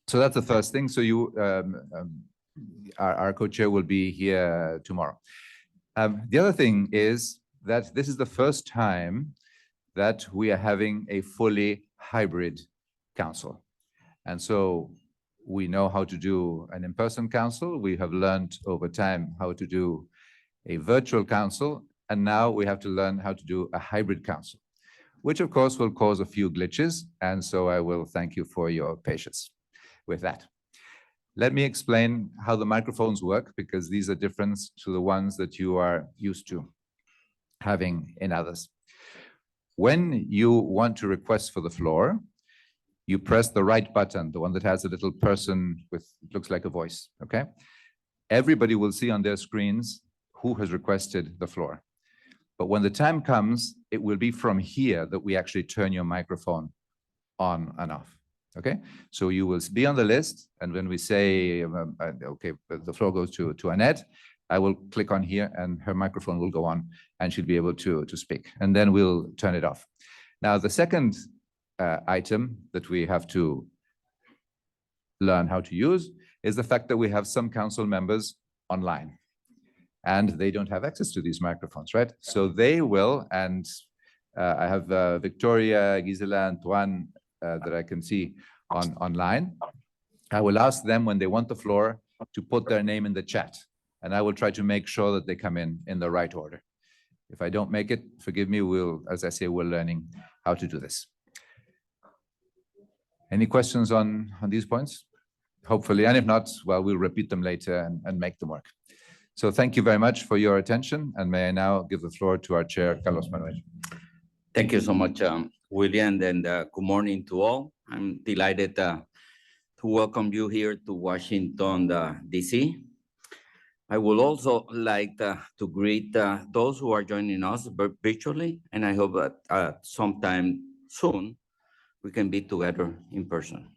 So that's the first thing. So our co-chair will be here tomorrow. The other thing is that this is the first time that we are having a fully hybrid council. And so we know how to do an in-person council. We have learned over time how to do a virtual council. And now we have to learn how to do a hybrid council, which of course will cause a few glitches. And so I will thank you for your patience with that. Let me explain how the microphones work, because these are different to the ones that you are used to having in others. When you want to request for the floor, you press the right button, the one that has a little person with, it looks like a voice, okay? Everybody will see on their screens who has requested the floor. But when the time comes, it will be from here that we actually turn your microphone on and off, okay? So you will be on the list, and when we say, okay, the floor goes to Annette, I will click on here and her microphone will go on and she'll be able to speak, and then we'll turn it off. Now, the second item that we have to learn how to use is the fact that we have some council members online and they don't have access to these microphones, right? So they will, and I have Victoria, Gisela, Antoine that I can see online. I will ask them when they want the floor to put their name in the chat, and I will try to make sure that they come in the right order. If I don't make it, forgive me, as I say, we're learning how to do this. Any questions on these points? Hopefully, and if not, well, we'll repeat them later and make them work. So thank you very much for your attention, and may I now give the floor to our chair, Carlos Manuel. Thank you so much, William, and good morning to all. I'm delighted to welcome you here to Washington, D.C. I would also like to greet those who are joining us virtually, and I hope that sometime soon we can be together in person.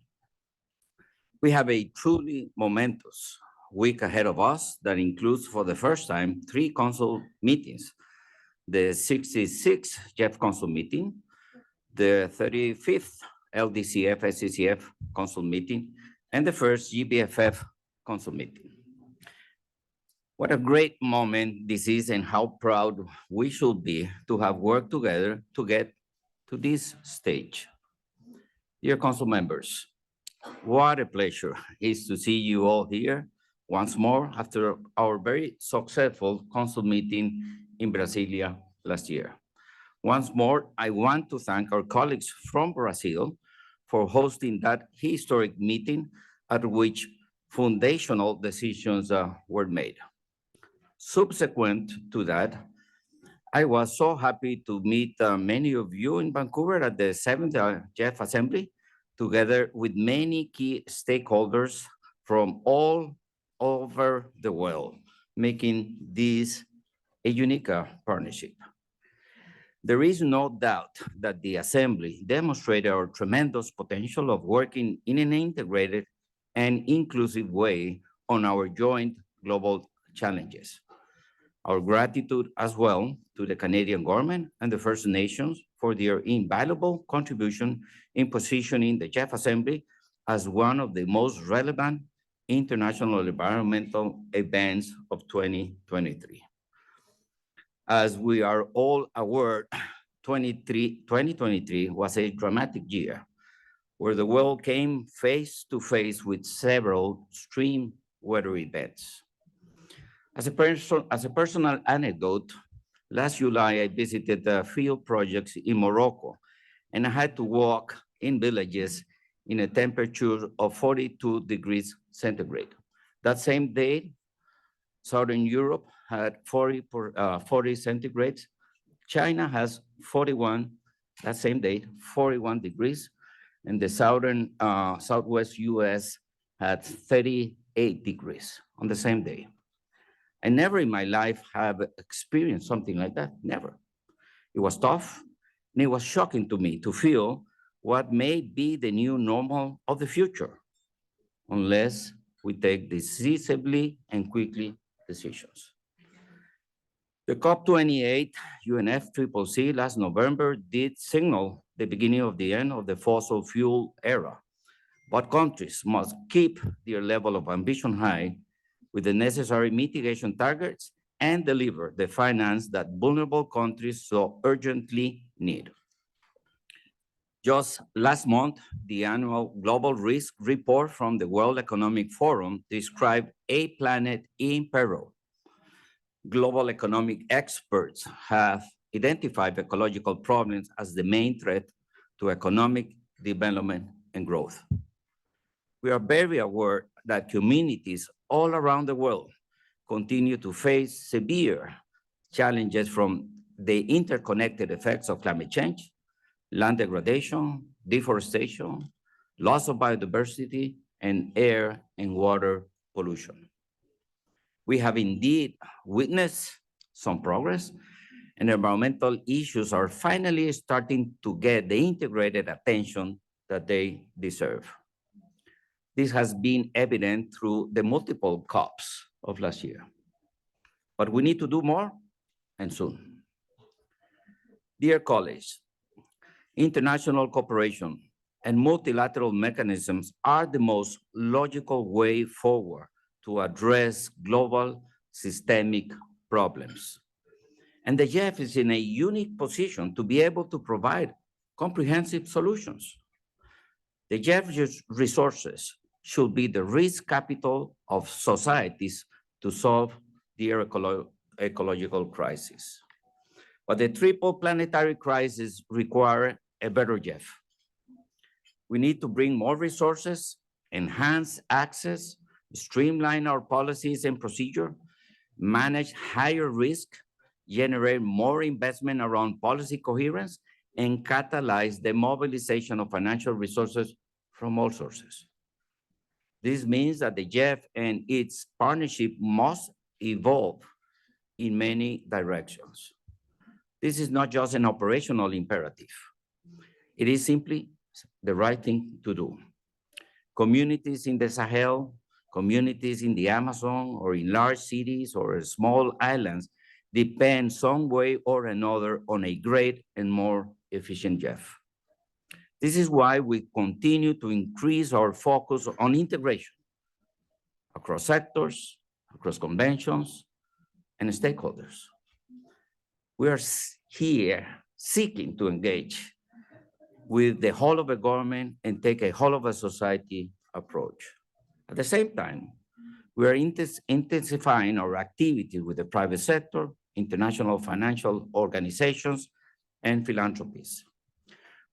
We have a truly momentous week ahead of us that includes, for the first time, 3 council meetings: the 66th GEF Council meeting, the 35th LDCF-SCCF Council meeting, and the first GBFF Council meeting. What a great moment this is, and how proud we should be to have worked together to get to this stage. Dear council members, what a pleasure it is to see you all here once more after our very successful council meeting in Brasilia last year. Once more, I want to thank our colleagues from Brazil for hosting that historic meeting at which foundational decisions were made. Subsequent to that, I was so happy to meet many of you in Vancouver at the 7th GEF Assembly, together with many key stakeholders from all over the world, making this a unique partnership. There is no doubt that the Assembly demonstrated our tremendous potential of working in an integrated and inclusive way on our joint global challenges. Our gratitude as well to the Canadian government and the First Nations for their invaluable contribution in positioning the GEF Assembly as one of the most relevant international environmental events of 2023. As we are all aware, 2023 was a dramatic year where the world came face to face with several extreme weather events. As a personal anecdote, last July I visited field projects in Morocco, and I had to walk in villages in a temperature of 42 degrees centigrade. That same day, Southern Europe had 40 centigrades. China has 41, that same day, 41 degrees, and the southwest US had 38 degrees on the same day. I never in my life have experienced something like that, never. It was tough, and it was shocking to me to feel what may be the new normal of the future, unless we take decisively and quickly decisions. The COP28 UNFCCC last November did signal the beginning of the end of the fossil fuel era, but countries must keep their level of ambition high with the necessary mitigation targets and deliver the finance that vulnerable countries so urgently need. Just last month, the annual Global Risk Report from the World Economic Forum described a planet in peril. Global economic experts have identified ecological problems as the main threat to economic development and growth. We are very aware that communities all around the world continue to face severe challenges from the interconnected effects of climate change, land degradation, deforestation, loss of biodiversity, and air and water pollution. We have indeed witnessed some progress, and environmental issues are finally starting to get the integrated attention that they deserve. This has been evident through the multiple COPs of last year. But we need to do more, and soon. Dear colleagues, international cooperation and multilateral mechanisms are the most logical way forward to address global systemic problems. And the GEF is in a unique position to be able to provide comprehensive solutions. The GEF resources should be the risk capital of societies to solve their ecological crisis. But the triple planetary crisis require a better GEF. We need to bring more resources, enhance access, streamline our policies and procedure, manage higher risk, generate more investment around policy coherence, and catalyze the mobilization of financial resources from all sources. This means that the GEF and its partnership must evolve in many directions. This is not just an operational imperative. It is simply the right thing to do. Communities in the Sahel, communities in the Amazon, or in large cities or small islands depend some way or another on a great and more efficient GEF. This is why we continue to increase our focus on integration across sectors, across conventions, and stakeholders. We are here seeking to engage with the whole of the government and take a whole of a society approach. At the same time, we are intensifying our activity with the private sector, international financial organizations, and philanthropies.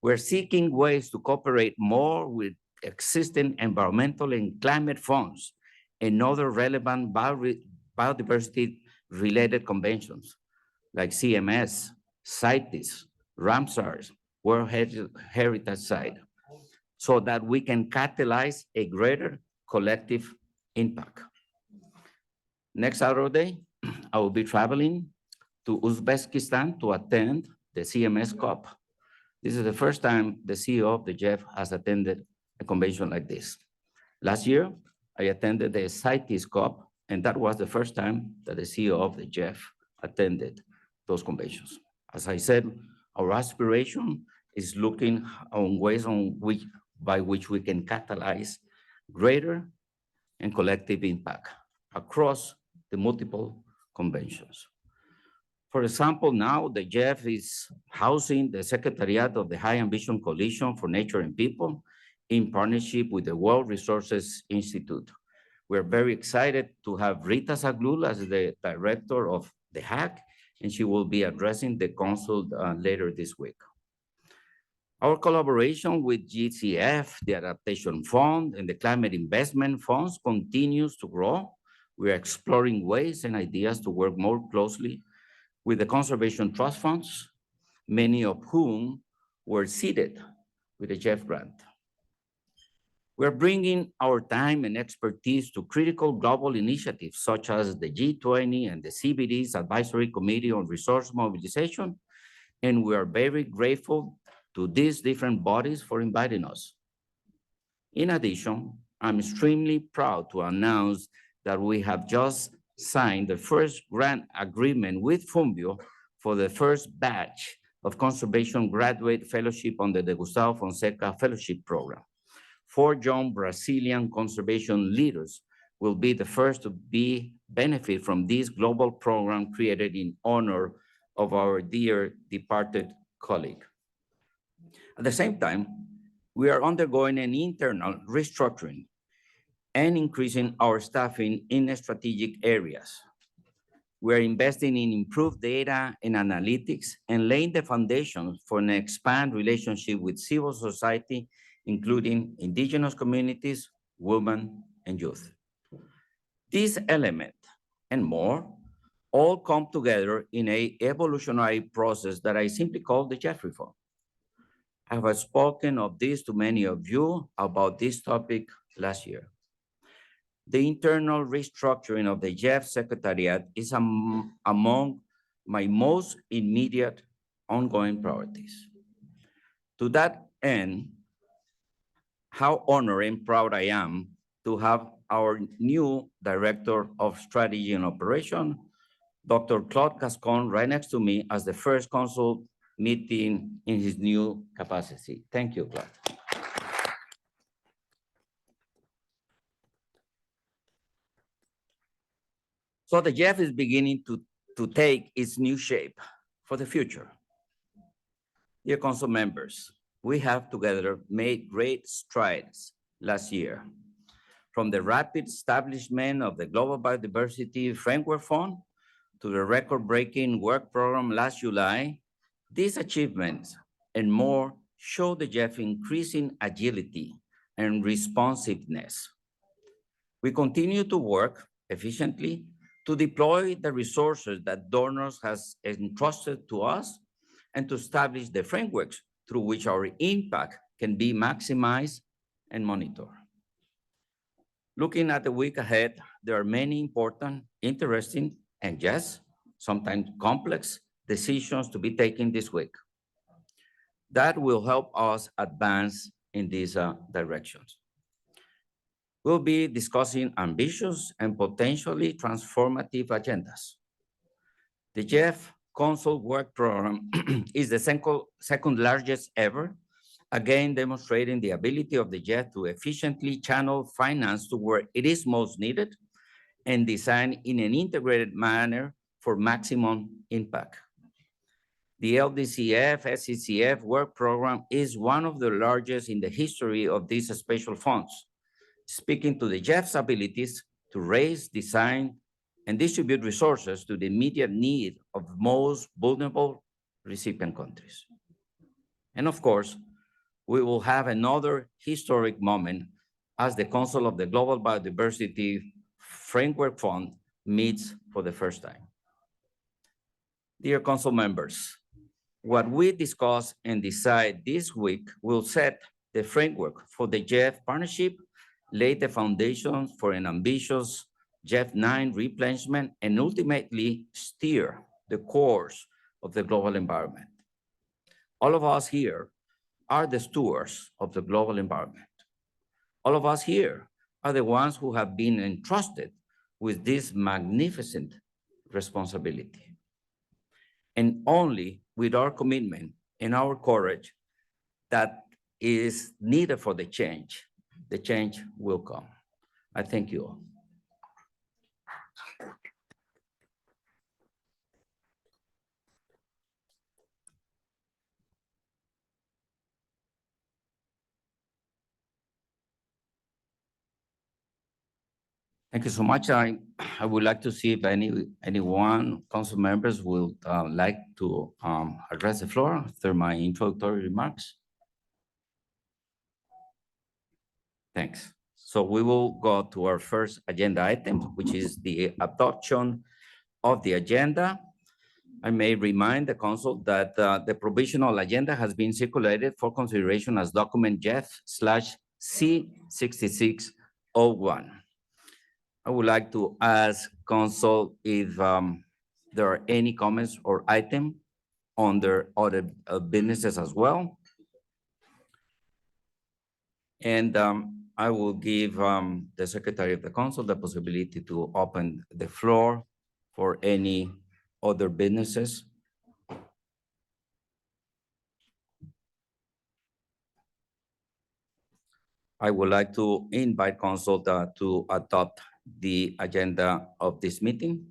We're seeking ways to cooperate more with existing environmental and climate funds and other relevant biodiversity-related conventions like CMS, CITES, Ramsar, World Heritage Site, so that we can catalyze a greater collective impact. Next Saturday, I will be traveling to Uzbekistan to attend the CMS COP. This is the first time the CEO of the GEF has attended a convention like this. Last year, I attended the CITES COP, and that was the first time that the CEO of the GEF attended those conventions. As I said, our aspiration is looking on ways by which we can catalyze greater and collective impact across the multiple conventions. For example, now the GEF is housing the Secretariat of the High Ambition Coalition for Nature and People in partnership with the World Resources Institute. We're very excited to have Rita Zaglul as the director of the HAC, and she will be addressing the council later this week. Our collaboration with GEF, the Adaptation Fund, and the Climate Investment Funds continues to grow. We are exploring ways and ideas to work more closely with the Conservation Trust Funds, many of whom were seeded with the GEF grant. We're bringing our time and expertise to critical global initiatives such as the G20 and the CBD's Advisory Committee on Resource Mobilization, and we are very grateful to these different bodies for inviting us. In addition, I'm extremely proud to announce that we have just signed the first grant agreement with Fumbio for the first batch of conservation graduate fellowship under the Gustavo Fonseca Fellowship Program. 4 young Brazilian conservation leaders will be the first to benefit from this global program created in honor of our dear departed colleague. At the same time, we are undergoing an internal restructuring and increasing our staffing in strategic areas. We're investing in improved data and analytics and laying the foundation for an expanded relationship with civil society, including indigenous communities, women, and youth. This element and more all come together in an evolutionary process that I simply call the GEF reform. I have spoken of this to many of you about this topic last year. The internal restructuring of the GEF Secretariat is among my most immediate ongoing priorities. To that end, how honored and proud I am to have our new Director of Strategy and Operation, Dr. Claude Gascon, right next to me as the first consul meeting in his new capacity. Thank you, Claude. So the GEF is beginning to take its new shape for the future. Dear council members, we have together made great strides last year. From the rapid establishment of the Global Biodiversity Framework Fund to the record-breaking work program last July, these achievements and more show the GEF increasing agility and responsiveness. We continue to work efficiently to deploy the resources that donors has entrusted to us and to establish the frameworks through which our impact can be maximized and monitored. Looking at the week ahead, there are many important, interesting, and yes, sometimes complex decisions to be taken this week that will help us advance in these directions. We'll be discussing ambitious and potentially transformative agendas. The GEF Council Work Program is the second largest ever, again demonstrating the ability of the GEF to efficiently channel finance to where it is most needed and design in an integrated manner for maximum impact. The LDCF SCCF work program is one of the largest in the history of these special funds, speaking to the GEF's abilities to raise, design, and distribute resources to the immediate need of most vulnerable recipient countries. And of course, we will have another historic moment as the Council of the Global Biodiversity Framework Fund meets for the first time. Dear Council members, what we discuss and decide this week will set the framework for the GEF partnership, lay the foundation for an ambitious GEF9 replenishment, and ultimately steer the course of the global environment. All of us here are the stewards of the global environment. All of us here are the ones who have been entrusted with this magnificent responsibility. And only with our commitment and our courage that is needed for the change will come. I thank you all. Thank you so much. I would like to see if anyone, council members, would like to address the floor after my introductory remarks. Thanks. So we will go to our first agenda item, which is the adoption of the agenda. I may remind the council that the provisional agenda has been circulated for consideration as document GEF/C6601. I would like to ask council if there are any comments or item under other businesses as well. And I will give the Secretary of the Council the possibility to open the floor for any other businesses. I would like to invite council to adopt the agenda of this meeting.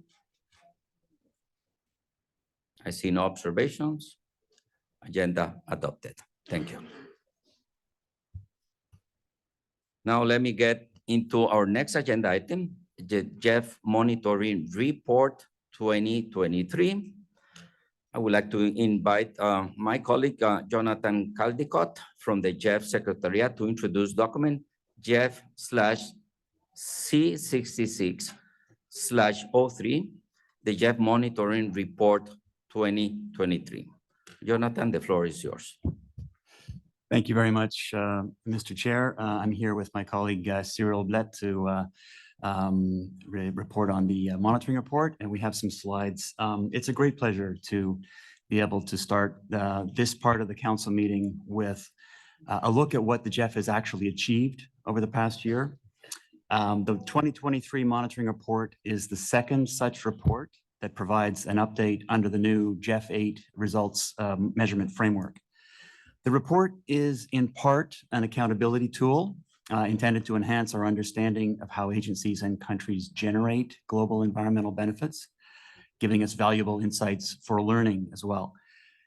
I see no observations. Agenda adopted. Thank you. Now let me get into our next agenda item, the GEF Monitoring Report 2023. I would like to invite my colleague, Jonathan Caldicott from the GEF Secretariat to introduce document GEF/C66/03, the GEF Monitoring Report 2023. Jonathan, the floor is yours. Thank you very much, Mr. Chair. I'm here with my colleague, Cyril Blett, to report on the monitoring report, and we have some slides. It's a great pleasure to be able to start this part of the council meeting with a look at what the GEF has actually achieved over the past year. The 2023 monitoring report is the second such report that provides an update under the new GEF 8 results measurement framework. The report is in part an accountability tool intended to enhance our understanding of how agencies and countries generate global environmental benefits, giving us valuable insights for learning as well.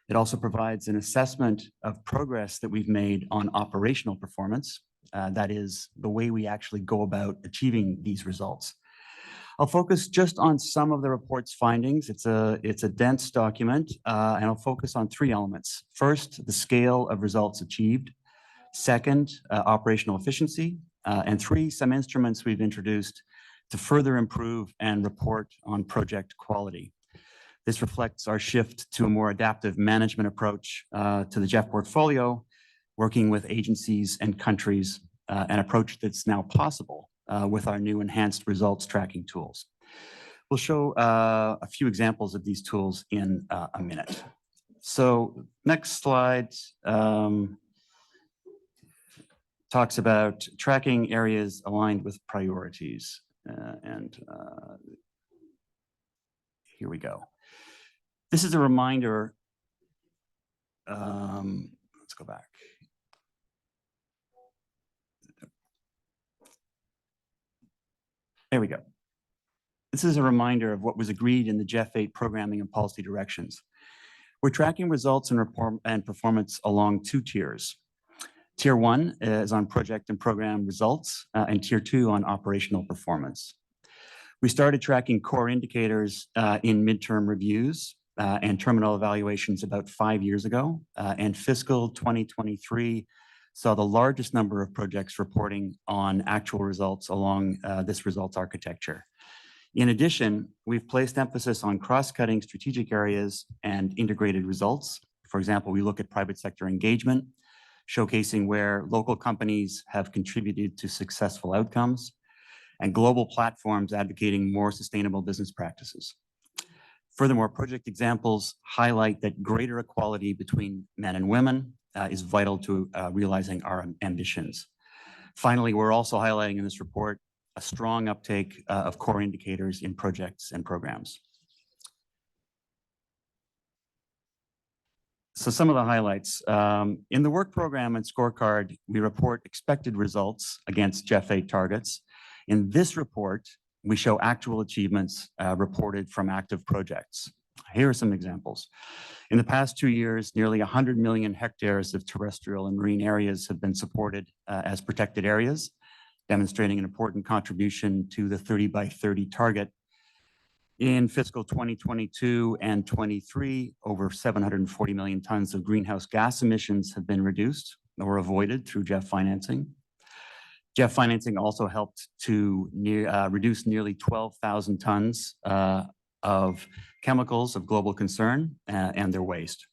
It also provides an assessment of progress that we've made on operational performance. That is the way we actually go about achieving these results. I'll focus just on some of the report's findings. It's a dense document, and I'll focus on three elements. First, the scale of results achieved. Second, operational efficiency. And three, some instruments we've introduced to further improve and report on project quality. This reflects our shift to a more adaptive management approach to the GEF portfolio, working with agencies and countries, an approach that's now possible with our new enhanced results tracking tools. We'll show a few examples of these tools in a minute. So next slide talks about tracking areas aligned with priorities. Here we go. This is a reminder. Let's go back. There we go. This is a reminder of what was agreed in the GEF 8 programming and policy directions. We're tracking results and performance along two tiers. Tier 1 is on project and program results, and Tier 2 on operational performance. We started tracking core indicators in midterm reviews and terminal evaluations about 5 years ago, and fiscal 2023 saw the largest number of projects reporting on actual results along this results architecture. In addition, we've placed emphasis on cross-cutting strategic areas and integrated results. For example, we look at private sector engagement, showcasing where local companies have contributed to successful outcomes, and global platforms advocating more sustainable business practices. Furthermore, project examples highlight that greater equality between men and women is vital to realizing our ambitions. Finally, we're also highlighting in this report a strong uptake of core indicators in projects and programs. So some of the highlights. In the work program and scorecard, we report expected results against GEF 8 targets. In this report, we show actual achievements reported from active projects. Here are some examples. In the past 2 years, nearly 100 million hectares of terrestrial and marine areas have been supported as protected areas, demonstrating an important contribution to the 30 by 30 target. In fiscal 2022 and 23, over 740 million tons of greenhouse gas emissions have been reduced or avoided through GEF financing. GEF financing also helped to reduce nearly 12,000 tons of chemicals of global concern and their waste.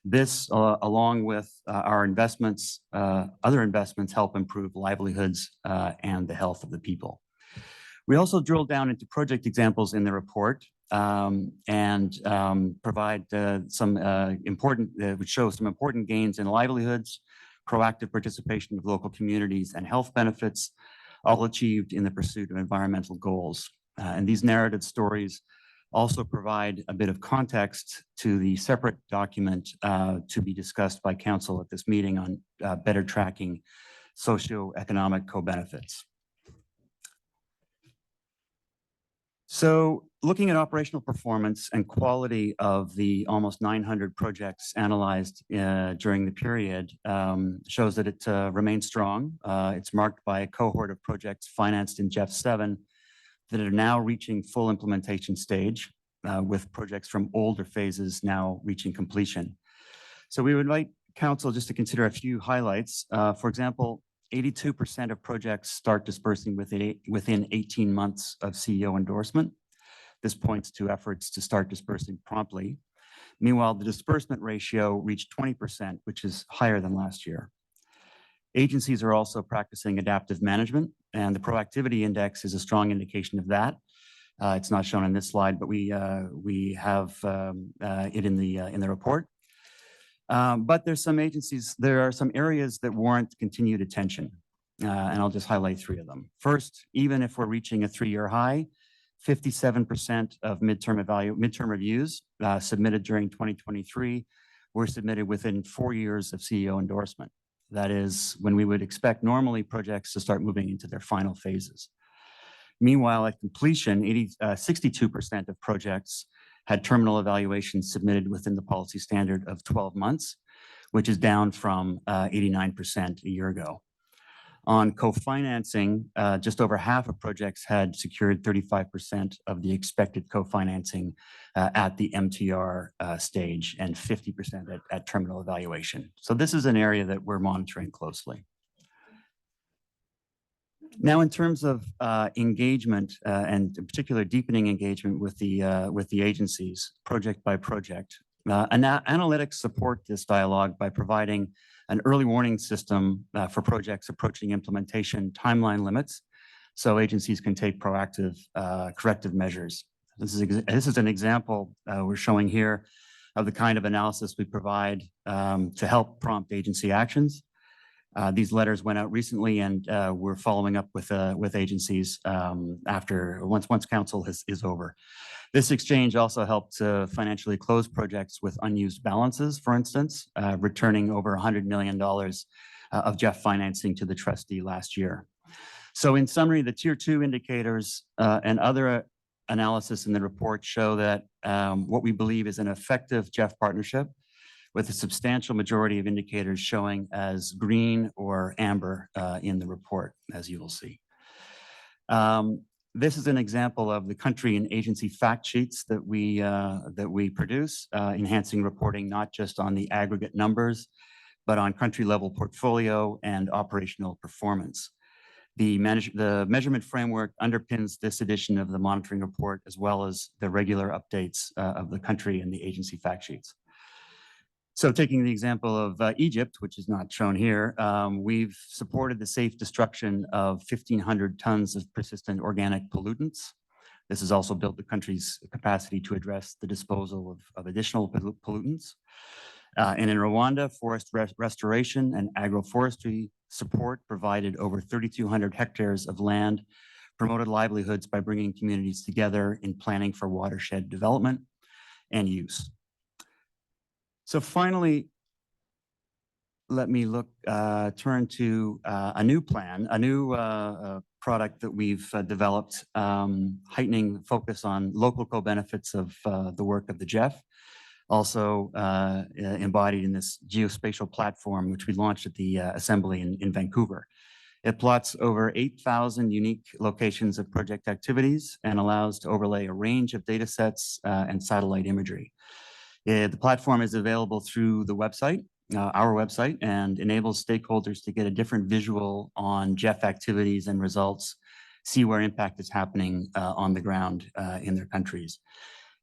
This, along with our investments, other investments, help improve livelihoods and the health of the people. We also drill down into project examples in the report and provide some important, which show some important gains in livelihoods, proactive participation of local communities, and health benefits, all achieved in the pursuit of environmental goals. And these narrative stories also provide a bit of context to the separate document to be discussed by Council at this meeting on better tracking socioeconomic co-benefits. So looking at operational performance and quality of the almost 900 projects analyzed during the period shows that it remains strong. It's marked by a cohort of projects financed in GEF 7 that are now reaching full implementation stage, with projects from older phases now reaching completion. So we would invite Council just to consider a few highlights. For example, 82% of projects start dispersing within 18 months of CEO endorsement. This points to efforts to start dispersing promptly. Meanwhile, the disbursement ratio reached 20%, which is higher than last year. Agencies are also practicing adaptive management, and the proactivity index is a strong indication of that. It's not shown in this slide, but we have it in the report. But there are some areas that warrant continued attention, and I'll just highlight three of them. First, even if we're reaching a 3-year high, 57% of midterm reviews submitted during 2023 were submitted within 4 years of CEO endorsement. That is when we would expect normally projects to start moving into their final phases. Meanwhile, at completion, 62% of projects had terminal evaluations submitted within the policy standard of 12 months, which is down from 89% a year ago. On co-financing, just over half of projects had secured 35% of the expected co-financing at the MTR stage and 50% at terminal evaluation. So this is an area that we're monitoring closely. Now, in terms of engagement and in particular deepening engagement with the agencies, project by project, analytics support this dialogue by providing an early warning system for projects approaching implementation timeline limits, so agencies can take proactive corrective measures. This is an example we're showing here of the kind of analysis we provide to help prompt agency actions. These letters went out recently, and we're following up with agencies once council is over. This exchange also helped to financially close projects with unused balances, for instance, returning over $100 million of GEF financing to the trustee last year. So in summary, the Tier 2 indicators and other analysis in the report show that what we believe is an effective GEF partnership, with a substantial majority of indicators showing as green or amber in the report, as you will see. This is an example of the country and agency fact sheets that we produce, enhancing reporting not just on the aggregate numbers, but on country-level portfolio and operational performance. The measurement framework underpins this edition of the monitoring report, as well as the regular updates of the country and the agency fact sheets. So taking the example of Egypt, which is not shown here, we've supported the safe destruction of 1,500 tons of persistent organic pollutants. This has also built the country's capacity to address the disposal of additional pollutants. And in Rwanda, forest restoration and agroforestry support provided over 3,200 hectares of land, promoted livelihoods by bringing communities together in planning for watershed development and use. So finally, let me turn to a new plan, a new product that we've developed, heightening focus on local co-benefits of the work of the GEF, also embodied in this geospatial platform, which we launched at the Assembly in Vancouver. It plots over 8,000 unique locations of project activities and allows to overlay a range of data sets and satellite imagery. The platform is available through the website, our website, and enables stakeholders to get a different visual on GEF activities and results, see where impact is happening on the ground in their countries.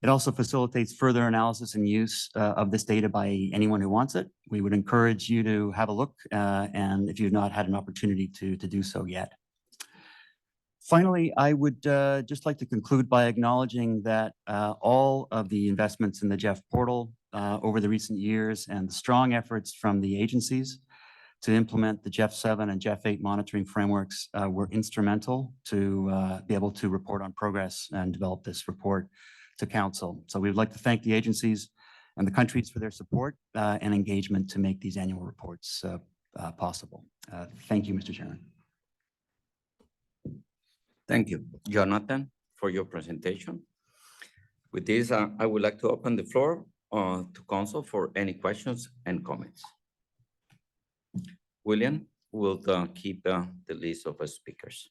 It also facilitates further analysis and use of this data by anyone who wants it. We would encourage you to have a look, and if you've not had an opportunity to do so yet. Finally, I would just like to conclude by acknowledging that all of the investments in the GEF portal over the recent years and the strong efforts from the agencies to implement the GEF 7 and GEF 8 monitoring frameworks were instrumental to be able to report on progress and develop this report to Council. So we'd like to thank the agencies and the countries for their support and engagement to make these annual reports possible. Thank you, Mr. Chairman. Thank you, Jonathan, for your presentation. With this, I would like to open the floor to council for any questions and comments. William will keep the list of speakers.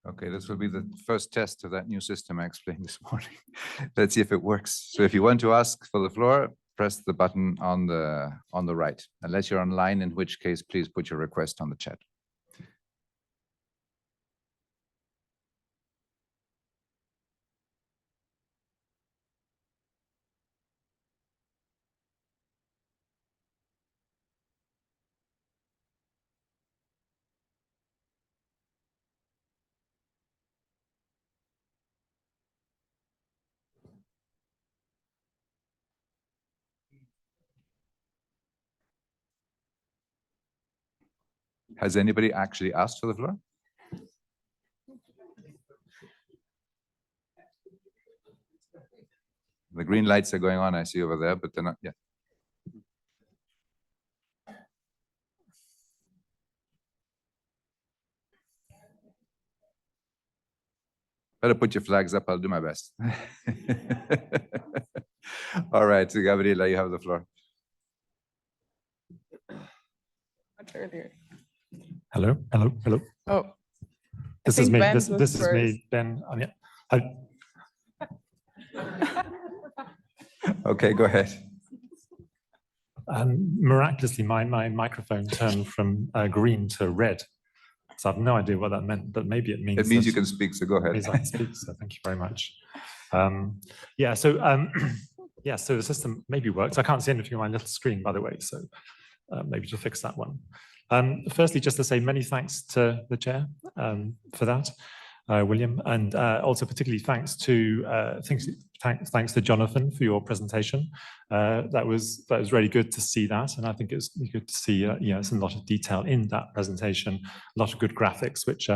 Okay, this will be the first test of that new system I explained this morning. Let's see if it works. So if you want to ask for the floor, press the button on the right, unless you're online, in which case, please put your request on the chat. Has anybody actually asked for the floor? The green lights are going on, I see over there, but they're not yet. Better put your flags up, I'll do my best. All right, so Gabriela, you have the floor. Much earlier. Hello. Oh. This is me. This is me, Ben. Okay, go ahead. Miraculously, my microphone turned from green to red. So I have no idea what that meant, but maybe it means. It means you can speak, so go ahead. It means I can speak, so thank you very much. Yeah, so the system maybe works. I can't see anything on my little screen, by the way, so maybe to fix that one. Firstly, just to say many thanks to the chair for that, William, and also particularly thanks to Jonathan for your presentation. That was really good to see that, and I think it's good to see it's a lot of detail in that presentation, a lot of good graphics, which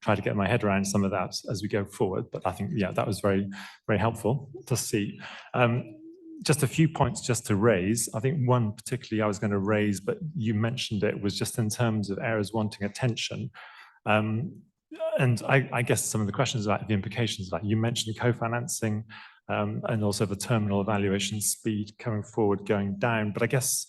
try to get my head around some of that as we go forward. But I think that was very helpful to see. Just a few points just to raise. I think one particularly I was going to raise, but you mentioned it, was just in terms of areas wanting attention. And I guess some of the questions about the implications, like you mentioned co-financing and also the terminal evaluation speed coming forward, going down. But I guess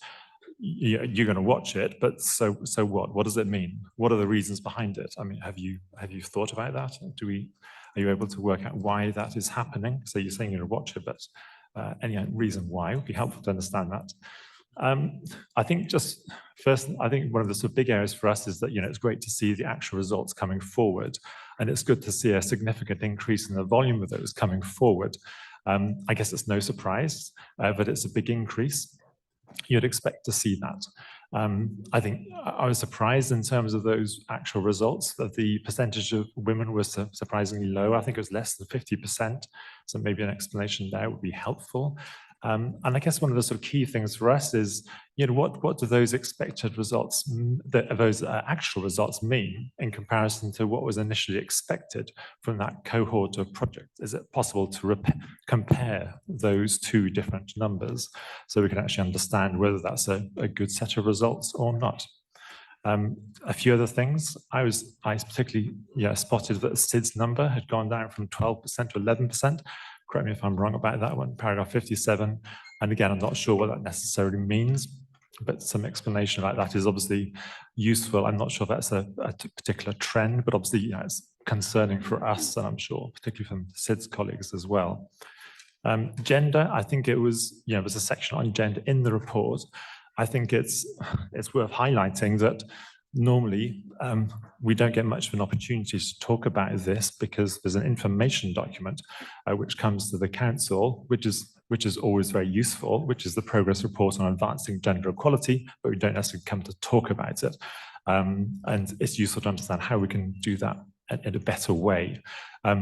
you're going to watch it, but so what? What does it mean? What are the reasons behind it? I mean, have you thought about that? Are you able to work out why that is happening? So you're saying you're going to watch it, but any reason why would be helpful to understand that. I think just first, I think one of the sort of big areas for us is that, it's great to see the actual results coming forward, and it's good to see a significant increase in the volume of those coming forward. I guess it's no surprise, but it's a big increase. You'd expect to see that. I think I was surprised in terms of those actual results that the percentage of women was surprisingly low. I think it was less than 50%. So maybe an explanation there would be helpful. And I guess one of the sort of key things for us is, what do those expected results, those actual results mean in comparison to what was initially expected from that cohort of projects? Is it possible to compare those two different numbers so we can actually understand whether that's a good set of results or not? A few other things. I particularly spotted that the SIDS number had gone down from 12% to 11%. Correct me if I'm wrong about that one, paragraph 57. And again, I'm not sure what that necessarily means, but some explanation about that is obviously useful. I'm not sure if that's a particular trend, but obviously it's concerning for us, and I'm sure particularly from SIDS colleagues as well. Gender, I think it was, there's a section on gender in the report. I think it's worth highlighting that normally we don't get much of an opportunity to talk about this because there's an information document which comes to the council, which is always very useful, which is the progress report on advancing gender equality, but we don't necessarily come to talk about it. And it's useful to understand how we can do that in a better way.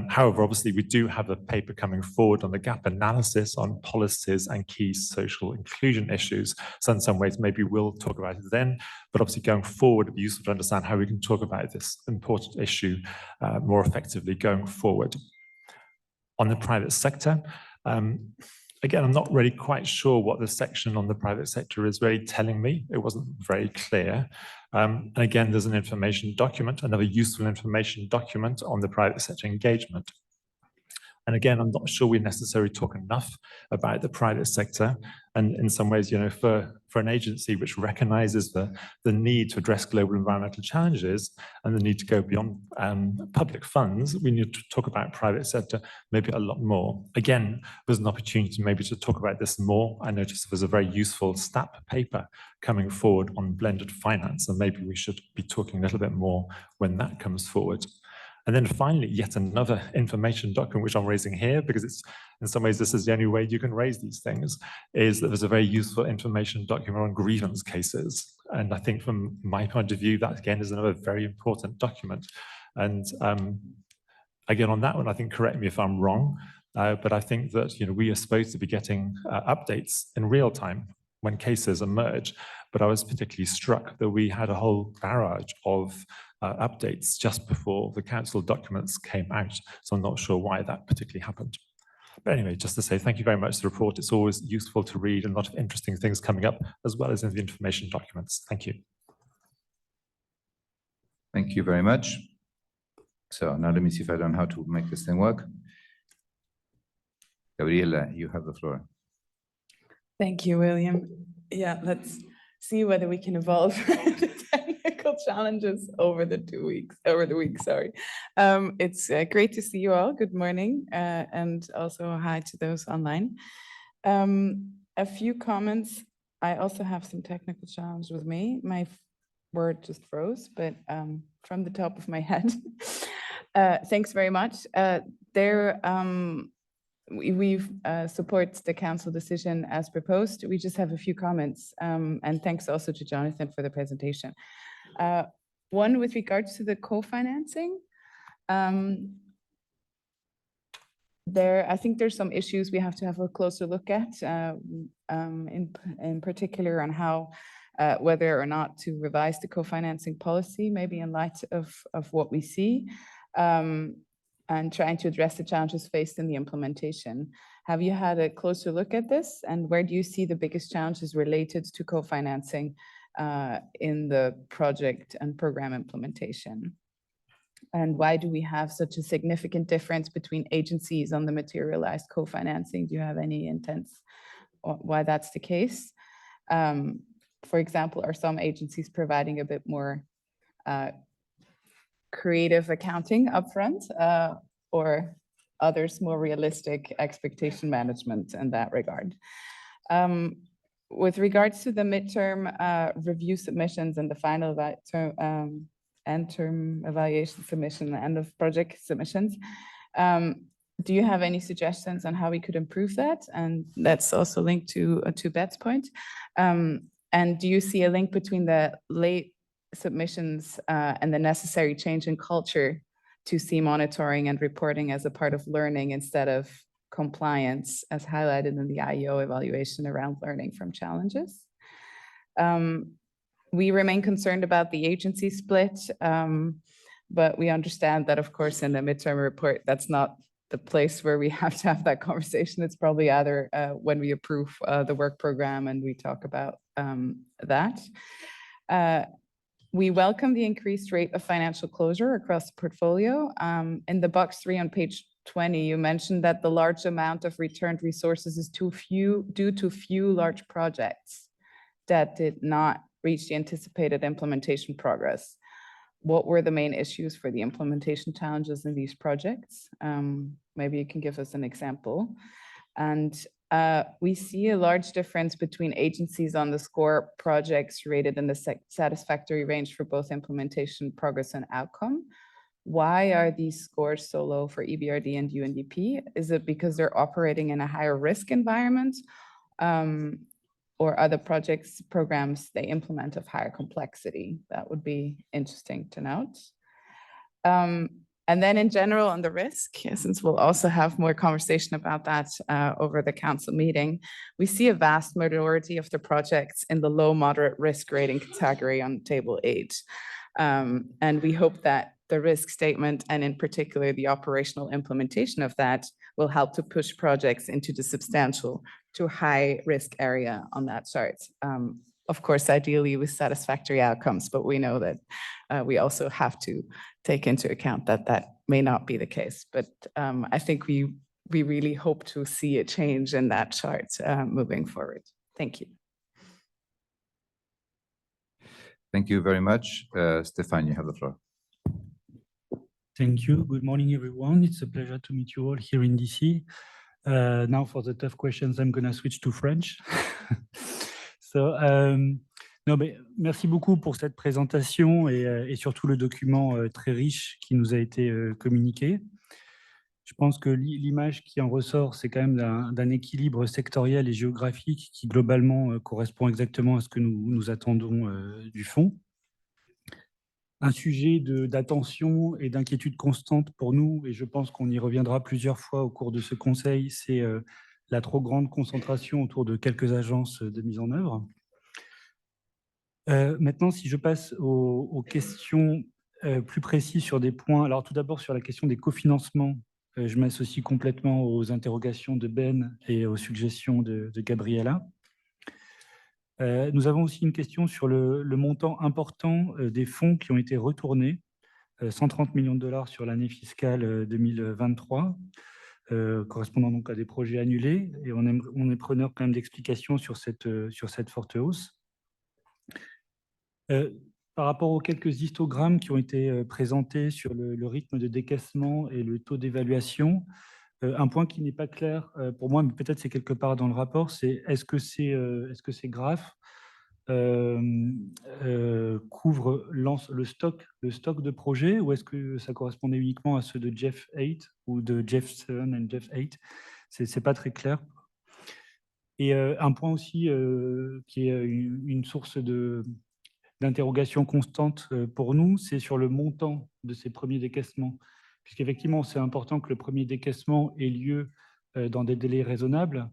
However, obviously, we do have a paper coming forward on the gap analysis on policies and key social inclusion issues. So in some ways, maybe we'll talk about it then, but obviously going forward, it'd be useful to understand how we can talk about this important issue more effectively going forward. On the private sector, Again, I'm not really quite sure what the section on the private sector is really telling me. It wasn't very clear. And again, there's an information document, another useful information document on the private sector engagement. And again, I'm not sure we necessarily talk enough about the private sector. And in some ways, for an agency which recognizes the need to address global environmental challenges and the need to go beyond public funds, we need to talk about private sector maybe a lot more. Again, there's an opportunity maybe to talk about this more. I noticed there's a very useful STAP paper coming forward on blended finance, and maybe we should be talking a little bit more when that comes forward. And then finally, yet another information document, which I'm raising here, because it's in some ways, this is the only way you can raise these things, is that there's a very useful information document on grievance cases. And I think from my point of view, that again is another very important document. And again, on that one, I think, correct me if I'm wrong, but I think that we are supposed to be getting updates in real time when cases emerge. But I was particularly struck that we had a whole barrage of updates just before the council documents came out. So I'm not sure why that particularly happened. But anyway, just to say thank you very much for the report. It's always useful to read, and a lot of interesting things coming up, as well as in the information documents. Thank you. Thank you very much. So now let me see if I learn how to make this thing work. Gabriela, you have the floor. Thank you, William. Yeah, let's see whether we can evolve the technical challenges over the week, sorry. It's great to see you all. Good morning, and also hi to those online. A few comments. I also have some technical challenges with me. My word just froze, but from the top of my head. Thanks very much. We've support the council decision as proposed. We just have a few comments, and thanks also to Jonathan for the presentation. One with regards to the co-financing. I think there's some issues we have to have a closer look at, in particular on how, whether or not to revise the co-financing policy, maybe in light of what we see. And trying to address the challenges faced in the implementation. Have you had a closer look at this? And where do you see the biggest challenges related to co-financing in the project and program implementation? And why do we have such a significant difference between agencies on the materialized co-financing? Do you have any intents on why that's the case? For example, are some agencies providing a bit more creative accounting upfront, or others more realistic expectation management in that regard? With regards to the midterm review submissions and the final end-term evaluation submission, end of project submissions, do you have any suggestions on how we could improve that? And that's also linked to Beth's point. And do you see a link between the late submissions and the necessary change in culture to see monitoring and reporting as a part of learning instead of compliance, as highlighted in the IEO evaluation around learning from challenges? We remain concerned about the agency split, but we understand that, of course, in the midterm report, that's not the place where we have to have that conversation. It's probably either when we approve the work program and we talk about that. We welcome the increased rate of financial closure across the portfolio. In the box 3 on page 20, you mentioned that the large amount of returned resources is due to few large projects that did not reach the anticipated implementation progress. What were the main issues for the implementation challenges in these projects? Maybe you can give us an example. And we see a large difference between agencies on the score projects rated in the satisfactory range for both implementation, progress, and outcome. Why are these scores so low for EBRD and UNDP? Is it because they're operating in a higher risk environment, or other programs they implement of higher complexity? That would be interesting to note. And then in general on the risk, since we'll also have more conversation about that over the council meeting, we see a vast majority of the projects in the low moderate risk rating category on table 8. And we hope that the risk statement, and in particular, the operational implementation of that will help to push projects into the substantial to high risk area on that chart. Of course, ideally with satisfactory outcomes, but we know that we also have to take into account that that may not be the case. But I think we really hope to see a change in that chart moving forward. Thank you. Thank you very much. Stéphane, you have the floor. Thank you. Good morning, everyone. It's a pleasure to meet you all here in DC. Now for the tough questions, I'm going to switch to French. Non, mais merci beaucoup pour cette présentation et surtout le document très riche qui nous a été communiqué. Je pense que l'image qui en ressort, c'est quand même d'un équilibre sectoriel et géographique qui globalement correspond exactement à ce que nous attendons du fonds. Un sujet d'attention et d'inquiétude constante pour nous, et je pense qu'on y reviendra plusieurs fois au cours de ce conseil, c'est la trop grande concentration autour de quelques agences de mise en œuvre. Maintenant, si je passe aux questions plus précises sur des points. Alors tout d'abord sur la question des cofinancements, je m'associe complètement aux interrogations de Ben et aux suggestions de Gabriela. Nous avons aussi une question sur le montant important des fonds qui ont été retournés, 130 millions de dollars sur l'année fiscale 2023, correspondant donc à des projets annulés, et on est preneur quand même d'explications sur cette forte hausse. Par rapport aux quelques histogrammes qui ont été présentés sur le rythme de décaissement et le taux d'évaluation, un point qui n'est pas clair pour moi, mais peut-être c'est quelque part dans le rapport, c'est est-ce que ces graphes couvrent le stock de projets, ou est-ce que ça correspondait uniquement à ceux de GEF 8 ou de GEF 7 et GEF 8? C'est pas très clair. Et un point aussi qui est une source d'interrogation constante pour nous, c'est sur le montant de ces premiers décaissements. Puisqu'effectivement, c'est important que le premier décaissement ait lieu dans des délais raisonnables,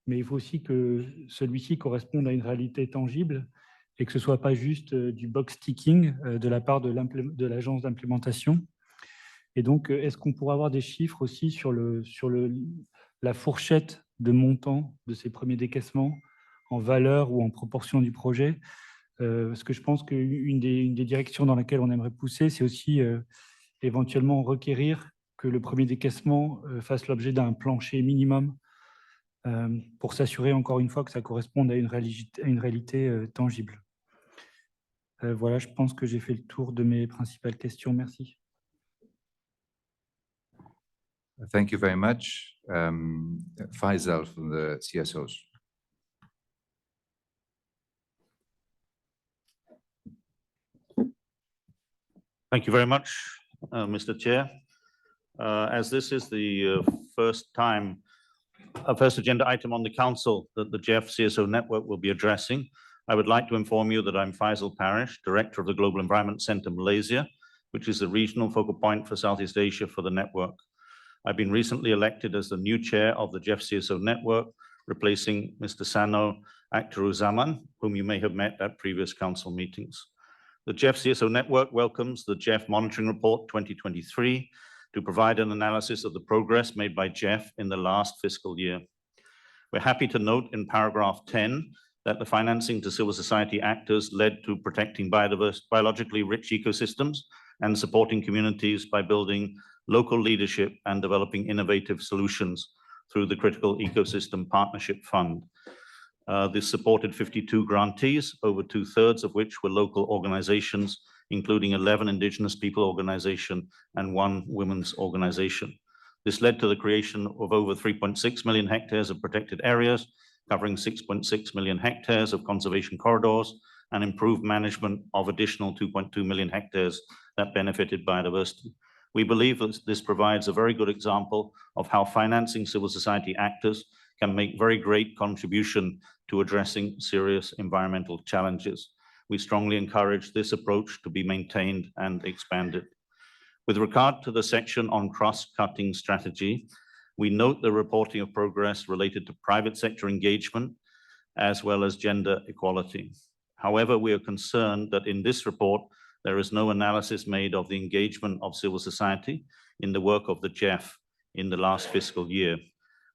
mais il faut aussi que celui-ci corresponde à une réalité tangible et que ce ne soit pas juste du box ticking de la part de l'agence d'implémentation. Et donc, est-ce qu'on pourra avoir des chiffres aussi sur la fourchette de montant de ces premiers décaissements en valeur ou en proportion du projet? Parce que je pense qu'une des directions dans laquelle on aimerait pousser, c'est aussi éventuellement requérir que le premier décaissement fasse l'objet d'un plancher minimum pour s'assurer encore une fois que ça corresponde à une réalité tangible. Voilà, je pense que j'ai fait le tour de mes principales questions. Merci. Thank you very much. Faisal from the CSOs. Thank you very much, Mr. Chair. As this is the first agenda item on the Council that the GEF CSO Network will be addressing, I would like to inform you that I'm Faisal Parish, Director of the Global Environment Centre Malaysia, which is the regional focal point for Southeast Asia for the network. I've been recently elected as the new chair of the GEF CSO Network, replacing Mr. Sano Akhtaruzaman, whom you may have met at previous Council meetings. The GEF CSO Network welcomes the GEF Monitoring Report 2023 to provide an analysis of the progress made by GEF in the last fiscal year. We're happy to note in paragraph 10 that the financing to civil society actors led to protecting biologically rich ecosystems and supporting communities by building local leadership and developing innovative solutions through the Critical Ecosystem Partnership Fund. This supported 52 grantees, over 2/3 of which were local organizations, including 11 Indigenous people organizations and 1 women's organization. This led to the creation of over 3.6 million hectares of protected areas, covering 6.6 million hectares of conservation corridors, and improved management of additional 2.2 million hectares that benefited biodiversity. We believe that this provides a very good example of how financing civil society actors can make very great contribution to addressing serious environmental challenges. We strongly encourage this approach to be maintained and expanded. With regard to the section on cross-cutting strategy, we note the reporting of progress related to private sector engagement as well as gender equality. However, we are concerned that in this report, there is no analysis made of the engagement of civil society in the work of the GEF in the last fiscal year.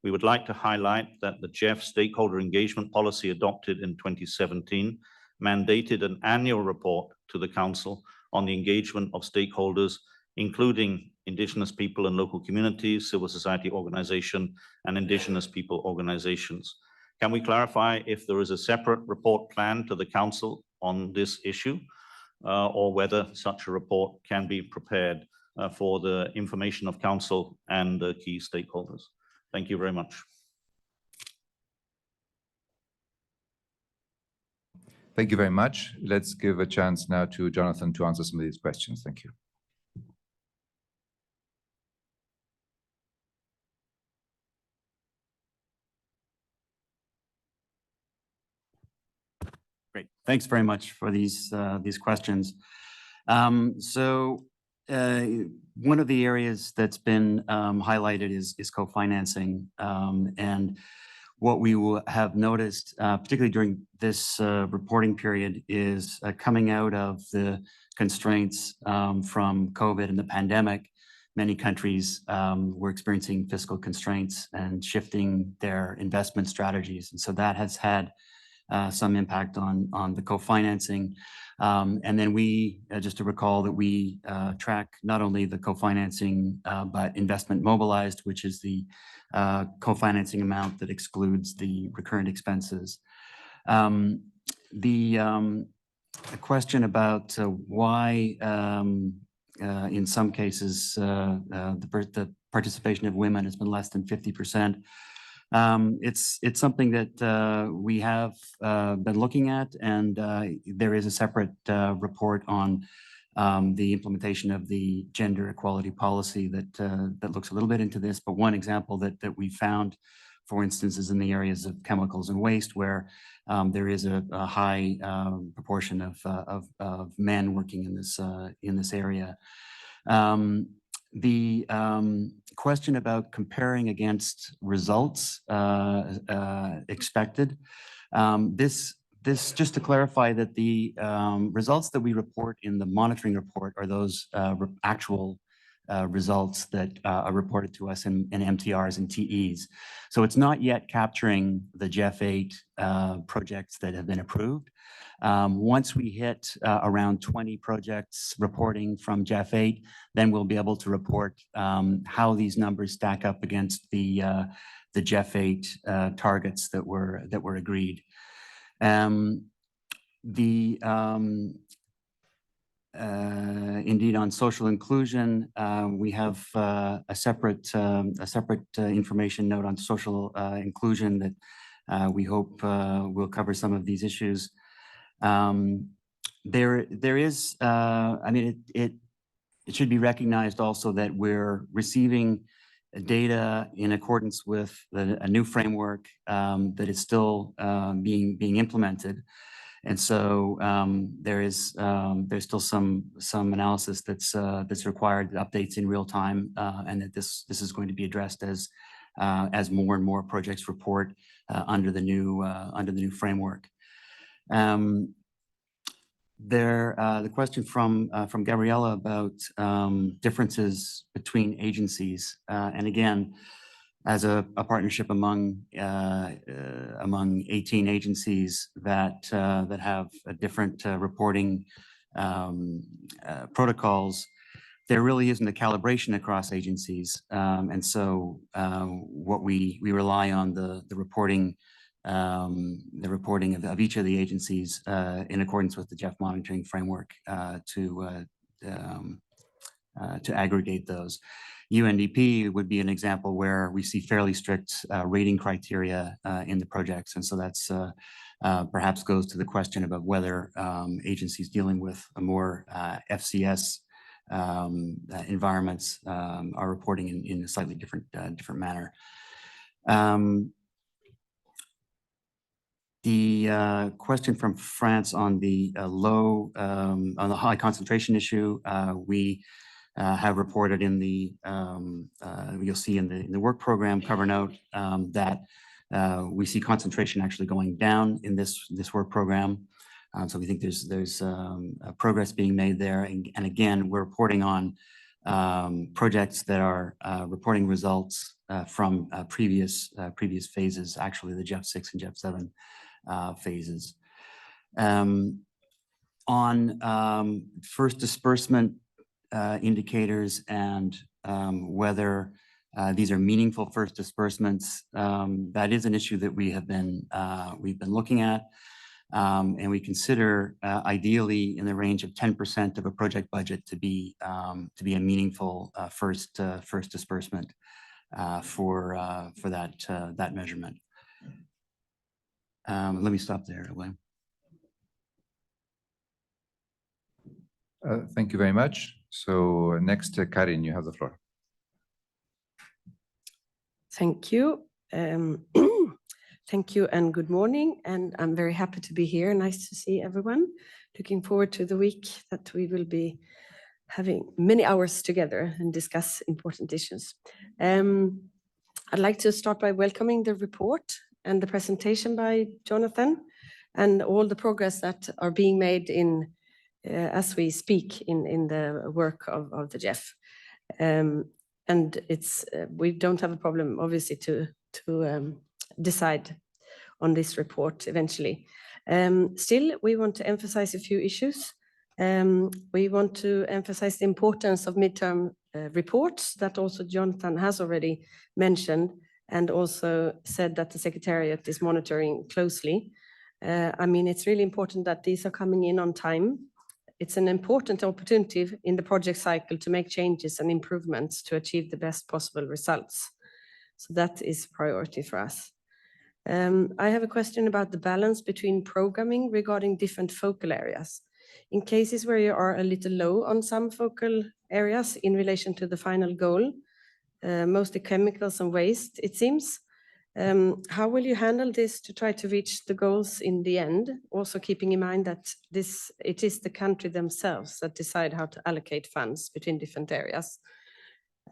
We would like to highlight that the GEF stakeholder engagement policy adopted in 2017 mandated an annual report to the Council on the engagement of stakeholders, including Indigenous people and local communities, civil society organization, and Indigenous people organizations. Can we clarify if there is a separate report planned to the Council on this issue, or whether such a report can be prepared for the information of Council and the key stakeholders? Thank you very much. Thank you very much. Let's give a chance now to Jonathan to answer some of these questions. Thank you. Great. Thanks very much for these questions. One of the areas that's been highlighted is co-financing. And what we will have noticed, particularly during this reporting period, is coming out of the constraints from COVID and the pandemic. Many countries were experiencing fiscal constraints and shifting their investment strategies. And so that has had some impact on the co-financing. And then we, just to recall that we track not only the co-financing, but investment mobilized, which is the co-financing amount that excludes the recurrent expenses. The question about why in some cases the participation of women has been less than 50%. It's something that we have been looking at, and there is a separate report on the implementation of the gender equality policy that looks a little bit into this. But one example that we found, for instance, is in the areas of chemicals and waste, where there is a high proportion of men working in this area. The question about comparing against results expected, this just to clarify that the results that we report in the monitoring report are those actual results that are reported to us in MTRs and TEs. So it's not yet capturing the GEF 8 projects that have been approved. Once we hit around 20 projects reporting from GEF 8, then we'll be able to report how these numbers stack up against the GEF 8 targets that were agreed. Indeed, on social inclusion, we have a separate information note on social inclusion that we hope will cover some of these issues. There is, I mean, it should be recognized also that we're receiving data in accordance with a new framework that is still being implemented. And so there's still some analysis that's required, updates in real time, and that this is going to be addressed as more and more projects report under the new framework. The question from Gabriella about differences between agencies, and again, as a partnership among 18 agencies that have a different reporting protocols, there really isn't a calibration across agencies, and so what we rely on the reporting of each of the agencies in accordance with the GEF monitoring framework to aggregate those. UNDP would be an example where we see fairly strict rating criteria in the projects, and so that's perhaps goes to the question about whether agencies dealing with a more FCS environments are reporting in a slightly different manner. The question from France on the high concentration issue, we have reported in the you'll see in the work program cover note that we see concentration actually going down in this work program. So we think there's progress being made there. And again, we're reporting on projects that are reporting results from previous phases, actually the GEF 6 and GEF 7 phases. On first disbursement indicators and whether these are meaningful first disbursements, that is an issue that we've been looking at. And we consider ideally in the range of 10% of a project budget to be a meaningful first disbursement for that measurement. Let me stop there, William. Thank you very much. So next, Karin, you have the floor. Thank you. Thank you and good morning. And I'm very happy to be here. Nice to see everyone. Looking forward to the week that we will be having many hours together and discuss important issues. I'd like to start by welcoming the report and the presentation by Jonathan and all the progress that are being made in as we speak in the work of the GEF. And we don't have a problem, obviously, to decide on this report eventually. Still, we want to emphasize a few issues. We want to emphasize the importance of midterm reports that also Jonathan has already mentioned, and also said that the Secretariat is monitoring closely. I mean, it's really important that these are coming in on time. It's an important opportunity in the project cycle to make changes and improvements to achieve the best possible results. So that is a priority for us. I have a question about the balance between programming regarding different focal areas. In cases where you are a little low on some focal areas in relation to the final goal, mostly chemicals and waste, it seems, how will you handle this to try to reach the goals in the end? Also keeping in mind that it is the country themselves that decide how to allocate funds between different areas.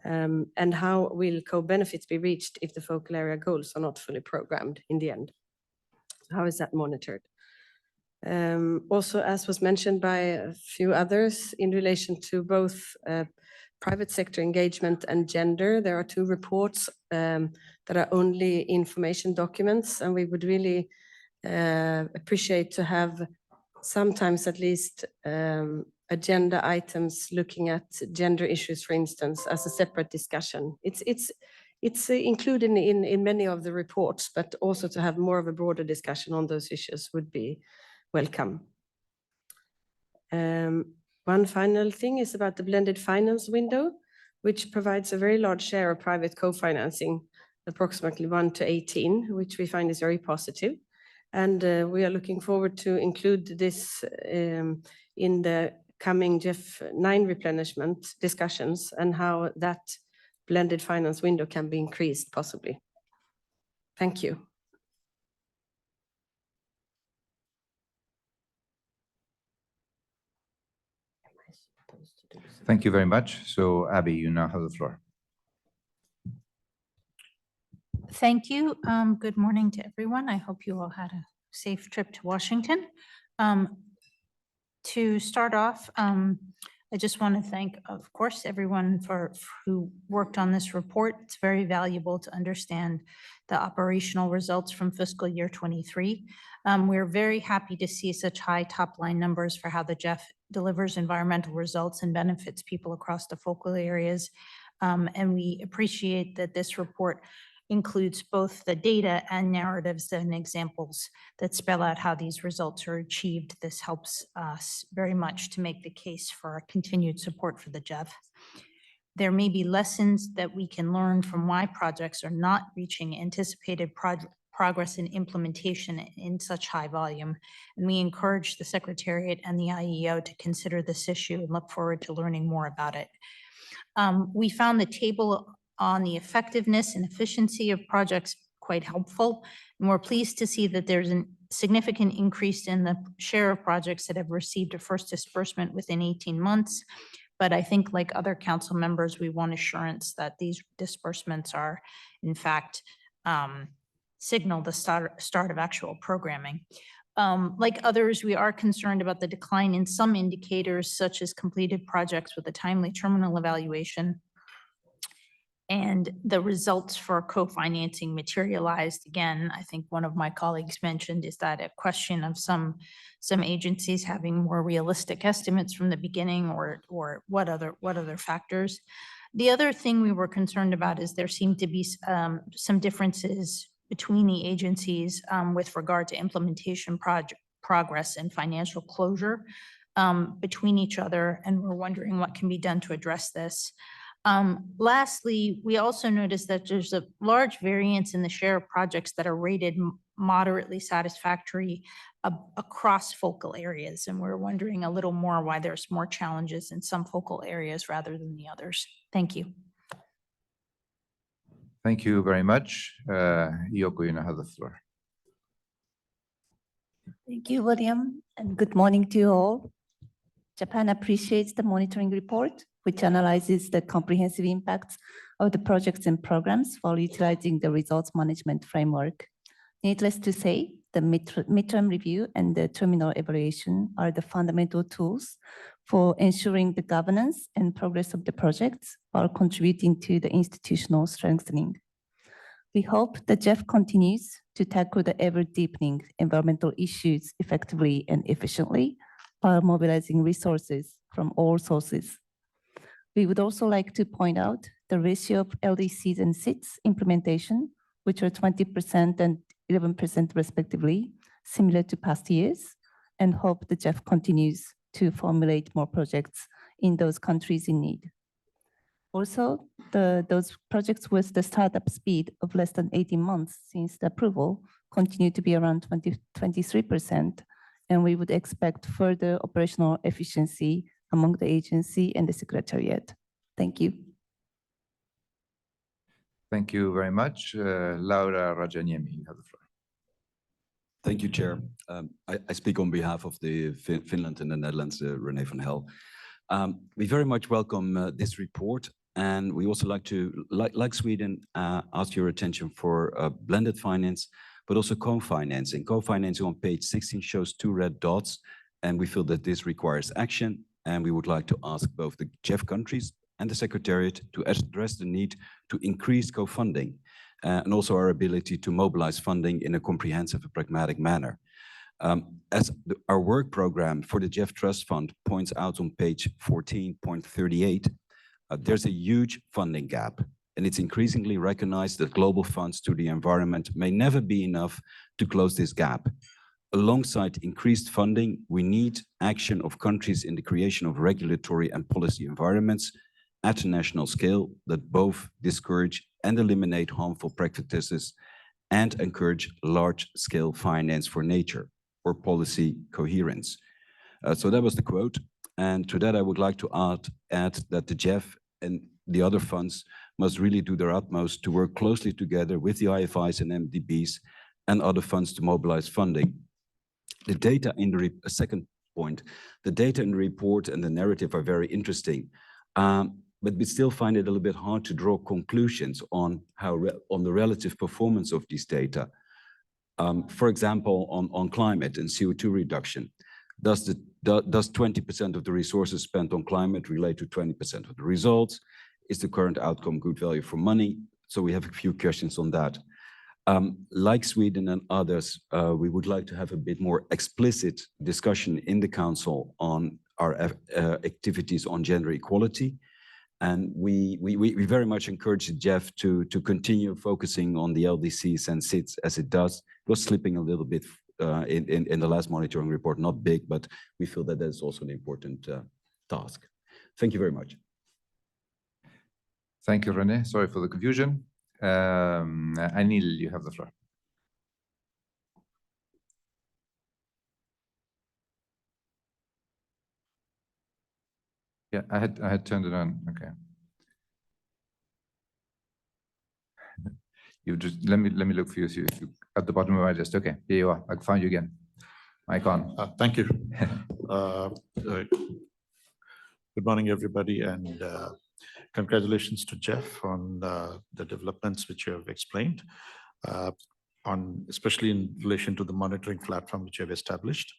And how will co-benefits be reached if the focal area goals are not fully programmed in the end? How is that monitored? Also, as was mentioned by a few others, in relation to both private sector engagement and gender, there are two reports that are only information documents, and we would really appreciate to have sometimes at least agenda items looking at gender issues, for instance, as a separate discussion. It's included in many of the reports, but also to have more of a broader discussion on those issues would be welcome. One final thing is about the blended finance window, which provides a very large share of private co-financing, approximately 1 to 18, which we find is very positive. And we are looking forward to include this in the coming GEF 9 replenishment discussions and how that blended finance window can be increased possibly. Thank you. Thank you very much. So Abby, you now have the floor. Thank you. Good morning to everyone. I hope you all had a safe trip to Washington. To start off, I just want to thank, of course, everyone who worked on this report. It's very valuable to understand the operational results from fiscal year 23. We're very happy to see such high top-line numbers for how the GEF delivers environmental results and benefits people across the focal areas. And we appreciate that this report includes both the data and narratives and examples that spell out how these results are achieved. This helps us very much to make the case for our continued support for the GEF. There may be lessons that we can learn from why projects are not reaching anticipated progress in implementation in such high volume. And we encourage the Secretariat and the IEO to consider this issue and look forward to learning more about it. We found the table on the effectiveness and efficiency of projects quite helpful. And we're pleased to see that there's a significant increase in the share of projects that have received a first disbursement within 18 months. But I think, like other council members, we want assurance that these disbursements are, in fact, signal the start of actual programming. Like others, we are concerned about the decline in some indicators such as completed projects with a timely terminal evaluation. And the results for co-financing materialized. Again, I think one of my colleagues mentioned is that a question of some agencies having more realistic estimates from the beginning, or what other factors. The other thing we were concerned about is there seemed to be some differences between the agencies with regard to implementation progress and financial closure between each other, and we're wondering what can be done to address this. Lastly, we also noticed that there's a large variance in the share of projects that are rated moderately satisfactory across focal areas. And we're wondering a little more why there's more challenges in some focal areas rather than the others. Thank you. Thank you very much. Yoko, you now have the floor. Thank you, William, and good morning to you all. Japan appreciates the monitoring report, which analyzes the comprehensive impacts of the projects and programs while utilizing the results management framework. Needless to say, the midterm review and the terminal evaluation are the fundamental tools for ensuring the governance and progress of the projects while contributing to the institutional strengthening. We hope the GEF continues to tackle the ever-deepening environmental issues effectively and efficiently while mobilizing resources from all sources. We would also like to point out the ratio of LDCs and SITs implementation, which are 20% and 11% respectively, similar to past years, and hope the GEF continues to formulate more projects in those countries in need. Also, those projects with the startup speed of less than 18 months since the approval continue to be around 23%, and we would expect further operational efficiency among the agency and the secretariat. Thank you. Thank you very much. Laura Rajaniemi, you have the floor. Thank you, Chair. I speak on behalf of the Finland and the Netherlands, René van Hel. We very much welcome this report, and we also like to, like Sweden, ask your attention for blended finance, but also co-financing. Co-financing on page 16 shows 2 red dots, and we feel that this requires action, and we would like to ask both the GEF countries and the Secretariat to address the need to increase co-funding, and also our ability to mobilize funding in a comprehensive and pragmatic manner. Our work program for the GEF Trust Fund points out on page 14.38, there's a huge funding gap, and it's increasingly recognized that global funds to the environment may never be enough to close this gap. Alongside increased funding, we need action of countries in the creation of regulatory and policy environments at a national scale that both discourage and eliminate harmful practices and encourage large-scale finance for nature or policy coherence. So that was the quote. And to that, I would like to add that the GEF and the other funds must really do their utmost to work closely together with the IFIs and MDBs and other funds to mobilize funding. The data in the second point, the data in the report and the narrative are very interesting, but we still find it a little bit hard to draw conclusions on on the relative performance of these data. For example, on climate and CO2 reduction, does 20% of the resources spent on climate relate to 20% of the results? Is the current outcome good value for money? So we have a few questions on that. Like Sweden and others, we would like to have a bit more explicit discussion in the Council on our activities on gender equality. And we very much encourage Jeff to continue focusing on the LDCs and SITs as it does. It was slipping a little bit in the last monitoring report, not big, but we feel that that's also an important task. Thank you very much. Thank you, René. Sorry for the confusion. Anil, you have the floor. Yeah, I had turned it on. Okay. You just let me look for you. See if you at the bottom of my list. Okay, here you are. I found you again. Mic on. Thank you. Good morning, everybody, and congratulations to Jeff on the developments which you have explained. especially in relation to the monitoring platform which you have established.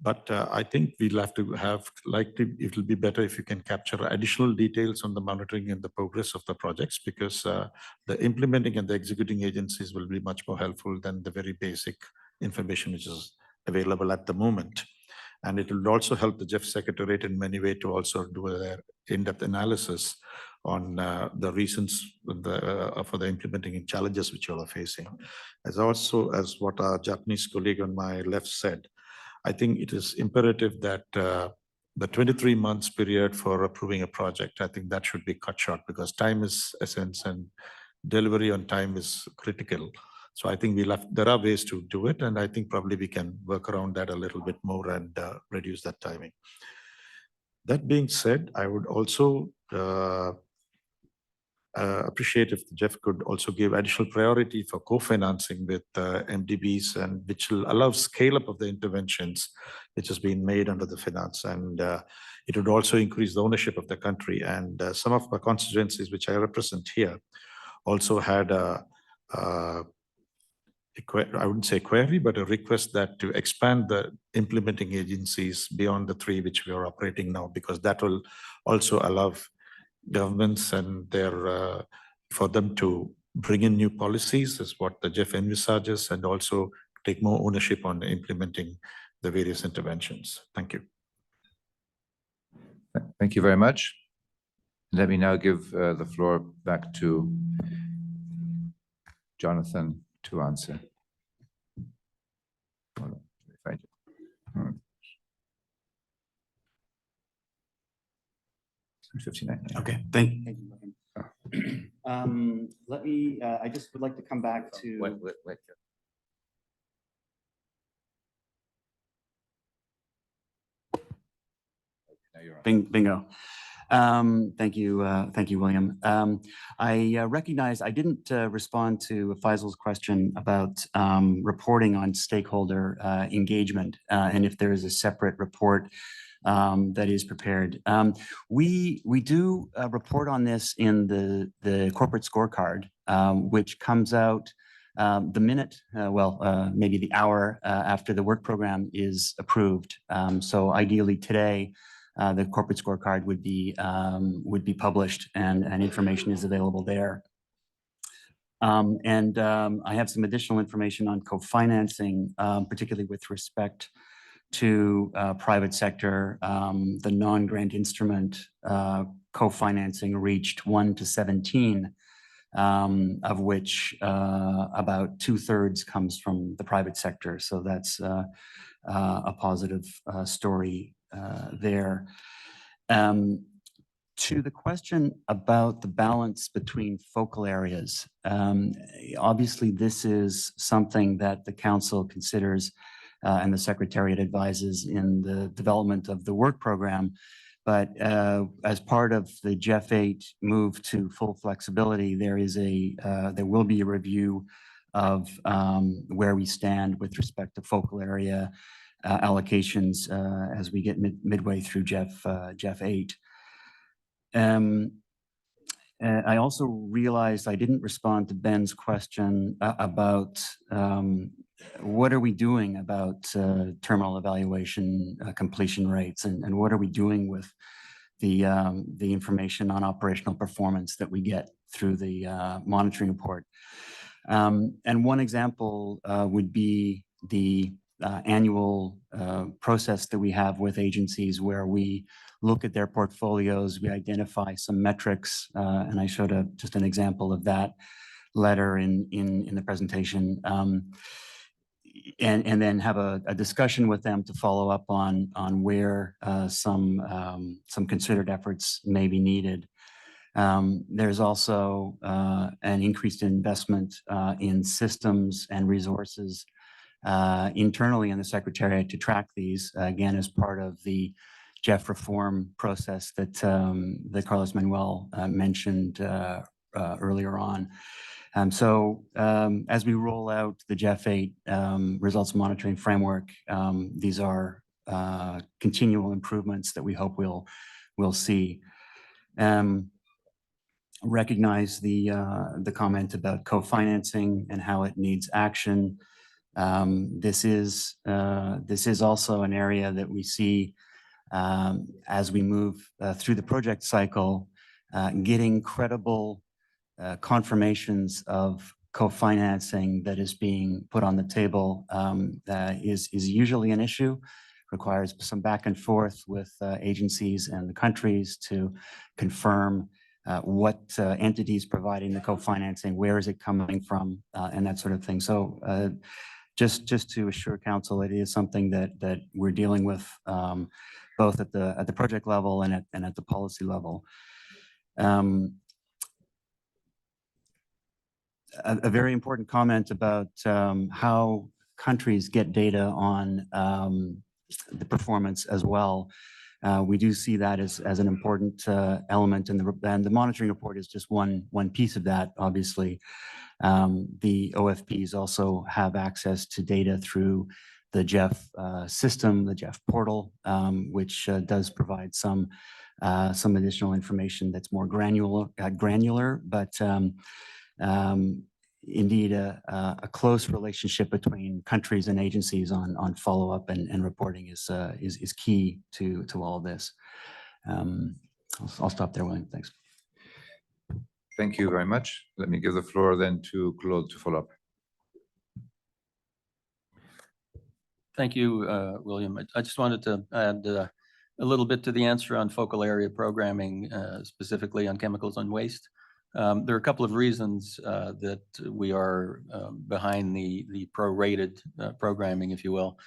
But I think we'll have to have, it will be better if you can capture additional details on the monitoring and the progress of the projects, because the implementing and the executing agencies will be much more helpful than the very basic information which is available at the moment. And it will also help the GEF Secretariat in many ways to also do their in-depth analysis on the reasons for the implementing challenges which you all are facing. As what our Japanese colleague on my left said, I think it is imperative that the 23 months period for approving a project, I think that should be cut short, because time is essence and delivery on time is critical. So I think there are ways to do it, and I think probably we can work around that a little bit more and reduce that timing. That being said, I would also appreciate if the GEF could also give additional priority for co-financing with MDBs, and which will allow scale up of the interventions which has been made under the finance, and it would also increase the ownership of the country. And some of the constituencies which I represent here also had I wouldn't say query, but a request that to expand the implementing agencies beyond the 3 which we are operating now, because that will also allow governments and for them to bring in new policies, is what the GEF envisages, and also take more ownership on implementing the various interventions. Thank you. Thank you very much. Let me now give the floor back to Jonathan to answer. 59. Okay, thank you. Let me, I just would like to come back to. Wait. Bingo. Thank you, William. I recognize I didn't respond to Faisal's question about reporting on stakeholder engagement, and if there is a separate report that is prepared. We do report on this in the corporate scorecard, which comes out the minute, maybe the hour after the work program is approved. So ideally today, the corporate scorecard would be published, and information is available there. I have some additional information on co-financing, particularly with respect to private sector. The non-grant instrument co-financing reached 1 to 17, of which about 2/3 comes from the private sector. So that's a positive story there. To the question about the balance between focal areas, obviously this is something that the council considers and the Secretariat advises in the development of the work program. But as part of the GEF 8 move to full flexibility, there will be a review of where we stand with respect to focal area allocations as we get midway through GEF 8. I also realized I didn't respond to Ben's question about what are we doing about terminal evaluation completion rates, and what are we doing with the information on operational performance that we get through the monitoring report. And one example would be the annual process that we have with agencies, where we look at their portfolios, we identify some metrics, and I showed just an example of that letter in the presentation, and then have a discussion with them to follow up on where some considered efforts may be needed. There's also an increased investment in systems and resources internally in the Secretariat to track these, again, as part of the GEF reform process that Carlos Manuel mentioned earlier on. So as we roll out the GEF 8 results monitoring framework, these are continual improvements that we hope we'll see. recognize the comment about co-financing and how it needs action. This is also an area that we see as we move through the project cycle, getting credible confirmations of co-financing that is being put on the table is usually an issue, requires some back and forth with agencies and the countries to confirm what entities providing the co-financing, where is it coming from, and that sort of thing. So just to assure council, it is something that we're dealing with both at the project level and at the policy level. A very important comment about how countries get data on the performance as well. We do see that as an important element, and the monitoring report is just one piece of that, obviously. The OFPs also have access to data through the GEF system, the GEF portal, which does provide some additional information that's more granular, but indeed a close relationship between countries and agencies on follow-up and reporting is key to all of this. I'll stop there, William. Thanks. Thank you very much. Let me give the floor then to Claude to follow up. Thank you, William. I just wanted to add a little bit to the answer on focal area programming, specifically on chemicals and waste. There are a couple of reasons that we are behind the prorated programming, if you will.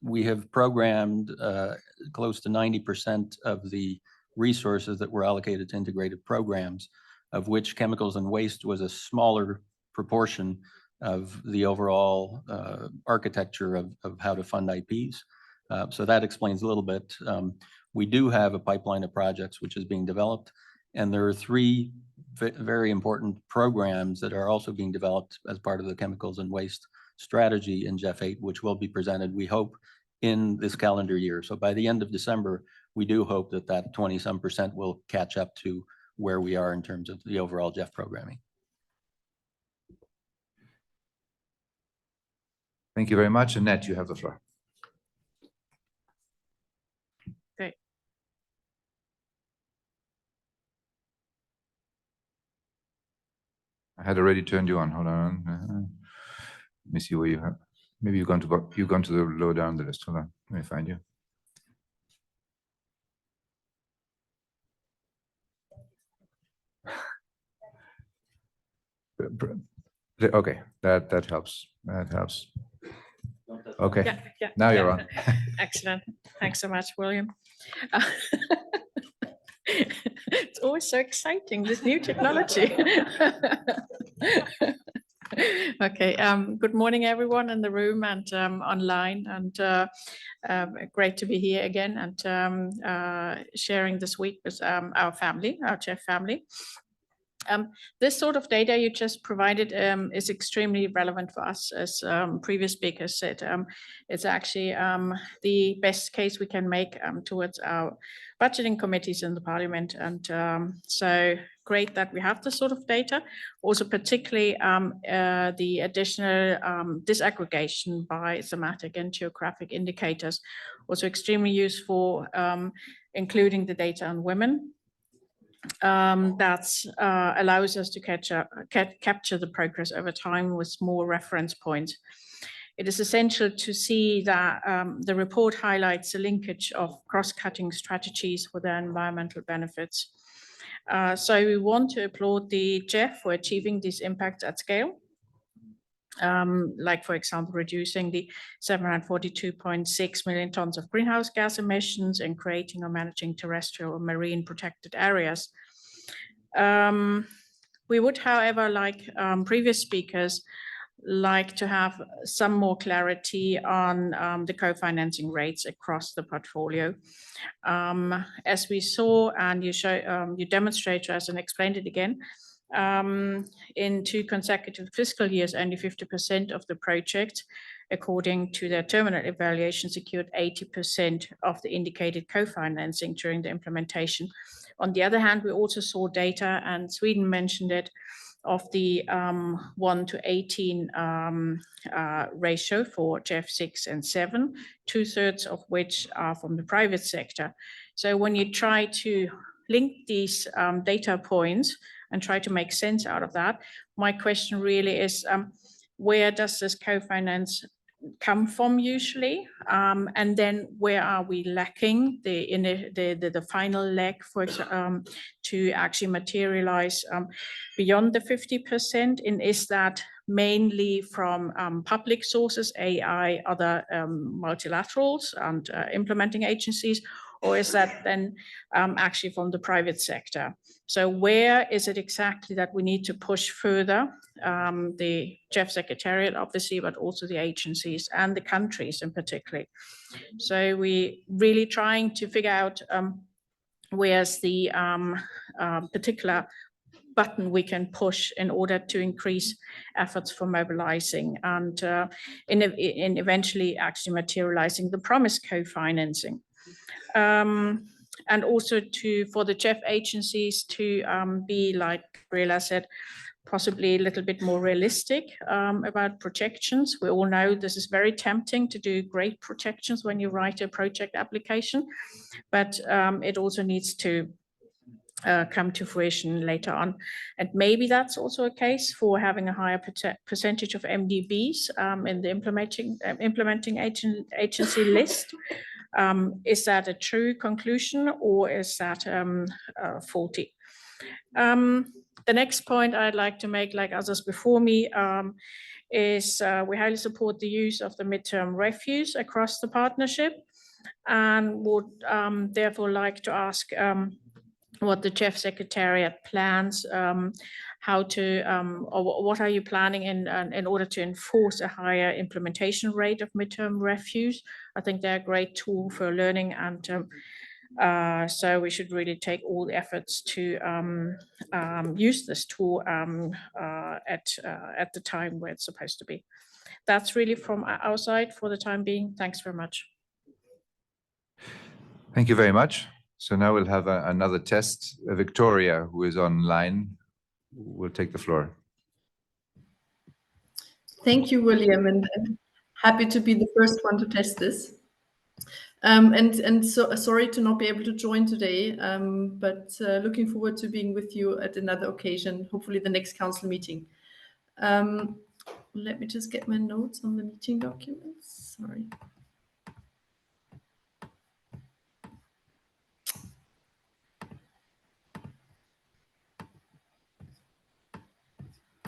We have programmed close to 90% of the resources that were allocated to integrated programs, of which chemicals and waste was a smaller proportion of the overall architecture of how to fund IPs. So that explains a little bit. We do have a pipeline of projects which is being developed, and there are three very important programs that are also being developed as part of the chemicals and waste strategy in GEF 8, which will be presented, we hope, in this calendar year. So by the end of December, we do hope that 20-some% will catch up to where we are in terms of the overall GEF programming. Thank you very much. Annette, you have the floor. Great. I had already turned you on. Hold on. Let me see where you have. Maybe you've gone to the lower down the list. Hold on. Let me find you. Okay, that helps. That helps. Okay. Yeah. Now you're on. Excellent. Thanks so much, William. It's always so exciting, this new technology. Okay, good morning, everyone in the room and online, and great to be here again and sharing this week with our family, our GEF family. This sort of data you just provided is extremely relevant for us, as previous speakers said. It's actually the best case we can make towards our budgeting committees in the parliament. And so great that we have this sort of data. Also, particularly the additional disaggregation by thematic and geographic indicators, also extremely useful, including the data on women. That allows us to capture the progress over time with more reference points. It is essential to see that the report highlights the linkage of cross-cutting strategies for their environmental benefits. So we want to applaud the GEF for achieving these impacts at scale. Like, for example, reducing the 742.6 million tons of greenhouse gas emissions and creating or managing terrestrial or marine protected areas. We would, however, like previous speakers, like to have some more clarity on the co-financing rates across the portfolio. As we saw, and you demonstrate to us and explained it again, in 2 consecutive fiscal years, only 50% of the project, according to their terminal evaluation, secured 80% of the indicated co-financing during the implementation, On the other hand, we also saw data, and Sweden mentioned it, of the 1 to 18 ratio for GEF 6 and 7, 2/3 of which are from the private sector. So when you try to link these data points and try to make sense out of that, my question really is, where does this co-finance come from usually? And then where are we lacking the final leg for to actually materialize beyond the 50%? And is that mainly from public sources, AI, other multilaterals and implementing agencies, or is that then actually from the private sector? So where is it exactly that we need to push further? The GEF Secretariat, obviously, but also the agencies and the countries in particular. So we really trying to figure out where's the particular button we can push in order to increase efforts for mobilizing and eventually actually materializing the promised co-financing. And also for the GEF agencies to be, like Gabriela said, possibly a little bit more realistic about projections. We all know this is very tempting to do great projections when you write a project application, but it also needs to come to fruition later on. And maybe that's also a case for having a higher percentage of MDBs in the implementing agency list. Is that a true conclusion, or is that faulty? The next point I'd like to make, like others before me, is we highly support the use of the midterm refuse across the partnership, and would therefore like to ask what the GEF Secretariat plans, how to, or what are you planning in order to enforce a higher implementation rate of midterm refuse? I think they're a great tool for learning, and so we should really take all the efforts to use this tool at the time where it's supposed to be. That's really from our side for the time being. Thanks very much. Thank you very much. So now we'll have another test. Victoria, who is online, will take the floor. Thank you, William, and happy to be the first one to test this. And so sorry to not be able to join today, but looking forward to being with you at another occasion, hopefully the next council meeting. Let me just get my notes on the meeting documents. Sorry.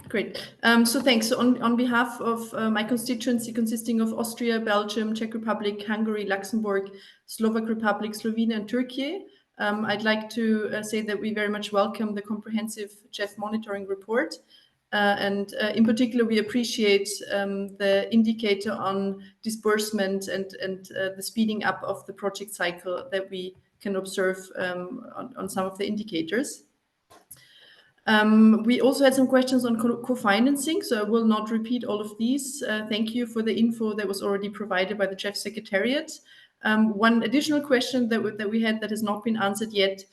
Great. So thanks. So on behalf of my constituency consisting of Austria, Belgium, Czech Republic, Hungary, Luxembourg, Slovak Republic, Slovenia, and Turkey, I'd like to say that we very much welcome the comprehensive GEF monitoring report. And in particular, we appreciate the indicator on disbursement and the speeding up of the project cycle that we can observe on some of the indicators. We also had some questions on co-financing, so I will not repeat all of these. Thank you for the info that was already provided by the GEF Secretariat. One additional question that we had that has not been answered yet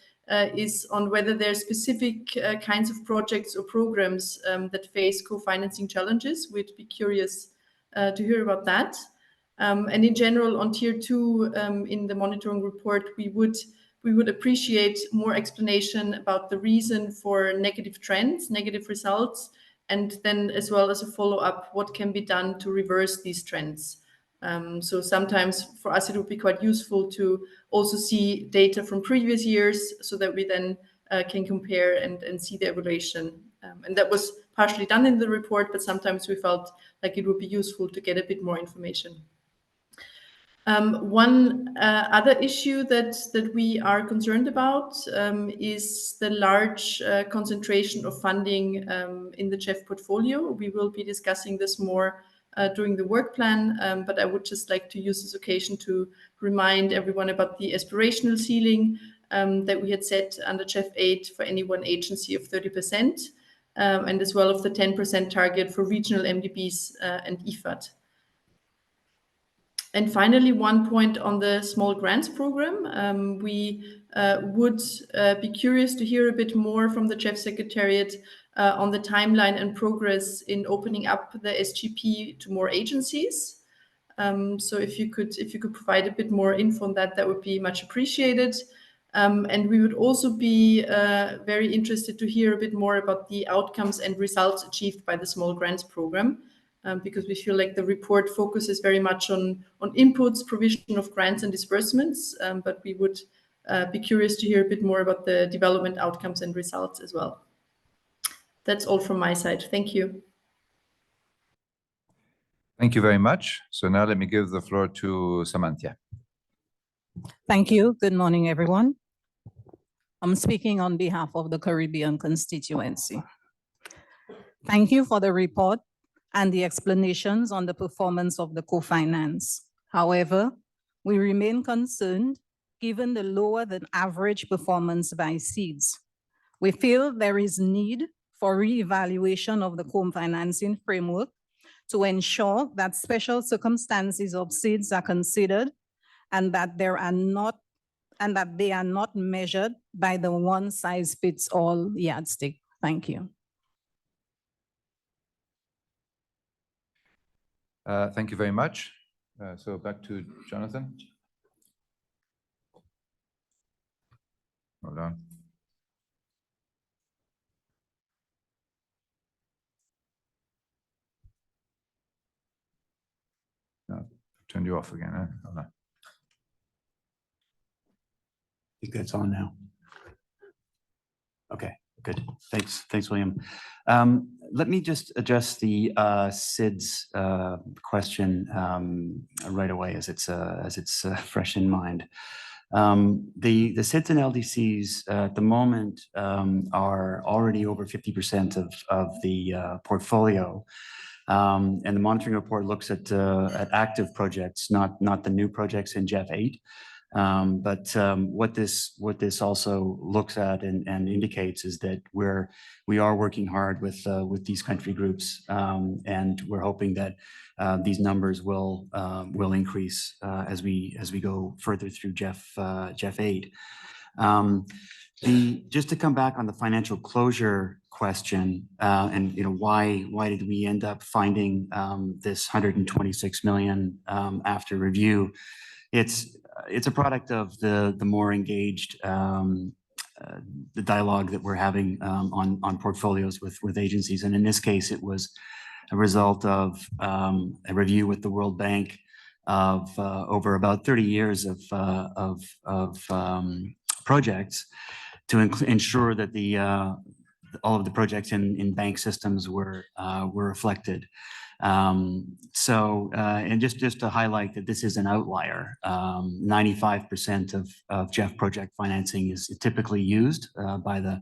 is on whether there are specific kinds of projects or programs that face co-financing challenges. We'd be curious to hear about that. And in general, on Tier 2 in the monitoring report, we would appreciate more explanation about the reason for negative trends, negative results, and then as well as a follow-up, what can be done to reverse these trends. So sometimes for us, it would be quite useful to also see data from previous years so that we then can compare and see the evaluation. And that was partially done in the report, but sometimes we felt like it would be useful to get a bit more information. One other issue that we are concerned about is the large concentration of funding in the GEF portfolio. We will be discussing this more during the work plan, but I would just like to use this occasion to remind everyone about the aspirational ceiling that we had set under GEF 8 for any one agency of 30%, and as well of the 10% target for regional MDBs and IFAD. And finally, one point on the small grants program. We would be curious to hear a bit more from the GEF Secretariat on the timeline and progress in opening up the SGP to more agencies. So if you could provide a bit more info on that, that would be much appreciated. And we would also be very interested to hear a bit more about the outcomes and results achieved by the small grants program, because we feel like the report focuses very much on inputs, provision of grants and disbursements, but we would be curious to hear a bit more about the development outcomes and results as well. That's all from my side. Thank you. Thank you very much. So now let me give the floor to Samantha. Thank you. Good morning, everyone. I'm speaking on behalf of the Caribbean constituency. Thank you for the report and the explanations on the performance of the co-finance. However, we remain concerned given the lower than average performance by seeds. We feel there is need for reevaluation of the co-financing framework to ensure that special circumstances of seeds are considered and that they are not measured by the one-size-fits-all yardstick. Thank you. Thank you very much. So back to Jonathan. Hold on. No, turned you off again. Huh? Hold on. I think that's on now. Okay, good. Thanks, William. Let me just address the SIDS question right away as it's fresh in mind. The SIDS and LDCs at the moment are already over 50% of the portfolio. And the monitoring report looks at active projects, not the new projects in GEF 8. But what this also looks at and indicates is that we are working hard with these country groups, and we're hoping that these numbers will increase as we go further through GEF 8. Just to come back on the financial closure question, and why did we end up finding this 126 million after review? It's a product of the more engaged the dialogue that we're having on portfolios with agencies, and in this case, it was a result of a review with the World Bank of over about 30 years of projects to ensure that all of the projects in bank systems were reflected. And just to highlight that this is an outlier, 95% of GEF project financing is typically used by the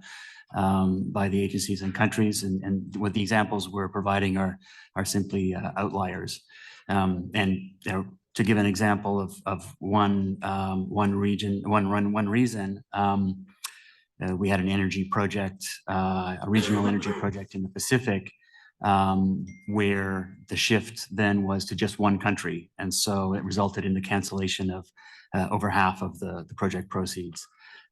agencies and countries, and what the examples we're providing are simply outliers. And to give an example of one reason, we had an energy project, a regional energy project in the Pacific, where the shift then was to just one country. And so it resulted in the cancellation of over half of the project proceeds.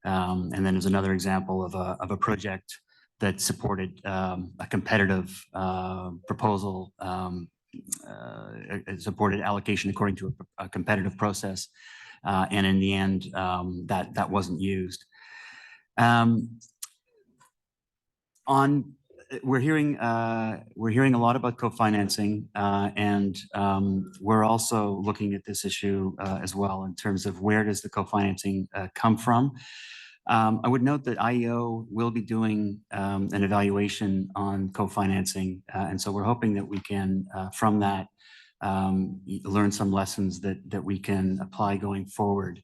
And then there's another example of a project that supported a competitive proposal, supported allocation according to a competitive process. And in the end, that wasn't used. We're hearing a lot about co-financing, and we're also looking at this issue as well in terms of where does the co-financing come from. I would note that IEO will be doing an evaluation on co-financing, and so we're hoping that we can, from that, learn some lessons that we can apply going forward.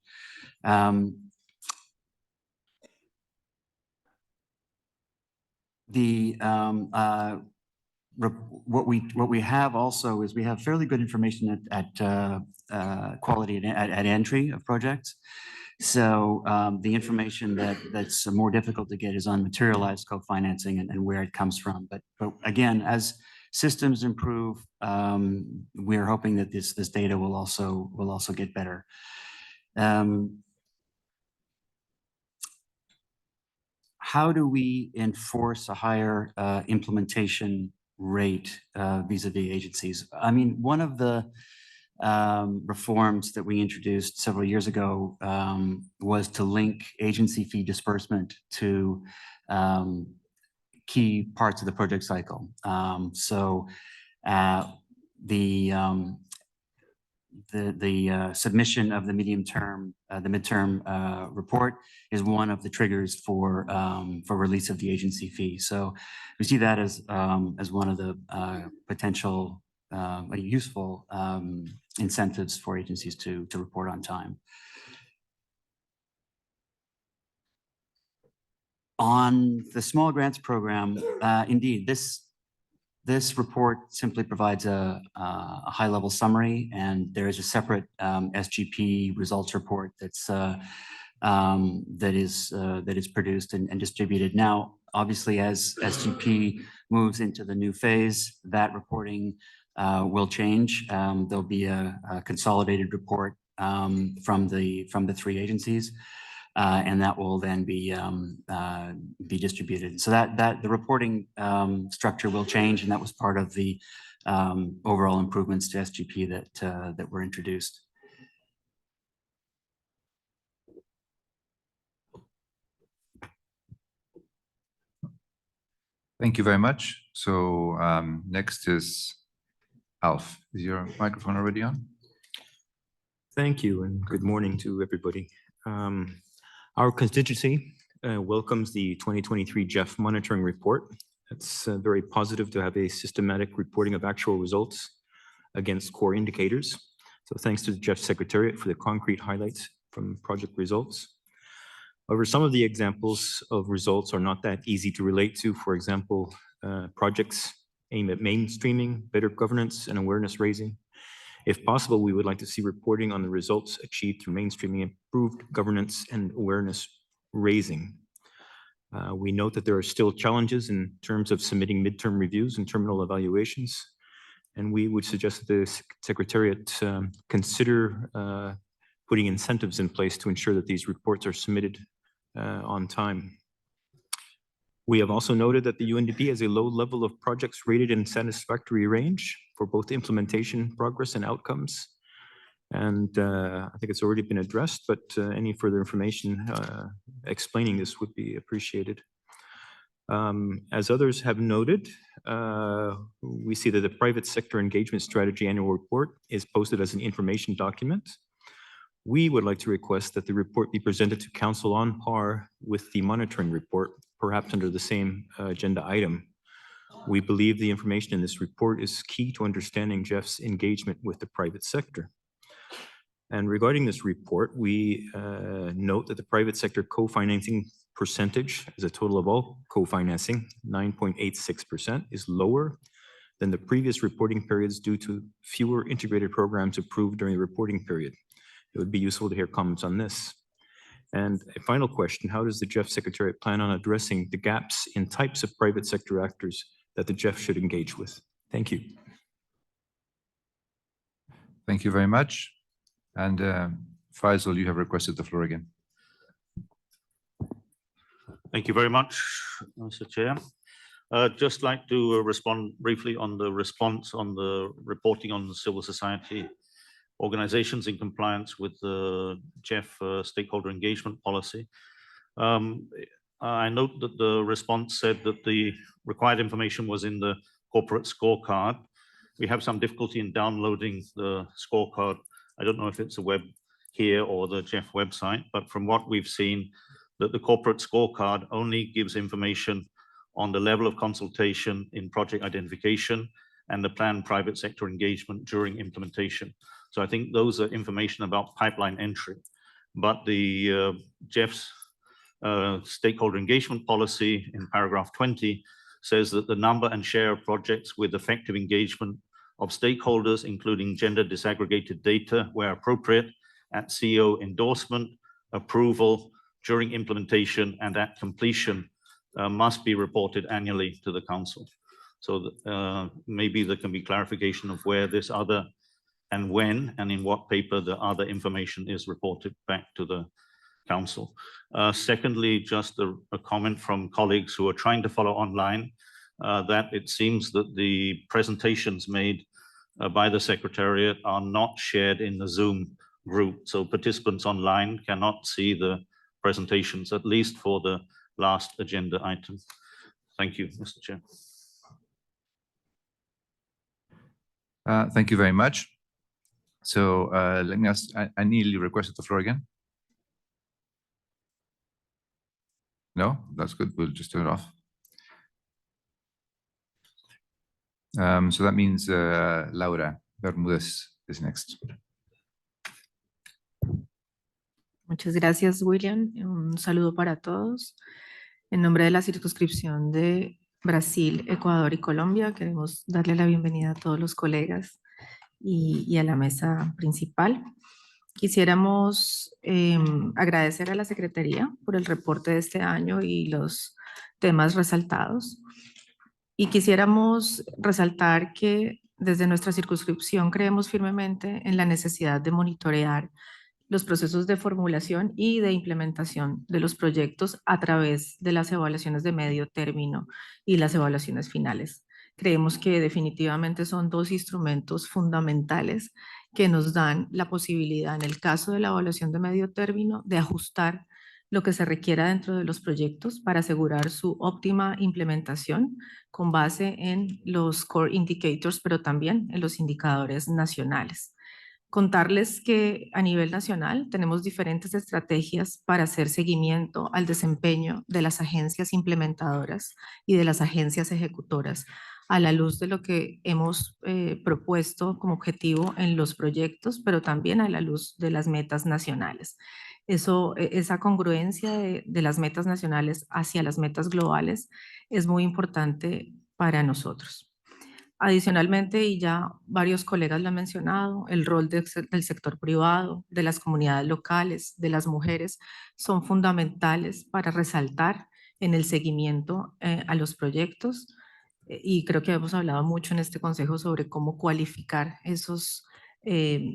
What we have also is we have fairly good information at quality at entry of projects. So the information that's more difficult to get is on materialized co-financing and where it comes from. But again, as systems improve, we're hoping that this data will also get better. How do we enforce a higher implementation rate vis-a-vis agencies? I mean, one of the reforms that we introduced several years ago was to link agency fee disbursement to key parts of the project cycle. The submission of the midterm report is one of the triggers for release of the agency fee. So we see that as one of the potential useful incentives for agencies to report on time. On the small grants program, indeed, this report simply provides a high-level summary, and there is a separate SGP results report that is produced and distributed. Now, obviously, as SGP moves into the new phase, that reporting will change. There'll be a consolidated report from the three agencies. And that will then be distributed. So that the reporting structure will change, and that was part of the overall improvements to SGP that were introduced. Thank you very much. So next is Alf. Is your microphone already on? Thank you, and good morning to everybody. Our constituency welcomes the 2023 GEF monitoring report. It's very positive to have a systematic reporting of actual results against core indicators. So thanks to the GEF Secretariat for the concrete highlights from project results. However, some of the examples of results are not that easy to relate to. For example, projects aim at mainstreaming, better governance, and awareness raising. If possible, we would like to see reporting on the results achieved through mainstreaming, improved governance, and awareness raising. We note that there are still challenges in terms of submitting midterm reviews and terminal evaluations, and we would suggest that the Secretariat consider putting incentives in place to ensure that these reports are submitted on time. We have also noted that the UNDP has a low level of projects rated in satisfactory range for both implementation, progress, and outcomes. And I think it's already been addressed, but any further information explaining this would be appreciated. As others have noted, we see that the private sector engagement strategy annual report is posted as an information document. We would like to request that the report be presented to Council on par with the monitoring report, perhaps under the same agenda item. We believe the information in this report is key to understanding GEF's engagement with the private sector. And regarding this report, we note that the private sector co-financing percentage as a total of all co-financing, 9.86%, is lower than the previous reporting periods due to fewer integrated programs approved during the reporting period. It would be useful to hear comments on this. And a final question, how does the GEF Secretariat plan on addressing the gaps in types of private sector actors that the GEF should engage with? Thank you. Thank you very much. And Faisal, you have requested the floor again. Thank you very much, Mr. Chair. Just like to respond briefly on the response on the reporting on the civil society organizations in compliance with the GEF stakeholder engagement policy. I note that the response said that the required information was in the corporate scorecard. We have some difficulty in downloading the scorecard. I don't know if it's a web here or the GEF website, but from what we've seen, that the corporate scorecard only gives information on the level of consultation in project identification and the planned private sector engagement during implementation. So I think those are information about pipeline entry. But the GEF's stakeholder engagement policy in paragraph 20 says that the number and share of projects with effective engagement of stakeholders, including gender disaggregated data where appropriate, at CEO endorsement, approval, during implementation, and at completion must be reported annually to the Council. So maybe there can be clarification of where this other and when and in what paper the other information is reported back to the council. Secondly, just a comment from colleagues who are trying to follow online, that it seems that the presentations made by the Secretariat are not shared in the Zoom group. So participants online cannot see the presentations, at least for the last agenda item. Thank you, Mr. Chair. Thank you very much. So let me ask, I nearly requested the floor again. No, that's good. We'll just turn it off. So that means Laura Bermúdez is next. Muchas gracias, William. Un saludo para todos. En nombre de la circunscripción de Brasil, Ecuador y Colombia, queremos darle la bienvenida a todos los colegas y a la mesa principal. Quisiéramos agradecer a la Secretaría por el reporte de este año y los temas resaltados. Y quisiéramos resaltar que desde nuestra circunscripción creemos firmemente en la necesidad de monitorear los procesos de formulación y de implementación de los proyectos a través de las evaluaciones de medio término y las evaluaciones finales. Creemos que definitivamente son dos instrumentos fundamentales que nos dan la posibilidad, en el caso de la evaluación de medio término, de ajustar lo que se requiera dentro de los proyectos para asegurar su óptima implementación con base en los core indicators, pero también en los indicadores nacionales. Contarles que a nivel nacional tenemos diferentes estrategias para hacer seguimiento al desempeño de las agencias implementadoras y de las agencias ejecutoras a la luz de lo que hemos propuesto como objetivo en los proyectos, pero también a la luz de las metas nacionales. Esa congruencia de las metas nacionales hacia las metas globales es muy importante para nosotros. Adicionalmente, y ya varios colegas lo han mencionado, el rol del sector privado, de las comunidades locales, de las mujeres, son fundamentales para resaltar en el seguimiento a los proyectos. Y creo que hemos hablado mucho en este consejo sobre cómo cualificar esos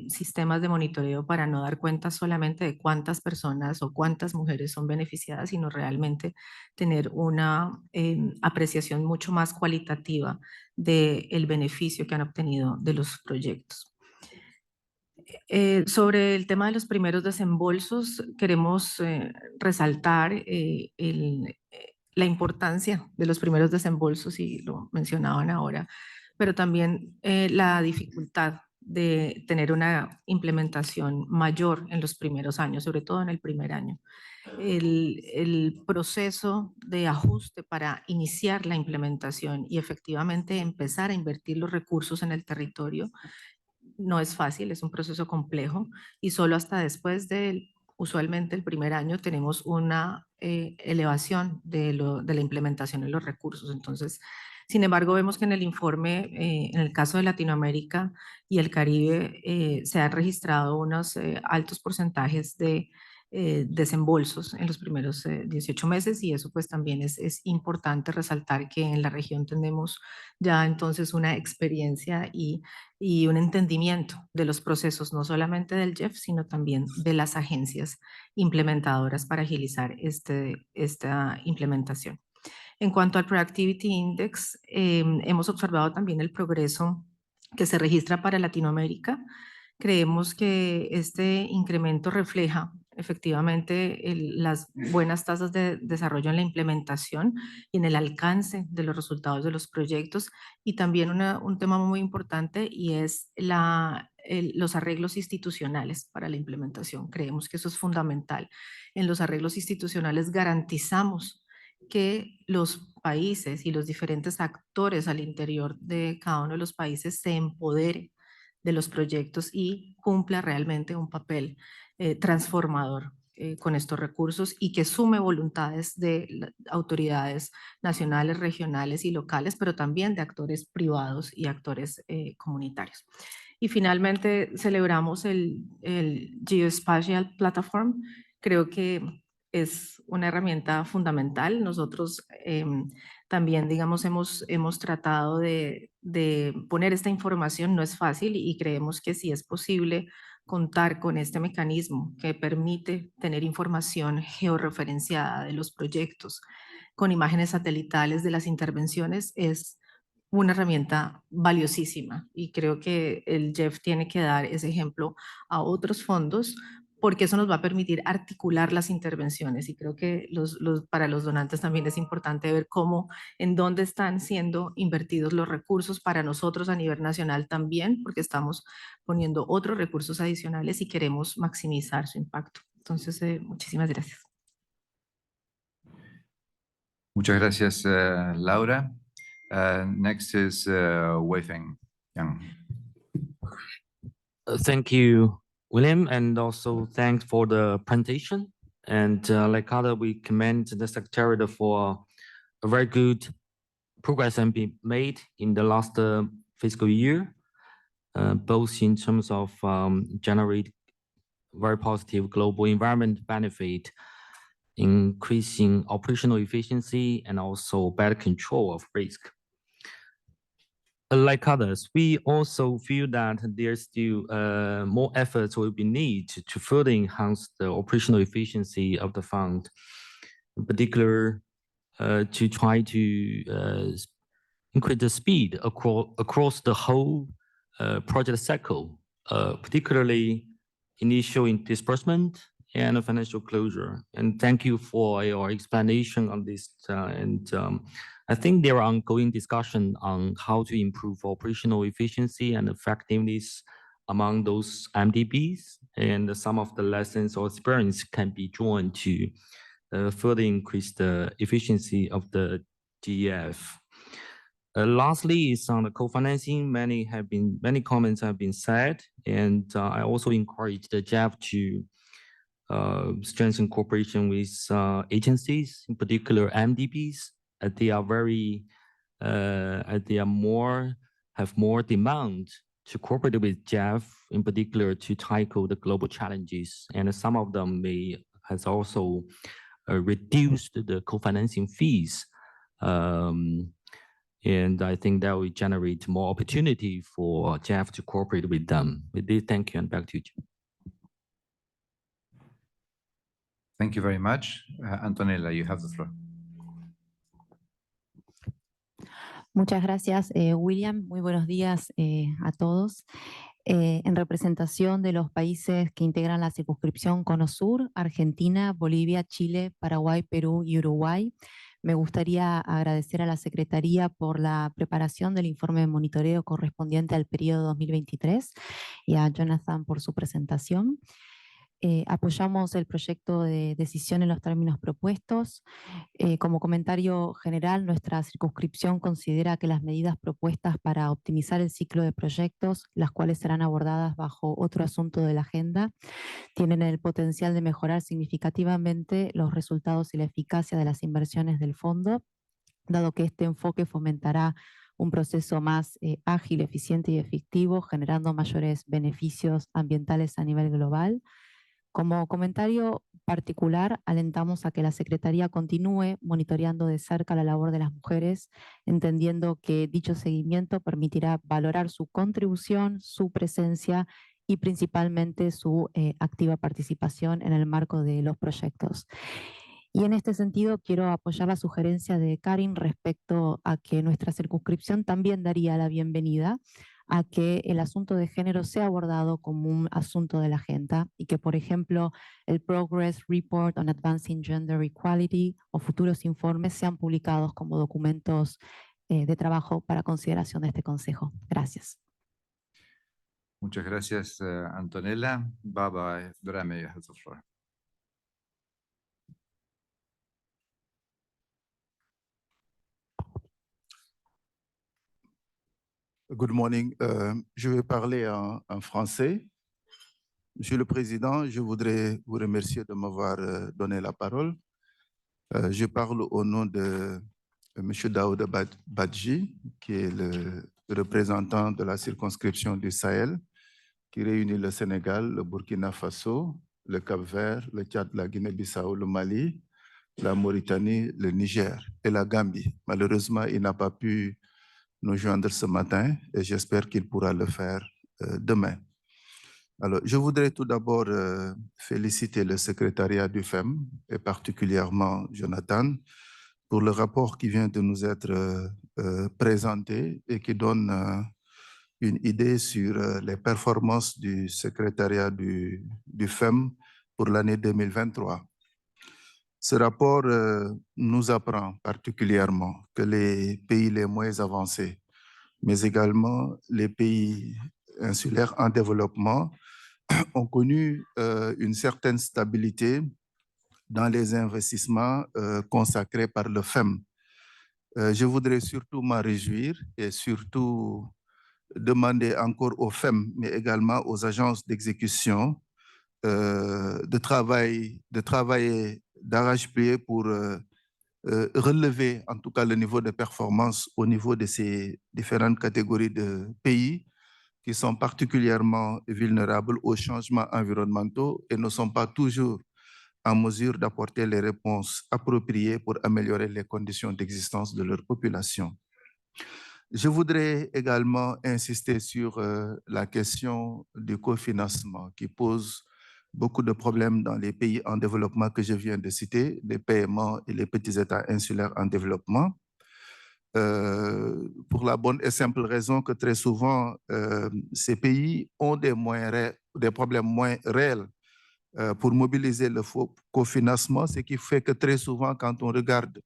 sistemas de monitoreo para no dar cuenta solamente de cuántas personas o cuántas mujeres son beneficiadas, sino realmente tener una apreciación mucho más cualitativa del beneficio que han obtenido de los proyectos. Sobre el tema de los primeros desembolsos, queremos resaltar la importancia de los primeros desembolsos, y lo mencionaban ahora, pero también la dificultad de tener una implementación mayor en los primeros años, sobre todo en el primer año. El proceso de ajuste para iniciar la implementación y efectivamente empezar a invertir los recursos en el territorio no es fácil, es un proceso complejo y solo hasta después del, usualmente el primer año, tenemos una elevación de la implementación de los recursos. Entonces, sin embargo, vemos que en el informe, en el caso de Latinoamérica y el Caribe, se han registrado unos altos porcentajes de desembolsos en los primeros 18 meses, y eso pues también es importante resaltar que en la región tenemos ya entonces una experiencia y un entendimiento de los procesos, no solamente del GEF, sino también de las agencias implementadoras para agilizar esta implementación. En cuanto al Productivity Index, hemos observado también el progreso que se registra para Latinoamérica. Creemos que este incremento refleja efectivamente las buenas tasas de desarrollo en la implementación y en el alcance de los resultados de los proyectos, y también un tema muy importante, y es los arreglos institucionales para la implementación. Creemos que eso es fundamental. En los arreglos institucionales garantizamos que los países y los diferentes actores al interior de cada uno de los países se empoderen de los proyectos y cumpla realmente un papel transformador con estos recursos, y que sume voluntades de autoridades nacionales, regionales y locales, pero también de actores privados y actores comunitarios. Y finalmente celebramos el Geospatial Platform. Creo que es una herramienta fundamental. Nosotros también, digamos, hemos tratado de poner esta información. No es fácil y creemos que sí es posible contar con este mecanismo que permite tener información georreferenciada de los proyectos con imágenes satelitales de las intervenciones. Es una herramienta valiosísima y creo que el GEF tiene que dar ese ejemplo a otros fondos, porque eso nos va a permitir articular las intervenciones, y creo que para los donantes también es importante ver cómo, en dónde están siendo invertidos los recursos para nosotros a nivel nacional también, porque estamos poniendo otros recursos adicionales y queremos maximizar su impacto. Entonces, muchísimas gracias. Muchas gracias, Laura. Next is Weifeng Yang. Thank you, William, and also thanks for the presentation. And like other, we commend the Secretariat for a very good progress and been made in the last fiscal year, both in terms of generate very positive global environment benefit, increasing operational efficiency, and also better control of risk. Like others, we also feel that there's still more efforts will be needed to further enhance the operational efficiency of the fund, in particular to try to increase the speed across the whole project cycle, particularly initial disbursement and financial closure. And thank you for your explanation on this. I think there are ongoing discussion on how to improve operational efficiency and effectiveness among those MDBs, and some of the lessons or experience can be drawn to further increase the efficiency of the GEF. Lastly, is on the co-financing. Many comments have been said, and I also encourage the GEF to strengthen cooperation with agencies, in particular MDBs. They are have more demand to cooperate with GEF, in particular to tackle the global challenges, and some of them has also reduced the co-financing fees. And I think that will generate more opportunity for GEF to cooperate with them. With this, thank you, and back to you. Thank you very much. Antonella, you have the floor. Muchas gracias, William. Muy buenos días a todos. En representación de los países que integran la circunscripción Cono Sur, Argentina, Bolivia, Chile, Paraguay, Perú y Uruguay, me gustaría agradecer a la Secretaría por la preparación del informe de monitoreo correspondiente al periodo 2023 y a Jonathan por su presentación. Apoyamos el proyecto de decisión en los términos propuestos. Como comentario general, nuestra circunscripción considera que las medidas propuestas para optimizar el ciclo de proyectos, las cuales serán abordadas bajo otro asunto de la agenda, tienen el potencial de mejorar significativamente los resultados y la eficacia de las inversiones del fondo, dado que este enfoque fomentará un proceso más ágil, eficiente y efectivo, generando mayores beneficios ambientales a nivel global. Como comentario particular, alentamos a que la Secretaría continúe monitoreando de cerca la labor de las mujeres, entendiendo que dicho seguimiento permitirá valorar su contribución, su presencia y principalmente su activa participación en el marco de los proyectos. Y en este sentido quiero apoyar la sugerencia de Karin respecto a que nuestra circunscripción también daría la bienvenida a que el asunto de género sea abordado como un asunto de la agenda y que, por ejemplo, el Progress Report on Advancing Gender Equality o futuros informes sean publicados como documentos de trabajo para consideración de este Consejo. Gracias. Muchas gracias, Antonella. Baba Drame, you have the floor. Good morning. Je vais parler en français. Monsieur le Président, je voudrais vous remercier de m'avoir donné la parole. Je parle au nom de M. Daouda Badji, qui est le représentant de la circonscription du Sahel, qui réunit le Sénégal, le Burkina Faso, le Cap-Vert, le Tchad, la Guinée-Bissau, le Mali, la Mauritanie, le Niger et la Gambie. Malheureusement, il n'a pas pu nous joindre ce matin et j'espère qu'il pourra le faire demain. Alors, je voudrais tout d'abord féliciter le secrétariat du FEM et particulièrement Jonathan pour le rapport qui vient de nous être présenté et qui donne une idée sur les performances du secrétariat du FEM pour l'année 2023. Ce rapport nous apprend particulièrement que les pays les moins avancés, mais également les pays insulaires en développement, ont connu une certaine stabilité dans les investissements consacrés par le FEM. Je voudrais surtout m'en réjouir et surtout demander encore au FEM, mais également aux agences d'exécution, de travailler d'arrache-pied pour relever en tout cas le niveau de performance au niveau de ces différentes catégories de pays qui sont particulièrement vulnérables aux changements environnementaux et ne sont pas toujours en mesure d'apporter les réponses appropriées pour améliorer les conditions d'existence de leur population. Je voudrais également insister sur la question du cofinancement qui pose beaucoup de problèmes dans les pays en développement que je viens de citer, les paiements et les petits États insulaires en développement. Pour la bonne et simple raison que très souvent, ces pays ont des problèmes moins réels pour mobiliser le cofinancement, ce qui fait que très souvent, quand on regarde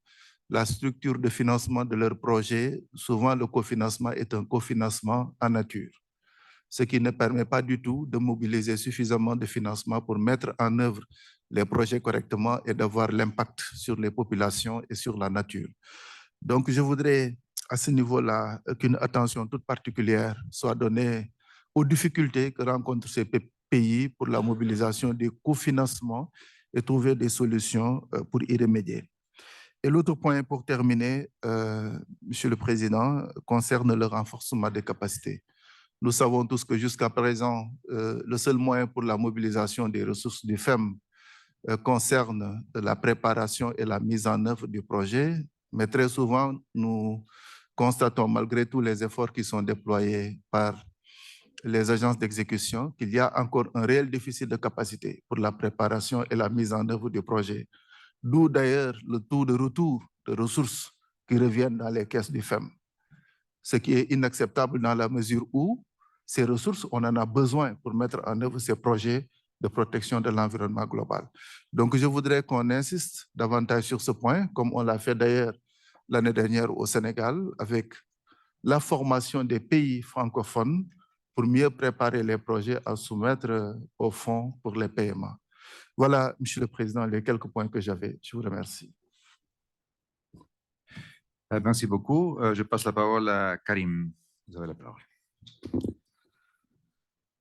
la structure de financement de leurs projets, souvent le cofinancement est un cofinancement en nature, ce qui ne permet pas du tout de mobiliser suffisamment de financement pour mettre en œuvre les projets correctement et d'avoir l'impact sur les populations et sur la nature. Donc, je voudrais à ce niveau-là qu'une attention toute particulière soit donnée aux difficultés que rencontrent ces pays pour la mobilisation des cofinancements et trouver des solutions pour y remédier. Et l'autre point pour terminer, Monsieur le Président, concerne le renforcement des capacités. Nous savons tous que jusqu'à présent, le seul moyen pour la mobilisation des ressources du FEM concerne la préparation et la mise en œuvre du projet, mais très souvent, nous constatons, malgré tous les efforts qui sont déployés par les agences d'exécution, qu'il y a encore un réel déficit de capacité pour la préparation et la mise en œuvre du projet. D'où d'ailleurs le taux de retour de ressources qui reviennent dans les caisses du FEM. Ce qui est inacceptable dans la mesure où ces ressources, on en a besoin pour mettre en œuvre ces projets de protection de l'environnement global. Donc, je voudrais qu'on insiste davantage sur ce point, comme on l'a fait d'ailleurs l'année dernière au Sénégal, avec la formation des pays francophones pour mieux préparer les projets à soumettre au fonds pour les paiements. Voilà, Monsieur le Président, les quelques points que j'avais. Je vous remercie. Merci beaucoup. Je passe la parole à Karim. Vous avez la parole.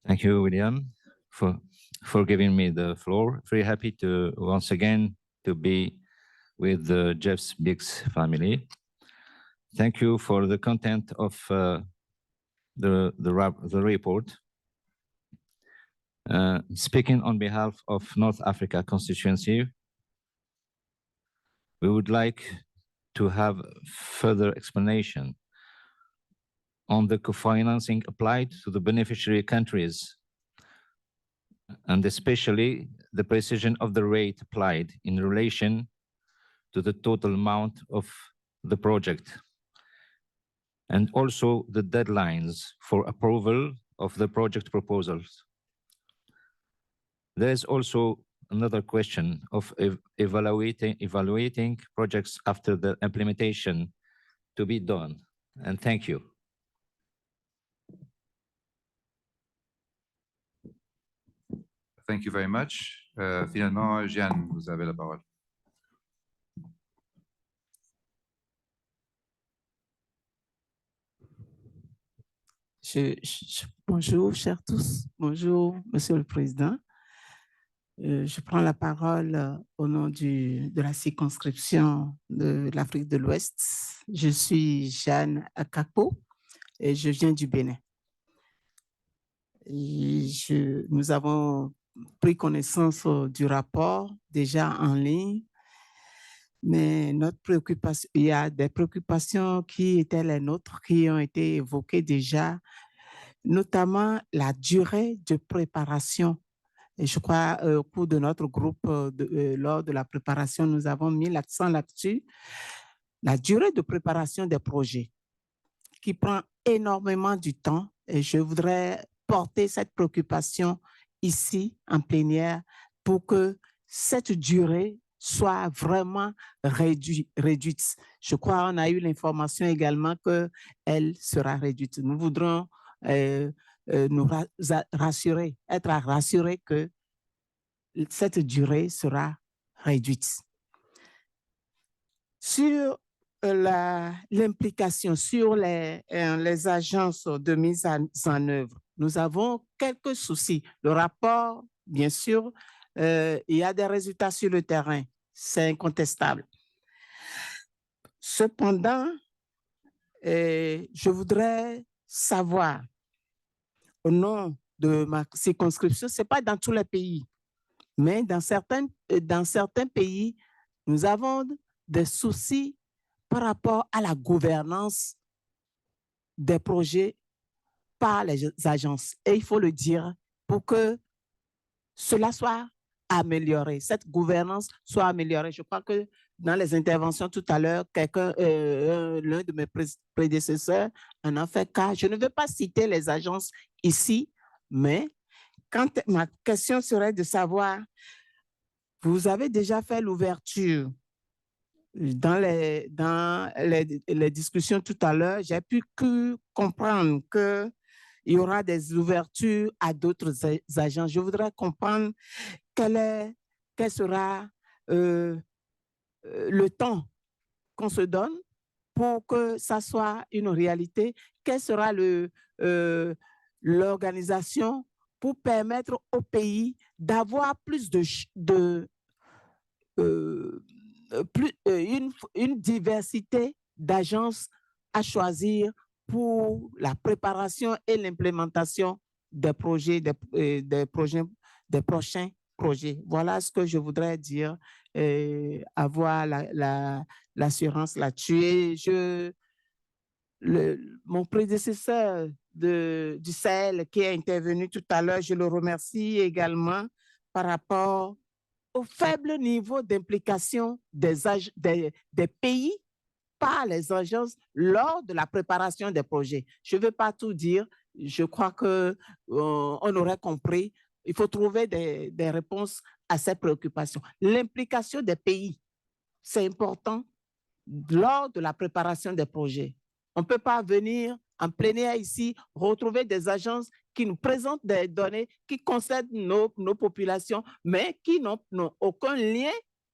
Thank you, William, for giving me the floor. Very happy to once again to be with the Jeff's Biggs family. Thank you for the content of the report. Speaking on behalf of North Africa constituency, we would like to have further explanation on the co-financing applied to the beneficiary countries, and especially the precision of the rate applied in relation to the total amount of the project, and also the deadlines for approval of the project proposals. There is also another question of evaluating projects after the implementation to be done, and thank you. Thank you very much. Finalement, Jeanne, vous avez la parole. Bonjour, chers tous. Bonjour, Monsieur le Président. Je prends la parole au nom de la circonscription de l'Afrique de l'Ouest. Je suis Jeanne Akapo et je viens du Bénin. Nous avons pris connaissance du rapport déjà en ligne Mais notre préoccupation, il y a des préoccupations qui étaient les nôtres, qui ont été évoquées déjà, notamment la durée de préparation. Et je crois au cours de notre groupe, lors de la préparation, nous avons mis l'accent là-dessus. La durée de préparation des projets qui prend énormément du temps, et je voudrais porter cette préoccupation ici en plénière pour que cette durée soit vraiment réduite. Je crois qu'on a eu l'information également qu'elle sera réduite. Nous voudrons nous rassurer, être rassurés que cette durée sera réduite. Sur l'implication, sur les agences de mise en œuvre, nous avons quelques soucis. Le rapport, bien sûr, il y a des résultats sur le terrain, c'est incontestable. Cependant, je voudrais savoir, au nom de ma circonscription, ce n'est pas dans tous les pays, mais dans certains pays, nous avons des soucis par rapport à la gouvernance des projets par les agences. Et il faut le dire pour que cela soit amélioré, cette gouvernance soit améliorée. Je crois que dans les interventions tout à l'heure, l'un de mes prédécesseurs en a fait cas. Je ne vais pas citer les agences ici, mais ma question serait de savoir, vous avez déjà fait l'ouverture dans les discussions tout à l'heure, j'ai pu comprendre qu'il y aura des ouvertures à d'autres agents. Je voudrais comprendre quel sera le temps qu'on se donne pour que ça soit une réalité. Quelle sera l'organisation pour permettre au pays d'avoir plus une diversité d'agences à choisir pour la préparation et l'implémentation des projets, des prochains projets. Voilà ce que je voudrais dire, avoir l'assurance là-dessus. Mon prédécesseur du Sahel qui est intervenu tout à l'heure, je le remercie également par rapport au faible niveau d'implication des pays par les agences lors de la préparation des projets. Je ne veux pas tout dire, je crois qu'on aurait compris. Il faut trouver des réponses à ces préoccupations. L'implication des pays, c'est important lors de la préparation des projets. On ne peut pas venir en plénière ici, retrouver des agences qui nous présentent des données qui concernent nos populations, mais qui n'ont aucun lien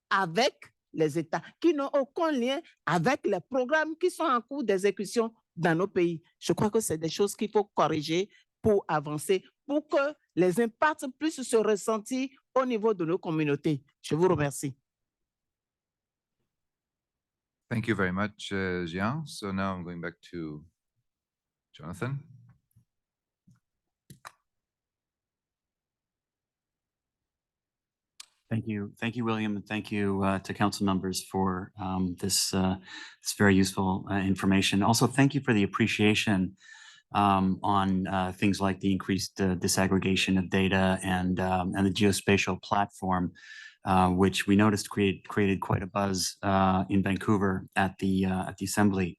avec les États, qui n'ont aucun lien avec les programmes qui sont en cours d'exécution dans nos pays. Je crois que c'est des choses qu'il faut corriger pour avancer, pour que les impacts puissent se ressentir au niveau de nos communautés. Je vous remercie. Thank you very much, Jean. So now I'm going back to Jonathan. Thank you, William, and thank you to council members for this very useful information. Also, thank you for the appreciation on things like the increased disaggregation of data and the geospatial platform, which we noticed created quite a buzz in Vancouver at the assembly.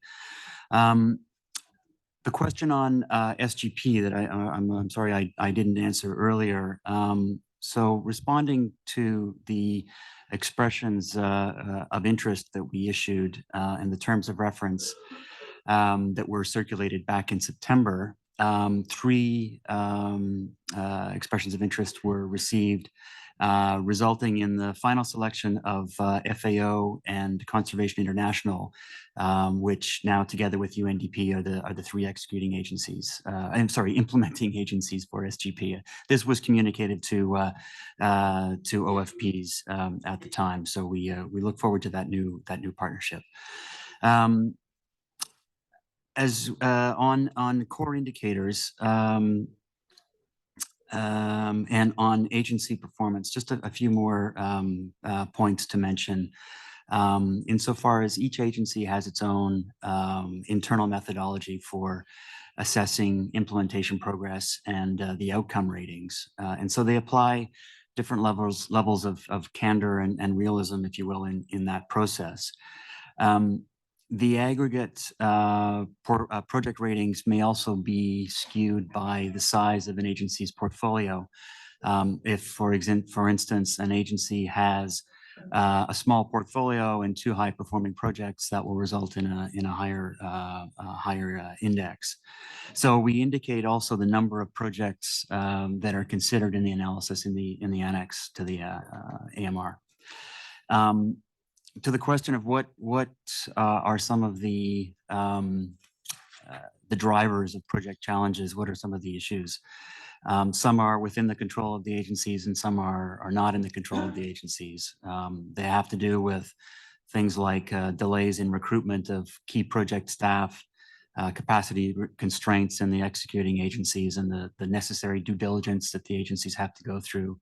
The question on SGP that I'm sorry I didn't answer earlier. So responding to the expressions of interest that we issued and the terms of reference that were circulated back in September, 3 expressions of interest were received, resulting in the final selection of FAO and Conservation International, which now together with UNDP are the 3 executing agencies. I'm sorry, implementing agencies for SGP. This was communicated to OFPs at the time, so we look forward to that new partnership. As on core indicators and on agency performance, just a few more points to mention. insofar as each agency has its own internal methodology for assessing implementation progress and the outcome ratings. And so they apply different levels of candor and realism, if you will, in that process. The aggregate project ratings may also be skewed by the size of an agency's portfolio. If, for instance, an agency has a small portfolio and 2 high-performing projects, that will result in a higher index. So we indicate also the number of projects that are considered in the analysis in the annex to the AMR. To the question of what are some of the drivers of project challenges, what are some of the issues? Some are within the control of the agencies and some are not in the control of the agencies. They have to do with things like delays in recruitment of key project staff, capacity constraints in the executing agencies and the necessary due diligence that the agencies have to go through,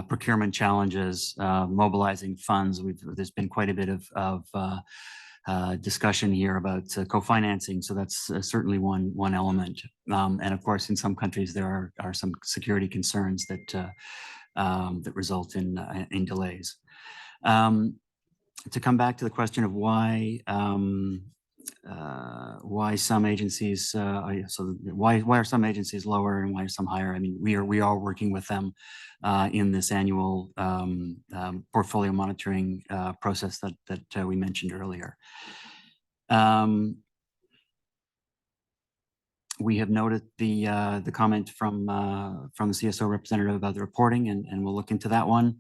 procurement challenges, mobilizing funds. There's been quite a bit of discussion here about co-financing, so that's certainly one element. And of course, in some countries, there are some security concerns that result in delays. To come back to the question of why some agencies, why are some agencies lower and why are some higher? I mean, we are working with them in this annual portfolio monitoring process that we mentioned earlier. We have noted the comment from the CSO representative about the reporting, and we'll look into that one.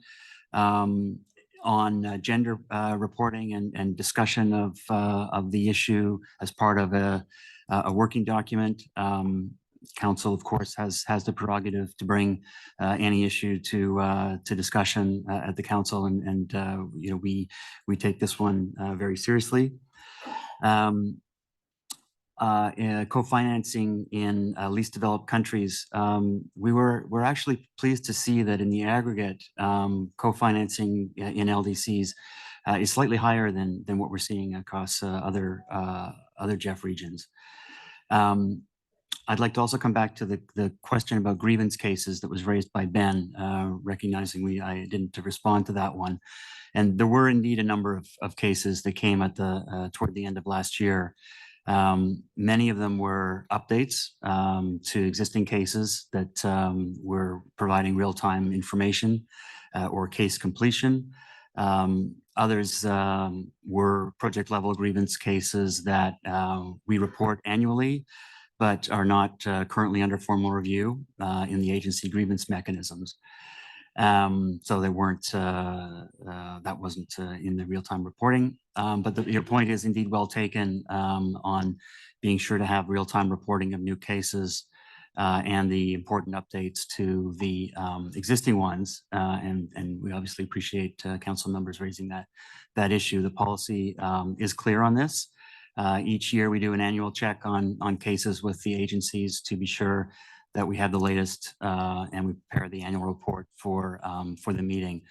On gender reporting and discussion of the issue as part of a working document. Council, of course, has the prerogative to bring any issue to discussion at the council, and you know, we take this one very seriously. Co-financing in least developed countries, we're actually pleased to see that in the aggregate, co-financing in LDCs is slightly higher than what we're seeing across other GEF regions. I'd like to also come back to the question about grievance cases that was raised by Ben, recognizing I didn't respond to that one. And there were indeed a number of cases that came at toward the end of last year. Many of them were updates to existing cases that were providing real-time information or case completion. Others were project-level grievance cases that we report annually, but are not currently under formal review in the agency grievance mechanisms. So they weren't, that wasn't in the real-time reporting. But your point is indeed well taken on being sure to have real-time reporting of new cases and the important updates to the existing ones. And we obviously appreciate council members raising that issue. The policy is clear on this. Each year we do an annual check on cases with the agencies to be sure that we have the latest and we prepare the annual report for the meeting.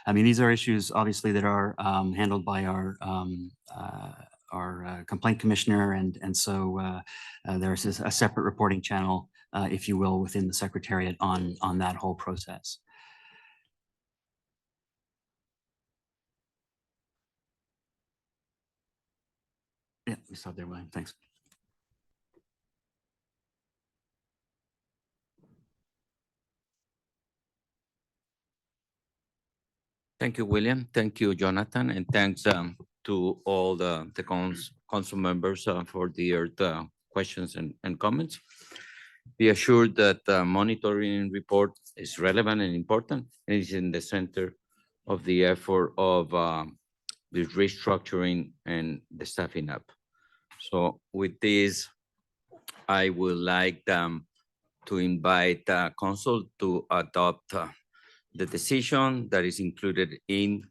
I mean, these are issues obviously that are handled by our complaint commissioner, and so there's a separate reporting channel, if you will, within the Secretariat on that whole process. Yeah, we stop there, William. Thanks. Thank you, William. Thank you, Jonathan, and thanks to all the council members for their questions and comments. Be assured that the monitoring report is relevant and important and is in the center of the effort of the restructuring and the staffing up. So with this, I would like to invite council to adopt the decision that is included in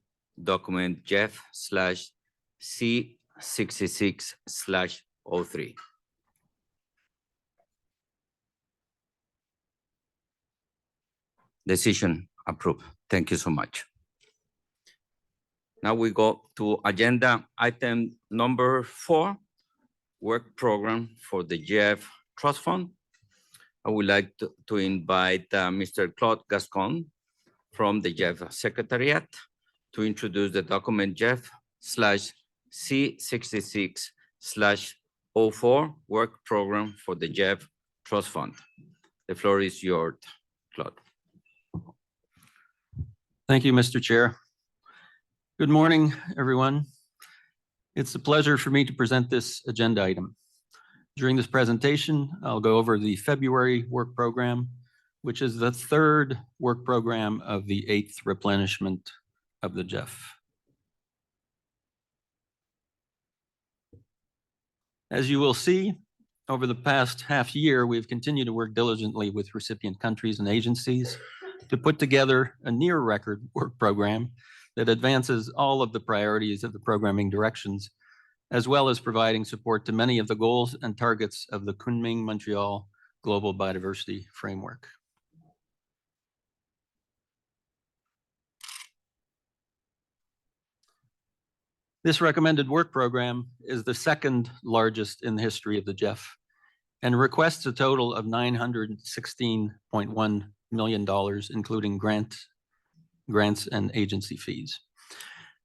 document GEF/C66/03. Decision approved. Thank you so much. Now we go to agenda item number 4, work program for the GEF Trust Fund. I would like to invite Mr. Claude Gascon from the GEF Secretariat to introduce the document GEF/C66/04 work program for the GEF Trust Fund. The floor is yours, Claude. Thank you, Mr. Chair. Good morning, everyone. It's a pleasure for me to present this agenda item. During this presentation, I'll go over the February work program, which is the 3rd work program of the 8th replenishment of the GEF. As you will see, over the past half year, we've continued to work diligently with recipient countries and agencies to put together a near record work program that advances all of the priorities of the programming directions, as well as providing support to many of the goals and targets of the Kunming-Montreal Global Biodiversity Framework. This recommended work program is the 2nd largest in the history of the GEF and requests a total of $916.1 million, including grants and agency fees.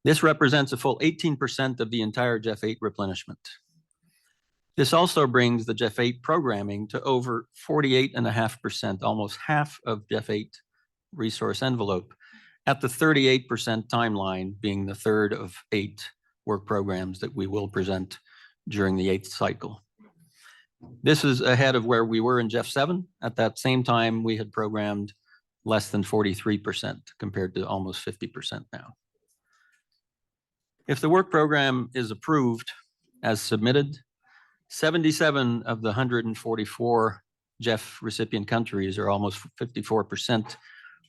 This represents a full 18% of the entire GEF 8 replenishment. This also brings the GEF 8 programming to over 48.5%, almost half of GEF 8 resource envelope, at the 38% timeline, being the 3rd of 8 work programs that we will present during the 8th cycle. This is ahead of where we were in GEF 7. At that same time, we had programmed less than 43% compared to almost 50% now. If the work program is approved as submitted, 77 of the 144 GEF recipient countries, or almost 54%,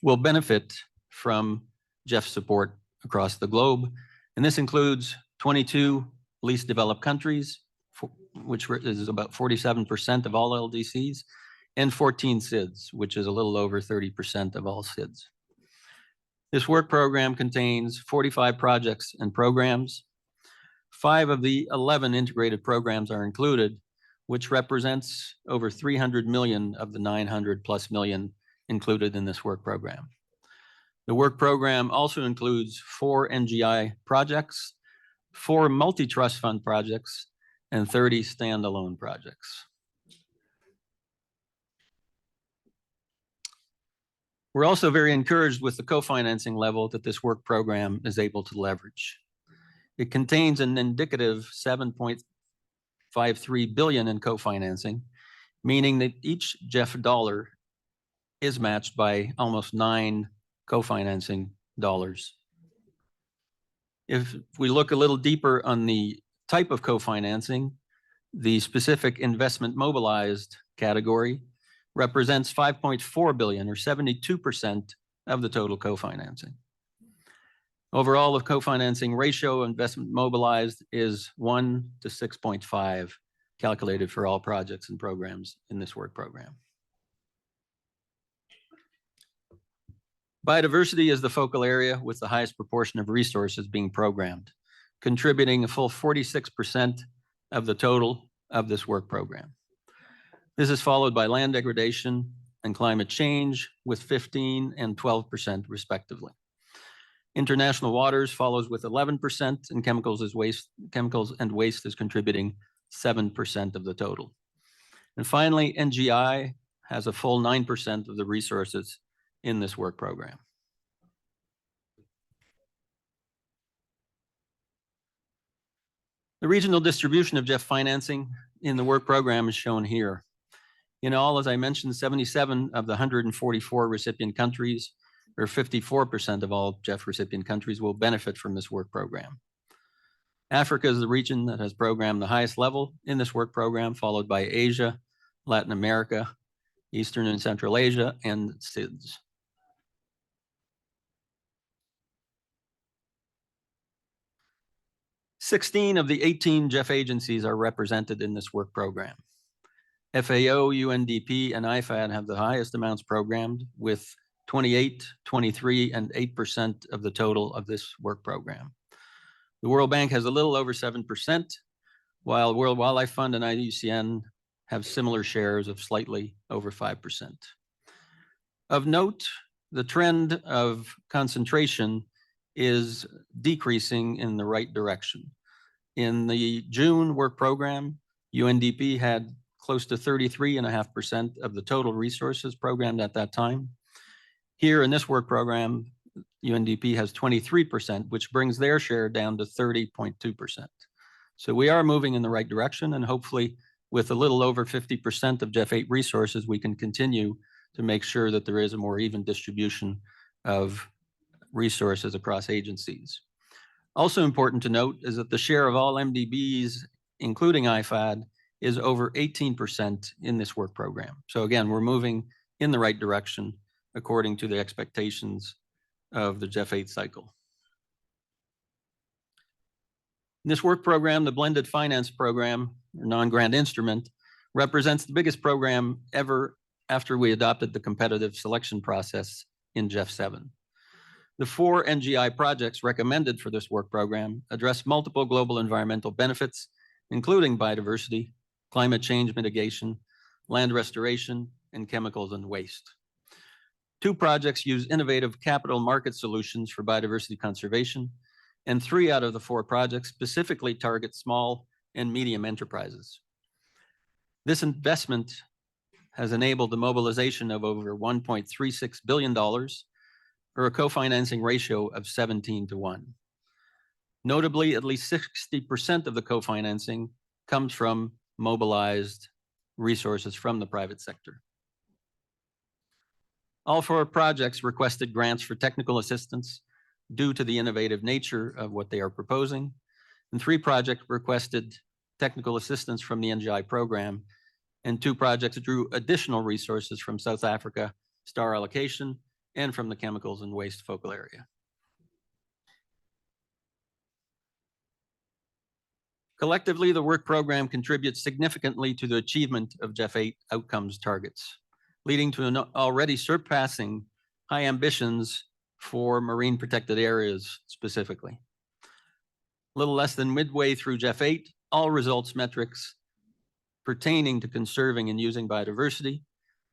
will benefit from GEF support across the globe. And this includes 22 least developed countries, which is about 47% of all LDCs, and 14 SIDS, which is a little over 30% of all SIDS. This work program contains 45 projects and programs. 5 of the 11 integrated programs are included, which represents over 300 million of the 900+ million included in this work program. The work program also includes 4 NGI projects, 4 multi-trust fund projects, and 30 standalone projects. We're also very encouraged with the co-financing level that this work program is able to leverage. It contains an indicative 7.53 billion in co-financing, meaning that each GEF dollar is matched by almost 9 co-financing dollars. If we look a little deeper on the type of co-financing, the specific investment mobilized category represents 5.4 billion, or 72% of the total co-financing. Overall, the co-financing ratio investment mobilized is 1 to 6.5, calculated for all projects and programs in this work program. Biodiversity is the focal area with the highest proportion of resources being programmed, contributing a full 46% of the total of this work program. This is followed by land degradation and climate change with 15 and 12% respectively. International waters follows with 11%, and chemicals and waste is contributing 7% of the total. And finally, NGI has a full 9% of the resources in this work program. The regional distribution of GEF financing in the work program is shown here. In all, as I mentioned, 77 of the 144 recipient countries, or 54% of all GEF recipient countries, will benefit from this work program. Africa is the region that has programmed the highest level in this work program, followed by Asia, Latin America, Eastern and Central Asia, and SIDS. Sixteen of the 18 GEF agencies are represented in this work program. FAO, UNDP, and IFAD have the highest amounts programmed with 28, 23, and 8% of the total of this work program. The World Bank has a little over 7%, while World Wildlife Fund and IUCN have similar shares of slightly over 5%. Of note, the trend of concentration is decreasing in the right direction. In the June work program, UNDP had close to 33.5% of the total resources programmed at that time. Here in this work program, UNDP has 23%, which brings their share down to 30.2%. So we are moving in the right direction, and hopefully with a little over 50% of GEF 8 resources, we can continue to make sure that there is a more even distribution of resources across agencies. Also important to note is that the share of all MDBs, including IFAD, is over 18% in this work program. So again, we're moving in the right direction according to the expectations of the GEF 8 cycle. In this work program, the Blended Finance Program, or non-grant instrument, represents the biggest program ever after we adopted the competitive selection process in GEF 7. The 4 NGI projects recommended for this work program address multiple global environmental benefits, including biodiversity, climate change mitigation, land restoration, and chemicals and waste. 2 projects use innovative capital market solutions for biodiversity conservation, and 3 out of the 4 projects specifically target small and medium enterprises. This investment has enabled the mobilization of over $1.36 billion, or a co-financing ratio of 17:1. Notably, at least 60% of the co-financing comes from mobilized resources from the private sector. All 4 projects requested grants for technical assistance due to the innovative nature of what they are proposing, and 3 projects requested technical assistance from the NGI program, and 2 projects drew additional resources from South Africa, STAR allocation, and from the chemicals and waste focal area. Collectively, the work program contributes significantly to the achievement of GEF 8 outcomes targets, leading to an already surpassing high ambitions for marine protected areas specifically. A little less than midway through GEF 8, all results metrics pertaining to conserving and using biodiversity,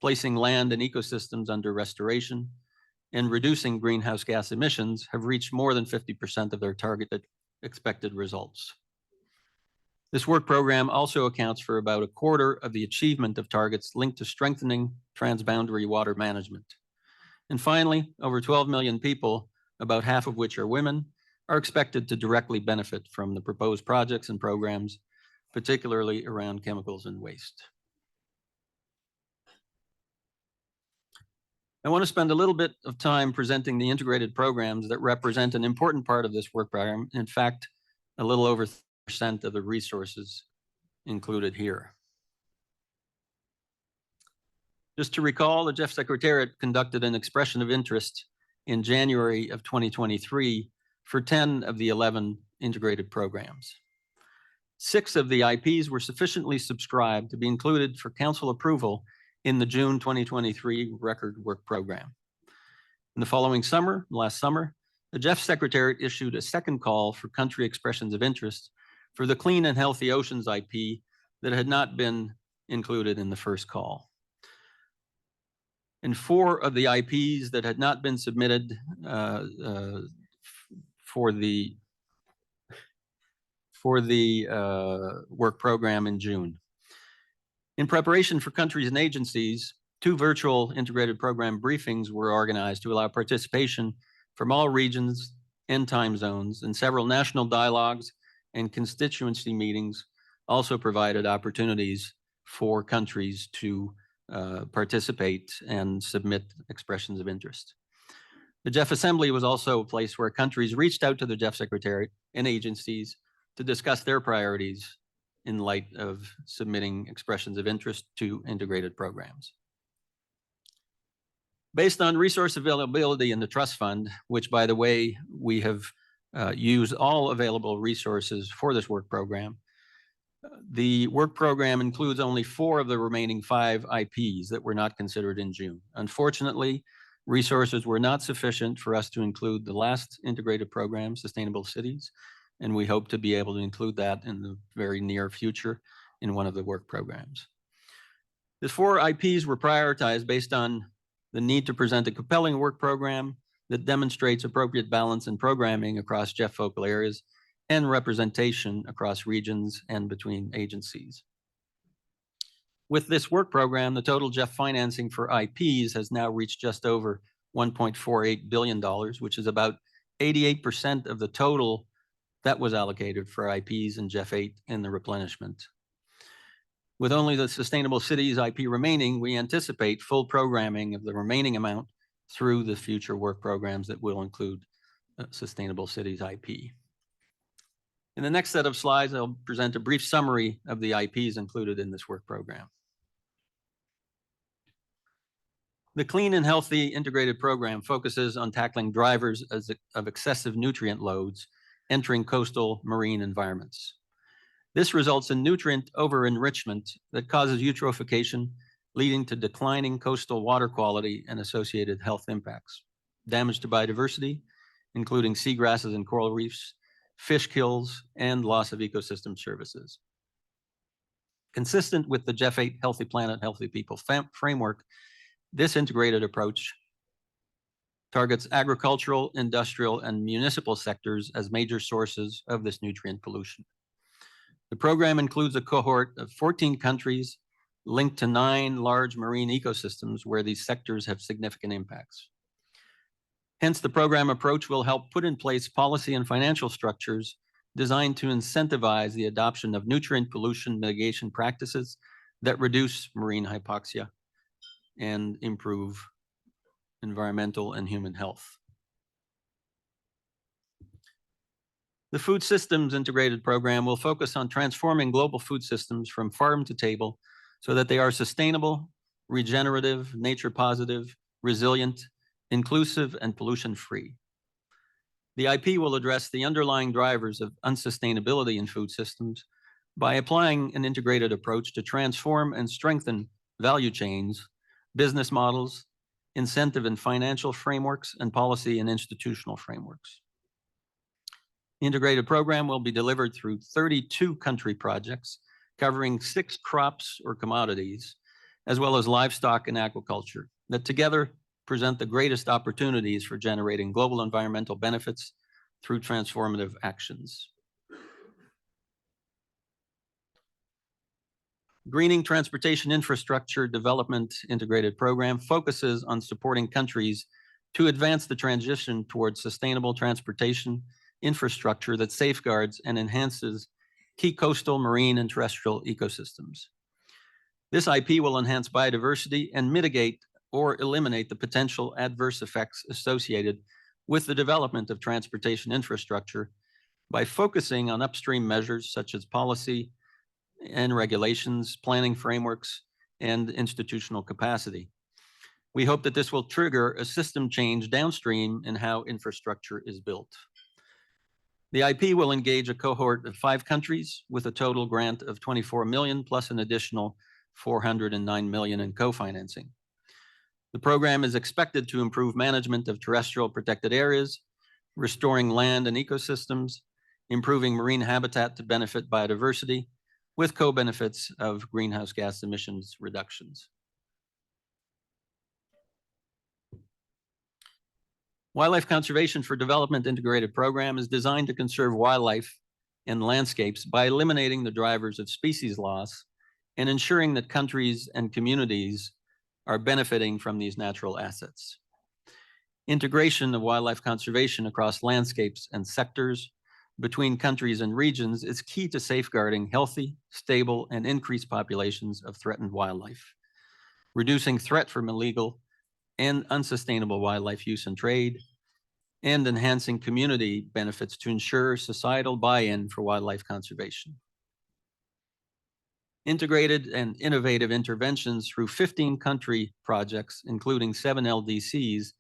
placing land and ecosystems under restoration, and reducing greenhouse gas emissions have reached more than 50% of their targeted expected results. This work program also accounts for about a quarter of the achievement of targets linked to strengthening transboundary water management. And finally, over 12 million people, about half of which are women, are expected to directly benefit from the proposed projects and programs, particularly around chemicals and waste. I want to spend a little bit of time presenting the integrated programs that represent an important part of this work program. In fact, a little over 30% of the resources included here. Just to recall, the GEF Secretariat conducted an expression of interest in January of 2023 for 10 of the 11 integrated programs. 6 of the IPs were sufficiently subscribed to be included for council approval in the June 2023 record work program. In the following summer, last summer, the GEF Secretariat issued a second call for country expressions of interest for the Clean and Healthy Oceans IP that had not been included in the first call. And 4 of the IPs that had not been submitted for the work program in June. In preparation for countries and agencies, 2 virtual integrated program briefings were organized to allow participation from all regions and time zones, and several national dialogues and constituency meetings also provided opportunities for countries to participate and submit expressions of interest. The GEF Assembly was also a place where countries reached out to the GEF Secretariat and agencies to discuss their priorities in light of submitting expressions of interest to integrated programs. Based on resource availability in the trust fund, which by the way, we have used all available resources for this work program, the work program includes only 4 of the remaining 5 IPs that were not considered in June. Unfortunately, resources were not sufficient for us to include the last integrated program, Sustainable Cities, and we hope to be able to include that in the very near future in one of the work programs. The 4 IPs were prioritized based on the need to present a compelling work program that demonstrates appropriate balance in programming across GEF focal areas and representation across regions and between agencies. With this work program, the total GEF financing for IPs has now reached just over $1.48 billion, which is about 88% of the total that was allocated for IPs in GEF 8 in the replenishment. With only the Sustainable Cities IP remaining, we anticipate full programming of the remaining amount through the future work programs that will include Sustainable Cities IP. In the next set of slides, I'll present a brief summary of the IPs included in this work program. The Clean and Healthy Integrated Program focuses on tackling drivers of excessive nutrient loads entering coastal marine environments. This results in nutrient over-enrichment that causes eutrophication, leading to declining coastal water quality and associated health impacts, damage to biodiversity, including seagrasses and coral reefs, fish kills, and loss of ecosystem services. Consistent with the GEF 8 Healthy Planet, Healthy People framework, this integrated approach targets agricultural, industrial, and municipal sectors as major sources of this nutrient pollution. The program includes a cohort of 14 countries linked to 9 large marine ecosystems where these sectors have significant impacts. Hence, the program approach will help put in place policy and financial structures designed to incentivize the adoption of nutrient pollution mitigation practices that reduce marine hypoxia and improve environmental and human health. The Food Systems Integrated Program will focus on transforming global food systems from farm to table so that they are sustainable, regenerative, nature positive, resilient, inclusive, and pollution-free. The IP will address the underlying drivers of unsustainability in food systems by applying an integrated approach to transform and strengthen value chains, business models, incentive and financial frameworks, and policy and institutional frameworks. The integrated program will be delivered through 32 country projects covering 6 crops or commodities, as well as livestock and aquaculture, that together present the greatest opportunities for generating global environmental benefits through transformative actions. Greening Transportation Infrastructure Development Integrated Program focuses on supporting countries to advance the transition towards sustainable transportation infrastructure that safeguards and enhances key coastal, marine, and terrestrial ecosystems. This IP will enhance biodiversity and mitigate or eliminate the potential adverse effects associated with the development of transportation infrastructure by focusing on upstream measures such as policy and regulations, planning frameworks, and institutional capacity. We hope that this will trigger a system change downstream in how infrastructure is built. The IP will engage a cohort of 5 countries with a total grant of 24 million plus an additional 409 million in co-financing. The program is expected to improve management of terrestrial protected areas, restoring land and ecosystems, improving marine habitat to benefit biodiversity, with co-benefits of greenhouse gas emissions reductions. Wildlife Conservation for Development Integrated Program is designed to conserve wildlife and landscapes by eliminating the drivers of species loss and ensuring that countries and communities are benefiting from these natural assets. Integration of wildlife conservation across landscapes and sectors between countries and regions is key to safeguarding healthy, stable, and increased populations of threatened wildlife, reducing threat from illegal and unsustainable wildlife use and trade, and enhancing community benefits to ensure societal buy-in for wildlife conservation. Integrated and innovative interventions through 15 country projects, including 7 LDCs,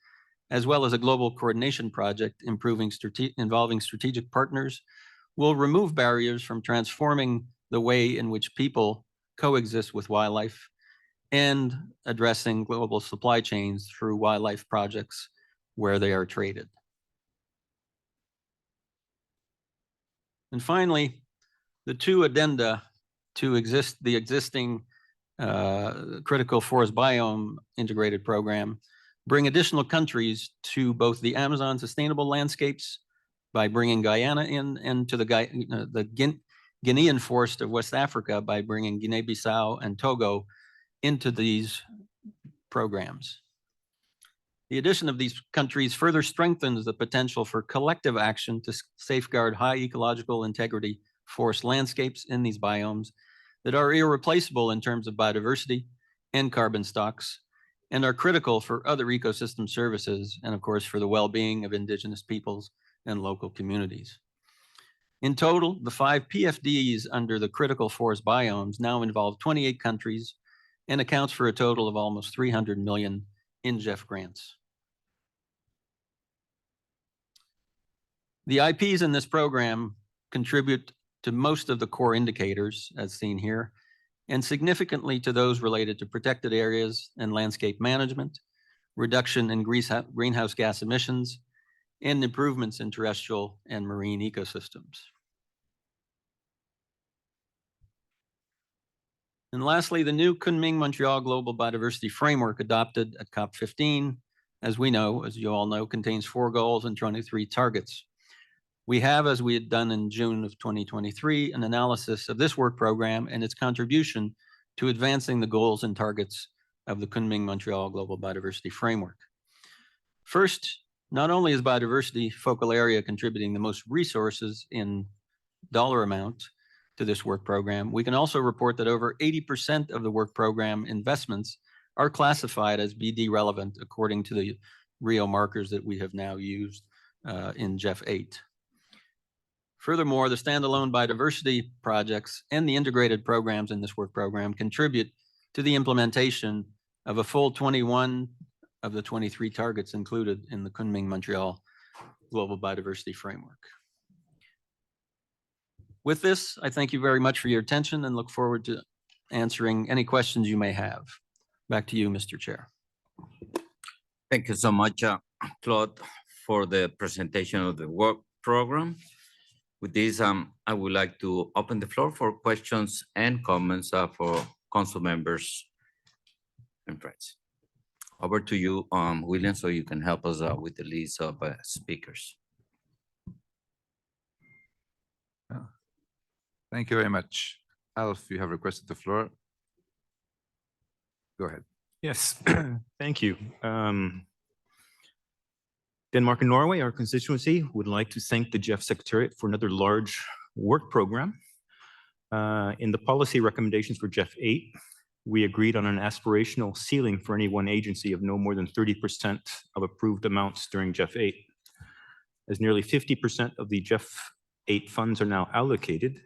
as well as a global coordination project involving strategic partners, will remove barriers from transforming the way in which people coexist with wildlife and addressing global supply chains through wildlife projects where they are traded. And finally, the two addenda to the existing critical forest biome integrated program bring additional countries to both the Amazon sustainable landscapes by bringing Guyana in, and to the Guinean forest of West Africa by bringing Guinea-Bissau and Togo into these programs. The addition of these countries further strengthens the potential for collective action to safeguard high ecological integrity forest landscapes in these biomes that are irreplaceable in terms of biodiversity and carbon stocks, and are critical for other ecosystem services, and of course for the well-being of indigenous peoples and local communities. In total, the 5 PFDs under the critical forest biomes now involve 28 countries and accounts for a total of almost 300 million in GEF grants. The IPs in this program contribute to most of the core indicators as seen here, and significantly to those related to protected areas and landscape management, reduction in greenhouse gas emissions, and improvements in terrestrial and marine ecosystems. And lastly, the new Kunming-Montreal Global Biodiversity Framework adopted at COP15, as we know, as you all know, contains 4 goals and 23 targets. We have, as we had done in June of 2023, an analysis of this work program and its contribution to advancing the goals and targets of the Kunming-Montreal Global Biodiversity Framework. First, not only is biodiversity focal area contributing the most resources in dollar amount to this work program, we can also report that over 80% of the work program investments are classified as BD relevant according to the Rio markers that we have now used in GEF 8. Furthermore, the standalone biodiversity projects and the integrated programs in this work program contribute to the implementation of a full 21 of the 23 targets included in the Kunming-Montreal Global Biodiversity Framework. With this, I thank you very much for your attention and look forward to answering any questions you may have. Back to you, Mr. Chair. Thank you so much, Claude, for the presentation of the work program. With this, I would like to open the floor for questions and comments for council members and friends. Over to you, William, so you can help us out with the list of speakers. Thank you very much. Alf, you have requested the floor. Go ahead. Yes, thank you. Denmark and Norway, our constituency, would like to thank the GEF Secretariat for another large work program. In the policy recommendations for GEF 8, we agreed on an aspirational ceiling for any one agency of no more than 30% of approved amounts during GEF 8. As nearly 50% of the GEF 8 funds are now allocated,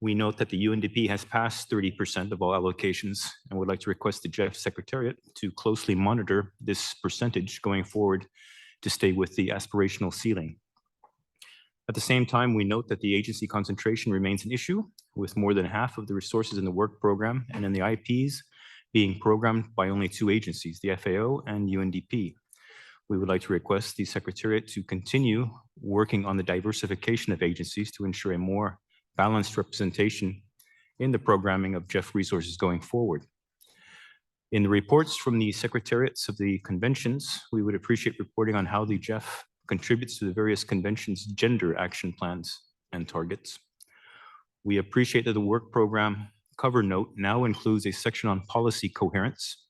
we note that the UNDP has passed 30% of all allocations and would like to request the GEF Secretariat to closely monitor this percentage going forward to stay with the aspirational ceiling. At the same time, we note that the agency concentration remains an issue, with more than half of the resources in the work program and in the IPs being programmed by only 2 agencies, the FAO and UNDP. We would like to request the Secretariat to continue working on the diversification of agencies to ensure a more balanced representation in the programming of GEF resources going forward. In the reports from the secretariats of the conventions, we would appreciate reporting on how the GEF contributes to the various conventions' gender action plans and targets. We appreciate that the work program cover note now includes a section on policy coherence.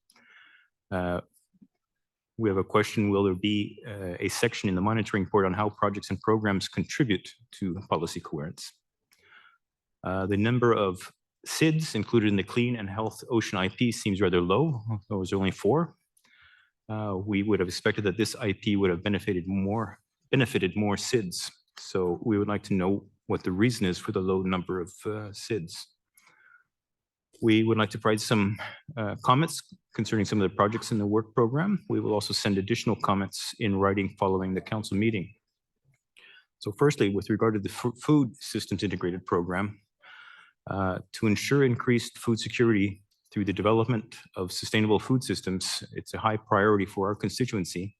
We have a question, will there be a section in the monitoring report on how projects and programs contribute to policy coherence? The number of SIDS included in the Clean and Health Ocean IP seems rather low. Those are only 4. We would have expected that this IP would have benefited more SIDS. So we would like to know what the reason is for the low number of SIDS. We would like to provide some comments concerning some of the projects in the work program. We will also send additional comments in writing following the council meeting. So firstly, with regard to the food systems integrated program, to ensure increased food security through the development of sustainable food systems, it's a high priority for our constituency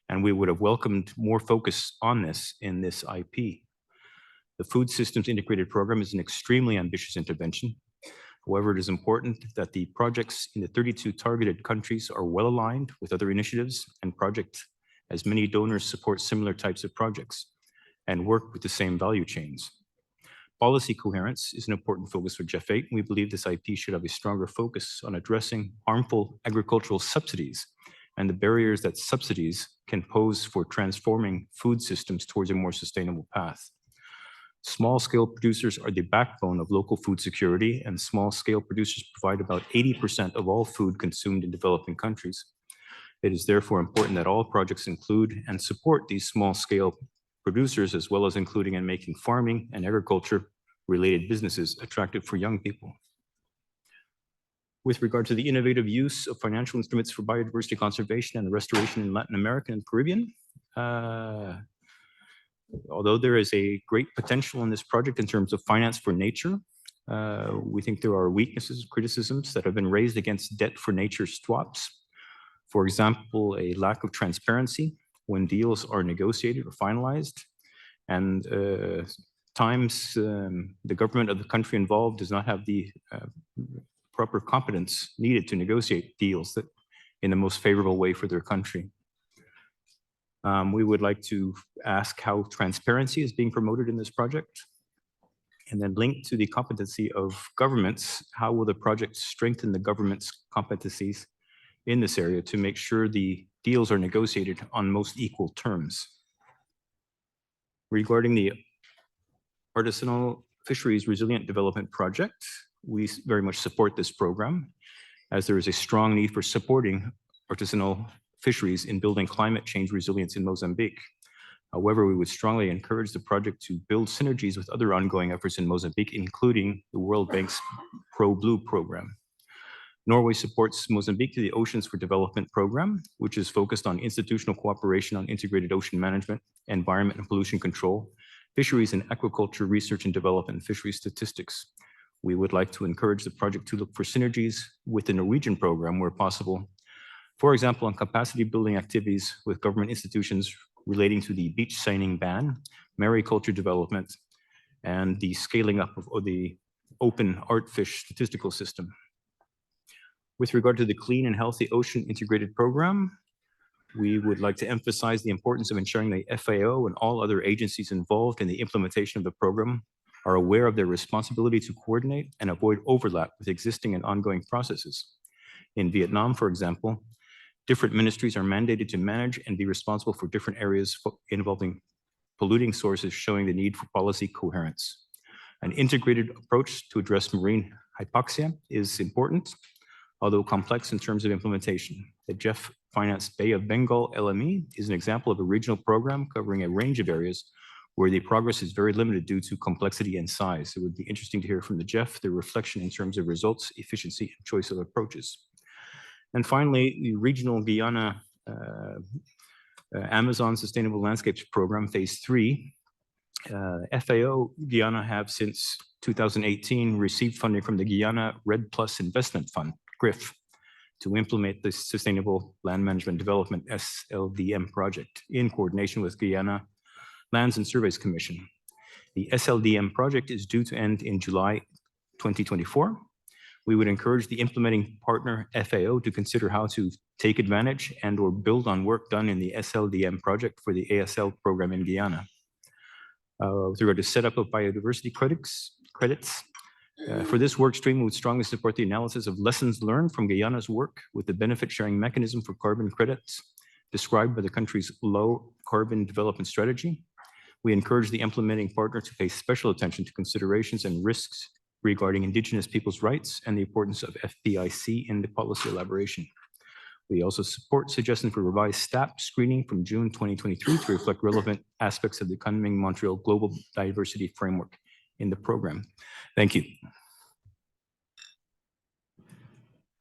and we would have welcomed more focus on this in this IP. The Food Systems Integrated Program is an extremely ambitious intervention. However, it is important that the projects in the 32 targeted countries are well aligned with other initiatives and projects, as many donors support similar types of projects and work with the same value chains. Policy coherence is an important focus for GEF 8, and we believe this IP should have a stronger focus on addressing harmful agricultural subsidies and the barriers that subsidies can pose for transforming food systems towards a more sustainable path. Small-scale producers are the backbone of local food security, and small-scale producers provide about 80% of all food consumed in developing countries. It is therefore important that all projects include and support these small-scale producers, as well as including and making farming and agriculture-related businesses attractive for young people. With regard to the innovative use of financial instruments for biodiversity conservation and restoration in Latin America and the Caribbean, although there is a great potential in this project in terms of finance for nature, we think there are weaknesses, criticisms that have been raised against debt for nature swaps. For example, a lack of transparency when deals are negotiated or finalized, and times the government of the country involved does not have the proper competence needed to negotiate deals that in the most favorable way for their country. We would like to ask how transparency is being promoted in this project, and then linked to the competency of governments, how will the project strengthen the government's competencies in this area to make sure the deals are negotiated on most equal terms. Regarding the Artisanal Fisheries Resilient Development Project, we very much support this program, as there is a strong need for supporting artisanal fisheries in building climate change resilience in Mozambique. However, we would strongly encourage the project to build synergies with other ongoing efforts in Mozambique, including the World Bank's Pro-Blue program. Norway supports Mozambique to the Oceans for Development program, which is focused on institutional cooperation on integrated ocean management, environment and pollution control, fisheries and aquaculture research and development, and fisheries statistics. We would like to encourage the project to look for synergies with the Norwegian program where possible. For example, on capacity building activities with government institutions relating to the beach signing ban, mariculture development, and the scaling up of the open artfish statistical system. With regard to the Clean and Healthy Ocean Integrated Program, we would like to emphasize the importance of ensuring the FAO and all other agencies involved in the implementation of the program are aware of their responsibility to coordinate and avoid overlap with existing and ongoing processes. In Vietnam, for example, different ministries are mandated to manage and be responsible for different areas involving polluting sources, showing the need for policy coherence. An integrated approach to address marine hypoxia is important, although complex in terms of implementation. The GEF financed Bay of Bengal LME is an example of a regional program covering a range of areas where the progress is very limited due to complexity and size. It would be interesting to hear from the GEF their reflection in terms of results, efficiency, and choice of approaches. And finally, the regional Guyana Amazon Sustainable Landscapes Program, Phase 3. FAO Guyana have since 2018 received funding from the Guyana Red Plus Investment Fund, GRIF, to implement the Sustainable Land Management Development SLDM project in coordination with Guyana Lands and Surveys Commission. The SLDM project is due to end in July 2024. We would encourage the implementing partner FAO to consider how to take advantage and or build on work done in the SLDM project for the ASL program in Guyana. With regard to setup of biodiversity credits, for this work stream, we would strongly support the analysis of lessons learned from Guyana's work with the benefit sharing mechanism for carbon credits described by the country's low carbon development strategy. We encourage the implementing partner to pay special attention to considerations and risks regarding indigenous people's rights and the importance of FPIC in the policy elaboration. We also support suggestions for revised STAP screening from June 2023 to reflect relevant aspects of the Kunming Montreal Global Diversity Framework in the program. Thank you.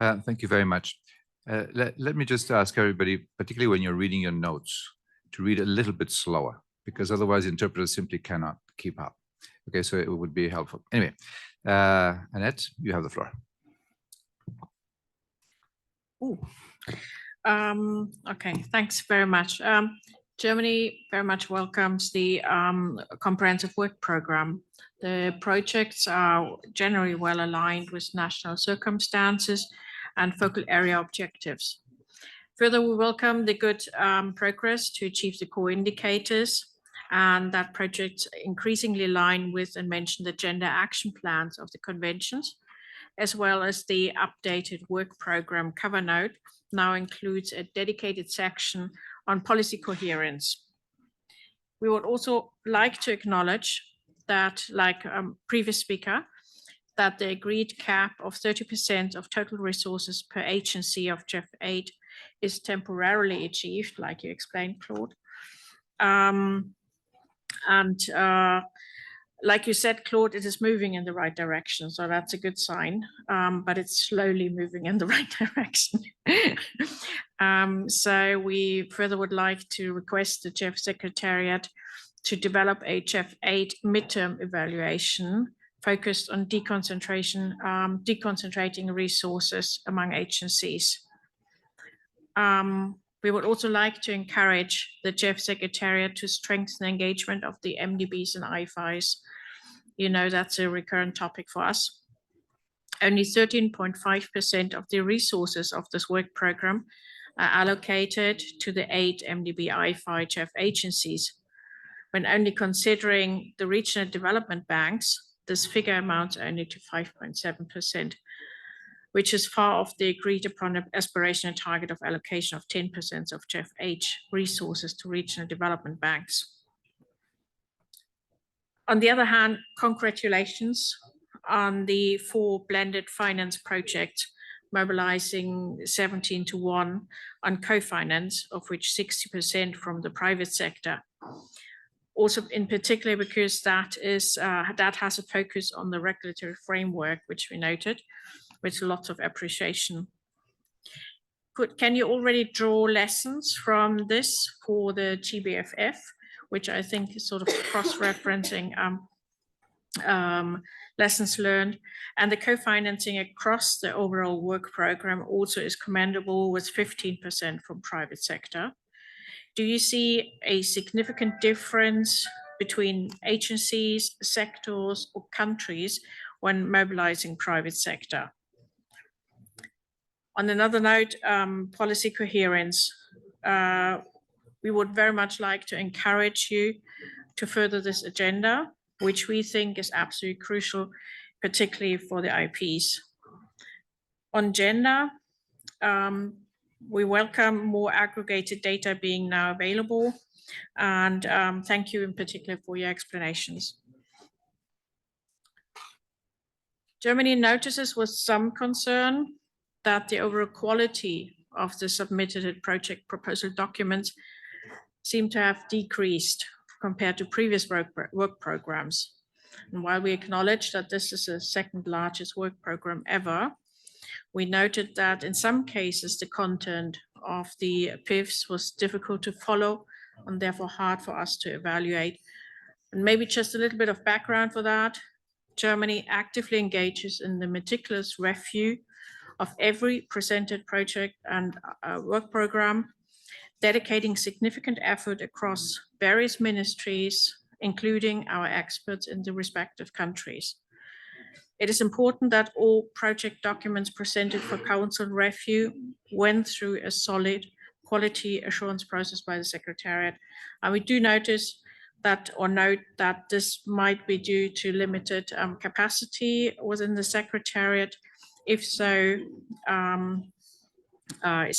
Thank you very much. Let me just ask everybody, particularly when you're reading your notes, to read a little bit slower, because otherwise interpreters simply cannot keep up. Okay, so it would be helpful. Anyway, Annette, you have the floor. Okay, thanks very much. Germany very much welcomes the comprehensive work program. The projects are generally well aligned with national circumstances and focal area objectives. Further, we welcome the good progress to achieve the core indicators, and that projects increasingly align with and mention the gender action plans of the conventions, as well as the updated work program cover note now includes a dedicated section on policy coherence. We would also like to acknowledge that, like previous speaker, that the agreed cap of 30% of total resources per agency of GEF 8 is temporarily achieved, like you explained, Claude. Like you said, Claude, it is moving in the right direction, so that's a good sign, but it's slowly moving in the right direction. So we further would like to request the GEF Secretariat to develop a GEF 8 midterm evaluation focused on deconcentrating resources among agencies. We would also like to encourage the GEF Secretariat to strengthen engagement of the MDBs and IFIs. You know, that's a recurrent topic for us. Only 13.5% of the resources of this work program are allocated to the 8 MDB IFI GEF agencies. When only considering the regional development banks, this figure amounts only to 5.7%. Which is far off the agreed upon aspirational target of allocation of 10% of GEF 8 resources to regional development banks. On the other hand, congratulations on the 4 blended finance projects, mobilizing 17-1 on co-finance, of which 60% from the private sector. Also, in particular, because that has a focus on the regulatory framework, which we noted, with lots of appreciation. Can you already draw lessons from this for the GBFF, which I think is sort of cross-referencing lessons learned, and the co-financing across the overall work program also is commendable with 15% from private sector. Do you see a significant difference between agencies, sectors, or countries when mobilizing private sector? On another note, policy coherence. We would very much like to encourage you to further this agenda, which we think is absolutely crucial, particularly for the IPs. On gender, we welcome more aggregated data being now available, and thank you in particular for your explanations. Germany notices with some concern that the overall quality of the submitted project proposal documents seem to have decreased compared to previous work programs. And while we acknowledge that this is the second largest work program ever, we noted that in some cases the content of the PIFs was difficult to follow and therefore hard for us to evaluate. And maybe just a little bit of background for that. Germany actively engages in the meticulous review of every presented project and work program, dedicating significant effort across various ministries, including our experts in the respective countries. It is important that all project documents presented for council review went through a solid quality assurance process by the Secretariat. And we do notice that, or note that this might be due to limited capacity within the Secretariat. If so, is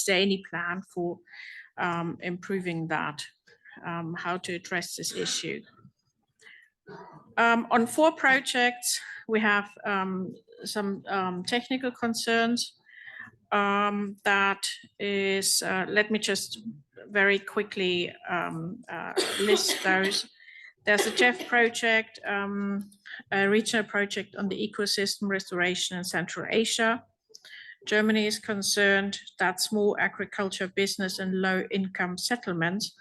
there any plan for improving that, how to address this issue? On 4 projects, we have some technical concerns. That is, let me just very quickly list those. There's a GEF project, a regional project on the ecosystem restoration in Central Asia. Germany is concerned that small agriculture business and low-income settlements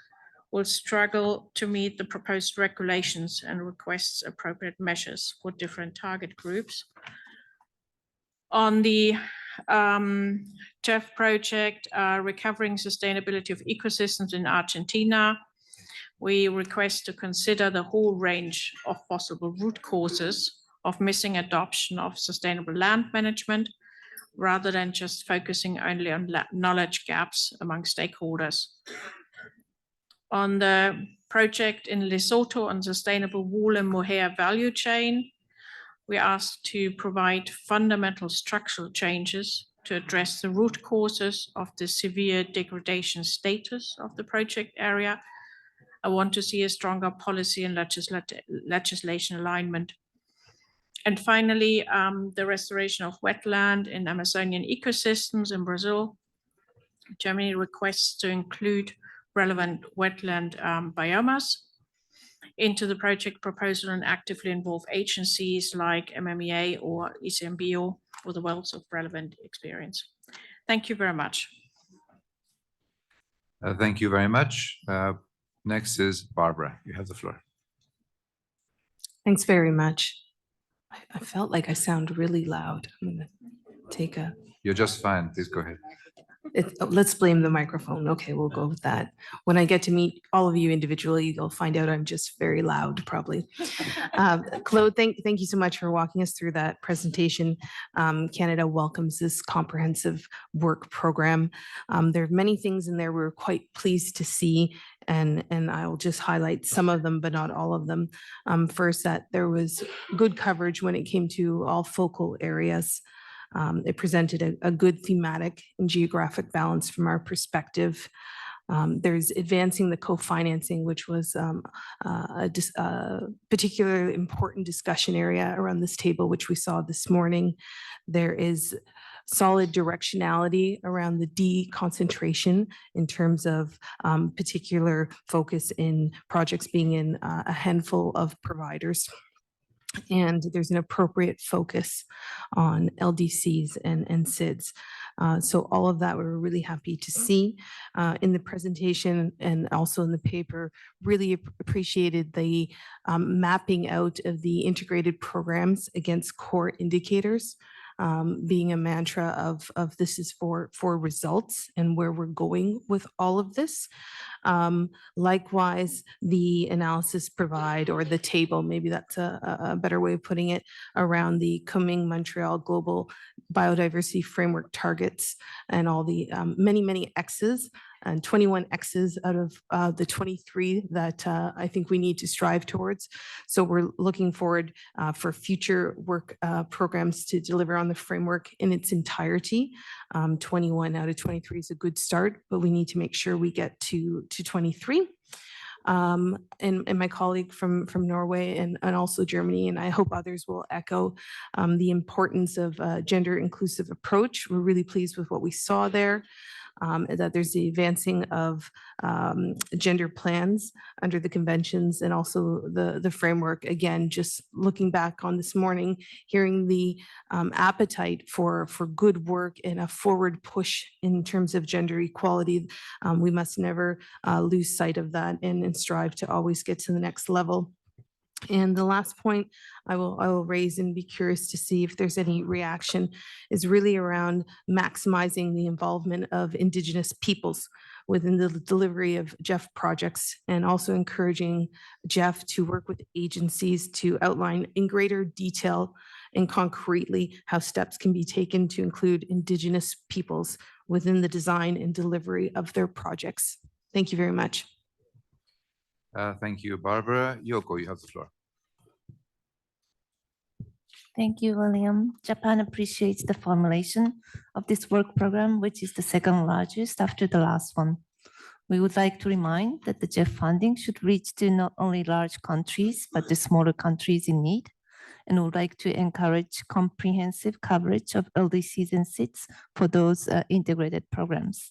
will struggle to meet the proposed regulations and requests appropriate measures for different target groups. On the GEF project, recovering sustainability of ecosystems in Argentina. We request to consider the whole range of possible root causes of missing adoption of sustainable land management, rather than just focusing only on knowledge gaps among stakeholders. On the project in Lesotho on sustainable wool and mohair value chain, we asked to provide fundamental structural changes to address the root causes of the severe degradation status of the project area. I want to see a stronger policy and legislation alignment. And finally, the restoration of wetland in Amazonian ecosystems in Brazil. Germany requests to include relevant wetland biomas into the project proposal and actively involve agencies like MMEA or ICMBio with a wealth of relevant experience. Thank you very much. Thank you very much. Next is Barbara. You have the floor. Thanks very much. I felt like I sound really loud. I'm gonna take a, You're just fine. Please go ahead. let's blame the microphone. Okay, we'll go with that. When I get to meet all of you individually, you'll find out I'm just very loud, probably. Claude, thank you so much for walking us through that presentation. Canada welcomes this comprehensive work program. There are many things in there we're quite pleased to see, and I'll just highlight some of them, but not all of them. First, that there was good coverage when it came to all focal areas. It presented a good thematic and geographic balance from our perspective. There's advancing the co-financing, which was a particularly important discussion area around this table, which we saw this morning. There is solid directionality around the deconcentration in terms of particular focus in projects being in a handful of providers. And there's an appropriate focus on LDCs and SIDS. So all of that we're really happy to see in the presentation and also in the paper. Really appreciated the mapping out of the integrated programs against core indicators. Being a mantra of this is for results and where we're going with all of this. Likewise, the analysis provide, or the table, maybe that's a better way of putting it, around the Kunming Montreal Global Biodiversity Framework targets and all the many X's and 21 X's out of the 23 that I think we need to strive towards. So we're looking forward for future work programs to deliver on the framework in its entirety. 21 out of 23 is a good start, but we need to make sure we get to 23. And my colleague from Norway and also Germany, and I hope others will echo the importance of a gender inclusive approach. We're really pleased with what we saw there. That there's the advancing of gender plans under the conventions and also the framework. Again, just looking back on this morning, hearing the appetite for good work and a forward push in terms of gender equality, we must never lose sight of that and strive to always get to the next level. And the last point I will raise and be curious to see if there's any reaction is really around maximizing the involvement of Indigenous peoples within the delivery of GEF projects, and also encouraging GEF to work with agencies to outline in greater detail and concretely how steps can be taken to include Indigenous peoples within the design and delivery of their projects. Thank you very much. Thank you, Barbara. Yoko, you have the floor. Thank you, William. Japan appreciates the formulation of this work program, which is the second largest after the last one. We would like to remind that the GEF funding should reach to not only large countries, but the smaller countries in need, and would like to encourage comprehensive coverage of LDCs and SIDS for those integrated programs.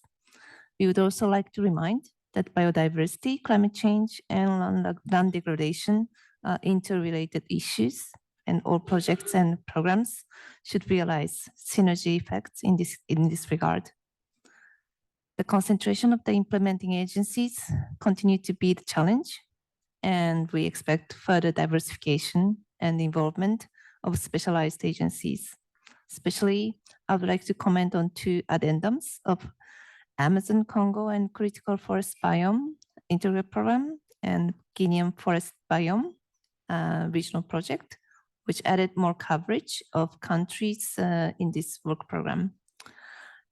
We would also like to remind that biodiversity, climate change, and land degradation are interrelated issues, and all projects and programs should realize synergy effects in this regard. The concentration of the implementing agencies continue to be the challenge, and we expect further diversification and involvement of specialized agencies, especially I would like to comment on two addendums of Amazon Congo and Critical Forest Biome Integrated Program and Guinean Forest Biome Regional Project, which added more coverage of countries in this work program.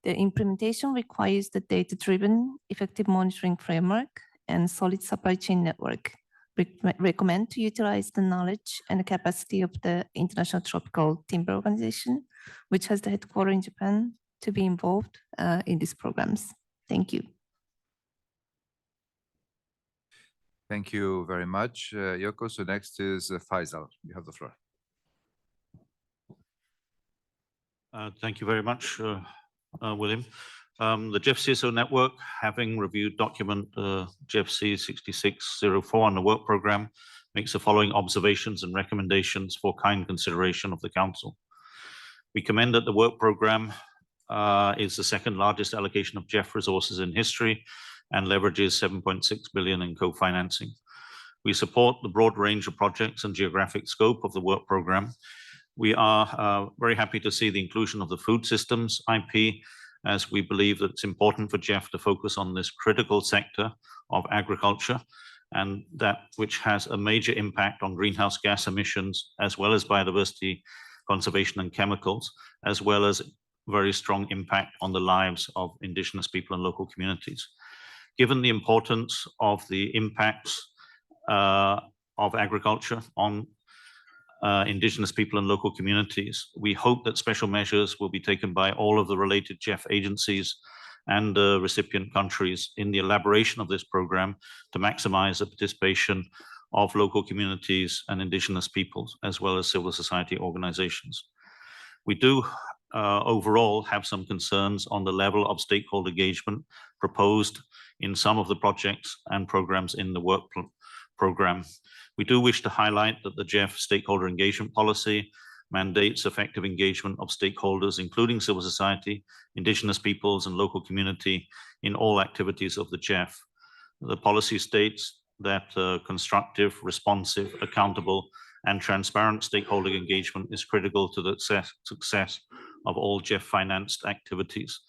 The implementation requires the data-driven, effective monitoring framework and solid supply chain network. Recommend to utilize the knowledge and the capacity of the International Tropical Timber Organization, which has the headquarters in Japan, to be involved in these programs. Thank you. Thank you very much, Yoko. So next is Faisal. You have the floor. Thank you very much, William. The GEF CSO network, having reviewed document GFC 6604 on the work program, makes the following observations and recommendations for kind consideration of the Council. We commend that the work program is the second largest allocation of GEF resources in history and leverages 7.6 billion in co-financing. We support the broad range of projects and geographic scope of the work program. We are very happy to see the inclusion of the food systems IP, as we believe that it's important for GEF to focus on this critical sector of agriculture, and that which has a major impact on greenhouse gas emissions, as well as biodiversity conservation and chemicals, as well as very strong impact on the lives of indigenous people and local communities. Given the importance of the impacts of agriculture on indigenous people and local communities, we hope that special measures will be taken by all of the related GEF agencies and the recipient countries in the elaboration of this program to maximize the participation of local communities and indigenous peoples, as well as civil society organizations. We do overall have some concerns on the level of stakeholder engagement proposed in some of the projects and programs in the work program. We do wish to highlight that the GEF stakeholder engagement policy mandates effective engagement of stakeholders, including civil society, indigenous peoples, and local community in all activities of the GEF. The policy states that constructive, responsive, accountable, and transparent stakeholder engagement is critical to the success of all GEF-financed activities.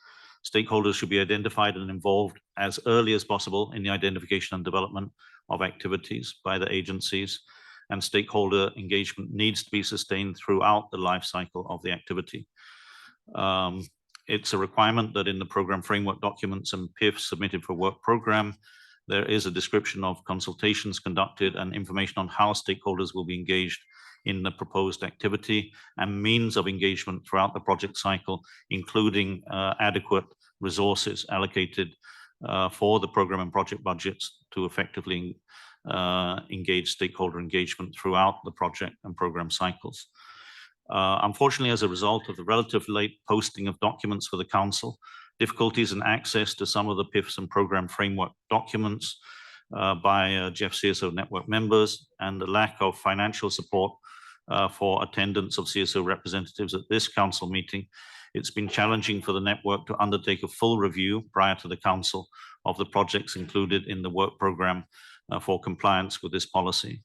Stakeholders should be identified and involved as early as possible in the identification and development of activities by the agencies, and stakeholder engagement needs to be sustained throughout the life cycle of the activity. It's a requirement that in the program framework documents and PIF submitted for work program, there is a description of consultations conducted and information on how stakeholders will be engaged in the proposed activity and means of engagement throughout the project cycle, including adequate resources allocated for the program and project budgets to effectively engage stakeholder engagement throughout the project and program cycles. Unfortunately, as a result of the relative late posting of documents for the Council, difficulties in access to some of the PIFs and program framework documents by GEF CSO network members, and the lack of financial support for attendance of CSO representatives at this Council meeting, it's been challenging for the network to undertake a full review prior to the Council of the projects included in the work program for compliance with this policy.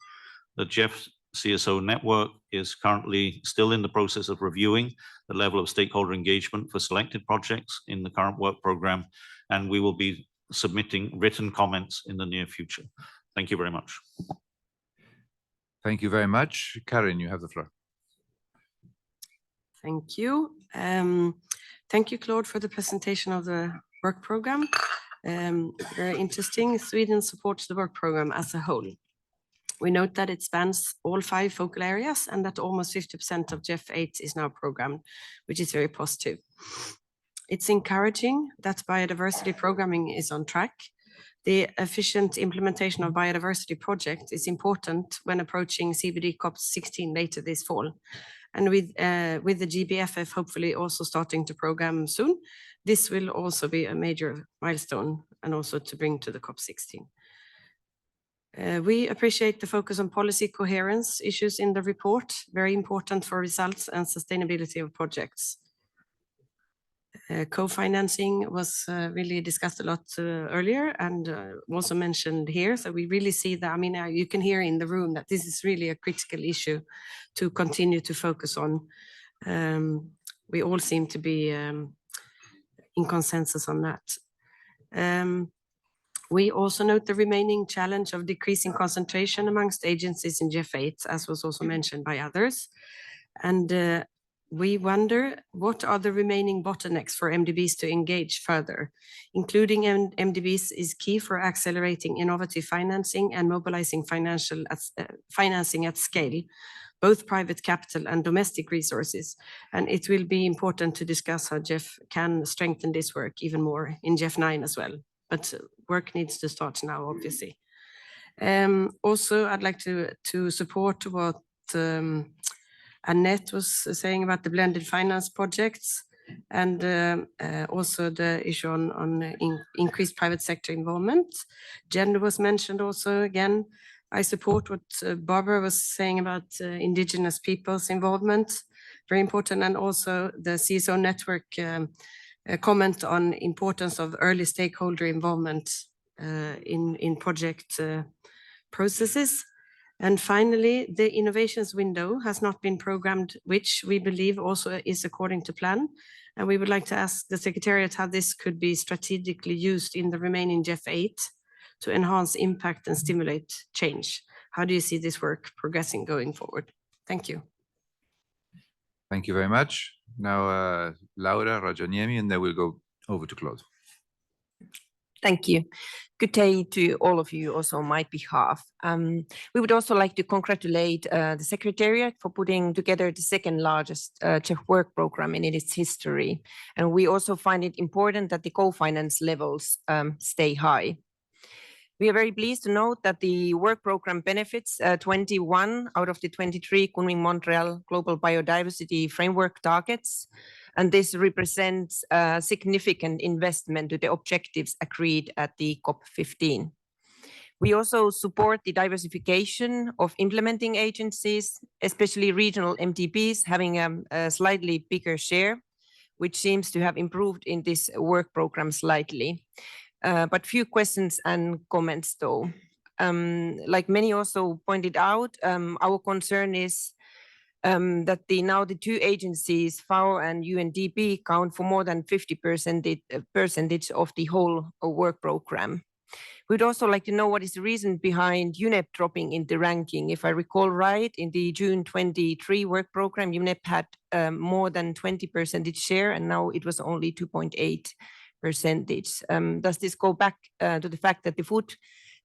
The GEF CSO network is currently still in the process of reviewing the level of stakeholder engagement for selected projects in the current work program, and we will be submitting written comments in the near future. Thank you very much. Thank you very much. Karin, you have the floor. Thank you. Thank you, Claude, for the presentation of the work program. Very interesting. Sweden supports the work program as a whole. We note that it spans all 5 focal areas and that almost 50% of GEF 8 is now programmed, which is very positive. It's encouraging that biodiversity programming is on track. The efficient implementation of biodiversity project is important when approaching CBD COP16 later this fall. And with the GBFF hopefully also starting to program soon, this will also be a major milestone and also to bring to the COP16. We appreciate the focus on policy coherence issues in the report, very important for results and sustainability of projects. Co-financing was really discussed a lot earlier and also mentioned here. So we really see that, I mean, you can hear in the room that this is really a critical issue to continue to focus on. we all seem to be in consensus on that. We also note the remaining challenge of decreasing concentration amongst agencies in GEF 8, as was also mentioned by others. And we wonder what are the remaining bottlenecks for MDBs to engage further. Including MDBs is key for accelerating innovative financing and mobilizing financing at scale, both private capital and domestic resources. And it will be important to discuss how GEF can strengthen this work even more in GEF 9 as well. But work needs to start now, obviously. Also, I'd like to support what Annette was saying about the blended finance projects, and also the issue on increased private sector involvement. Gender was mentioned also again. I support what Barbara was saying about indigenous people's involvement, very important, and also the CSO network comment on importance of early stakeholder involvement in project processes. And finally, the innovations window has not been programmed, which we believe also is according to plan. And we would like to ask the Secretariat how this could be strategically used in the remaining GEF 8 to enhance impact and stimulate change. How do you see this work progressing going forward? Thank you. Thank you very much. Now, Laura Rajaniemi, and then we'll go over to Claude. Thank you. Good day to all of you also on my behalf. We would also like to congratulate the Secretariat for putting together the second largest GEF work program in its history. And we also find it important that the co-finance levels stay high. We are very pleased to note that the work program benefits 21 out of the 23 Kunming-Montreal Global Biodiversity Framework targets, and this represents a significant investment to the objectives agreed at the COP15. We also support the diversification of implementing agencies, especially regional MDBs having a slightly bigger share, which seems to have improved in this work program slightly. But few questions and comments though. Like many also pointed out, our concern is that now the two agencies, FAO and UNDP, count for more than 50% of the whole work program. We'd also like to know what is the reason behind UNEP dropping in the ranking. If I recall right, in the June 23 work program, UNEP had more than 20% share, and now it was only 2.8%. Does this go back to the fact that the food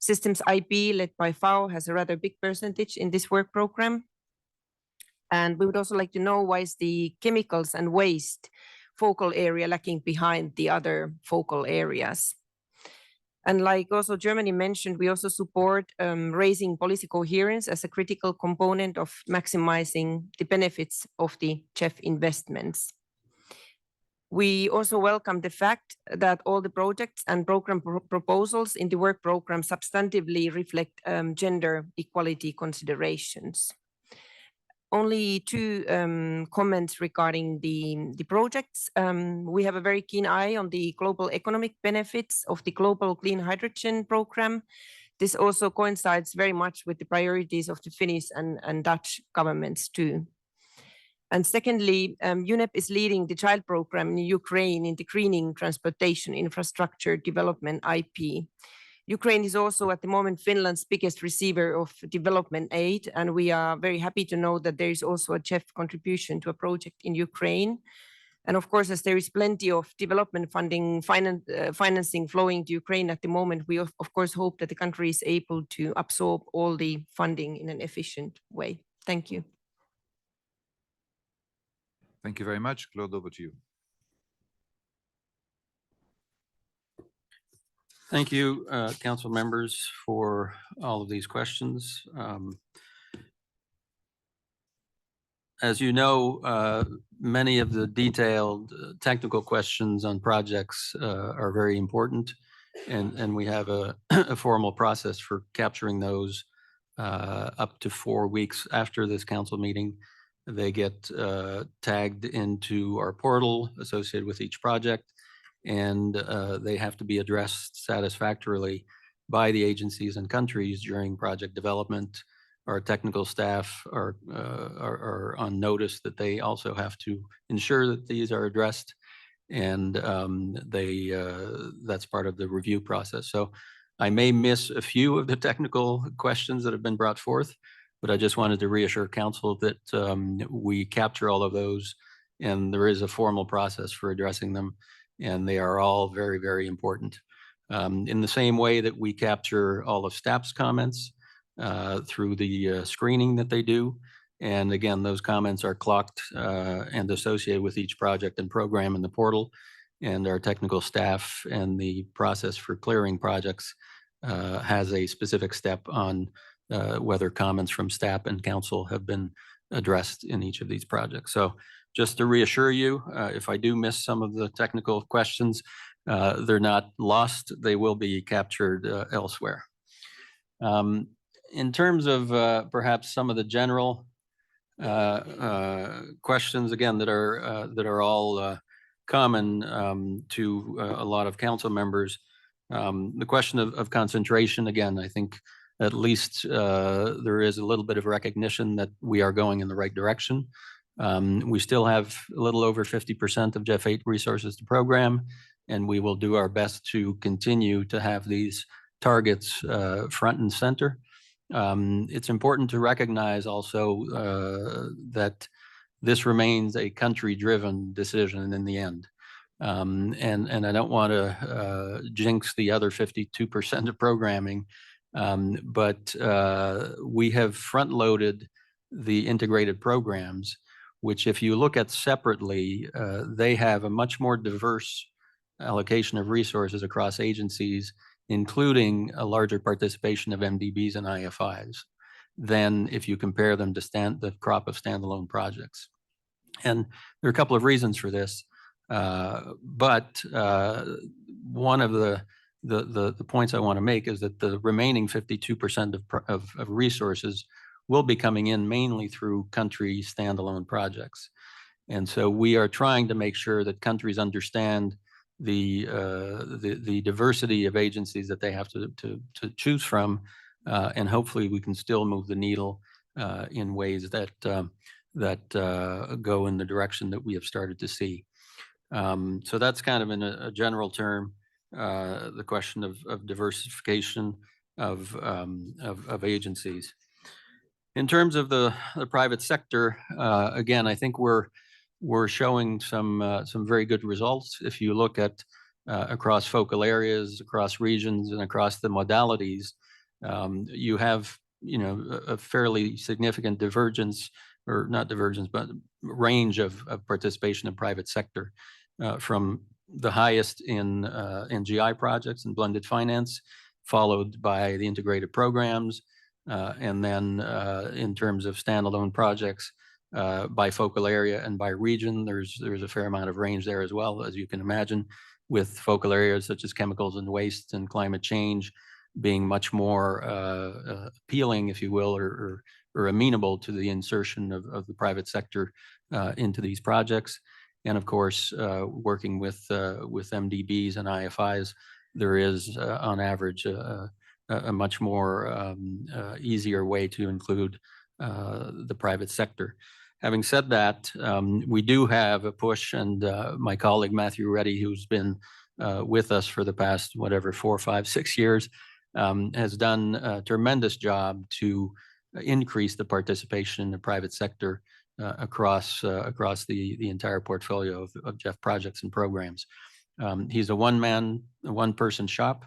systems IB led by FAO has a rather big percentage in this work program? And we would also like to know why is the chemicals and waste focal area lacking behind the other focal areas? And like also Germany mentioned, we also support raising policy coherence as a critical component of maximizing the benefits of the GEF investments. We also welcome the fact that all the projects and program proposals in the work program substantively reflect gender equality considerations. Only two comments regarding the projects. We have a very keen eye on the global economic benefits of the global clean hydrogen program. This also coincides very much with the priorities of the Finnish and Dutch governments too. And secondly, UNEP is leading the child program in Ukraine in the greening transportation infrastructure development IP. Ukraine is also at the moment Finland's biggest receiver of development aid, and we are very happy to know that there is also a GEF contribution to a project in Ukraine. And of course, as there is plenty of development funding, financing flowing to Ukraine at the moment, we of course hope that the country is able to absorb all the funding in an efficient way. Thank you. Thank you very much. Claude, over to you. Thank you, council members, for all of these questions. As you know, many of the detailed technical questions on projects are very important, and we have a formal process for capturing those up to 4 weeks after this council meeting. They get tagged into our portal associated with each project, and they have to be addressed satisfactorily by the agencies and countries during project development, our technical staff are on notice that they also have to ensure that these are addressed. And that's part of the review process. So I may miss a few of the technical questions that have been brought forth, but I just wanted to reassure council that we capture all of those, and there is a formal process for addressing them, and they are all very, very important. In the same way that we capture all of staff's comments through the screening that they do. And again, those comments are clocked and associated with each project and program in the portal. And our technical staff and the process for clearing projects has a specific step on whether comments from staff and council have been addressed in each of these projects. So just to reassure you, if I do miss some of the technical questions, they're not lost. They will be captured elsewhere. In terms of perhaps some of the general questions, again, that are all common to a lot of council members, the question of concentration, again, I think at least there is a little bit of recognition that we are going in the right direction. We still have a little over 50% of GEF 8 resources to program, and we will do our best to continue to have these targets front and center. It's important to recognize also that this remains a country-driven decision in the end. And I don't want to jinx the other 52% of programming, but we have front-loaded the integrated programs, which if you look at separately, they have a much more diverse allocation of resources across agencies, including a larger participation of MDBs and IFIs than if you compare them to the crop of standalone projects. And there are a couple of reasons for this, but one of the points I want to make is that the remaining 52% of resources will be coming in mainly through country standalone projects. And so we are trying to make sure that countries understand the diversity of agencies that they have to choose from, and hopefully we can still move the needle in ways that go in the direction that we have started to see. So that's kind of in a general term, the question of diversification of agencies. In terms of the private sector, again, I think we're showing some very good results. If you look at across focal areas, across regions, and across the modalities, you have a fairly significant divergence, or not divergence, but range of participation in private sector, from the highest in NGI projects and blended finance, followed by the integrated programs, and then in terms of standalone projects, by focal area and by region, there's a fair amount of range there as well, as you can imagine, with focal areas such as chemicals and waste and climate change being much more appealing, if you will, or amenable to the insertion of the private sector into these projects. And of course, working with MDBs and IFIs, there is on average a much more easier way to include the private sector. Having said that, we do have a push, and my colleague Matthew Reddy, who's been with us for the past, 4, 5, 6 years, has done a tremendous job to increase the participation in the private sector across the entire portfolio of GEF projects and programs. He's a one-person shop.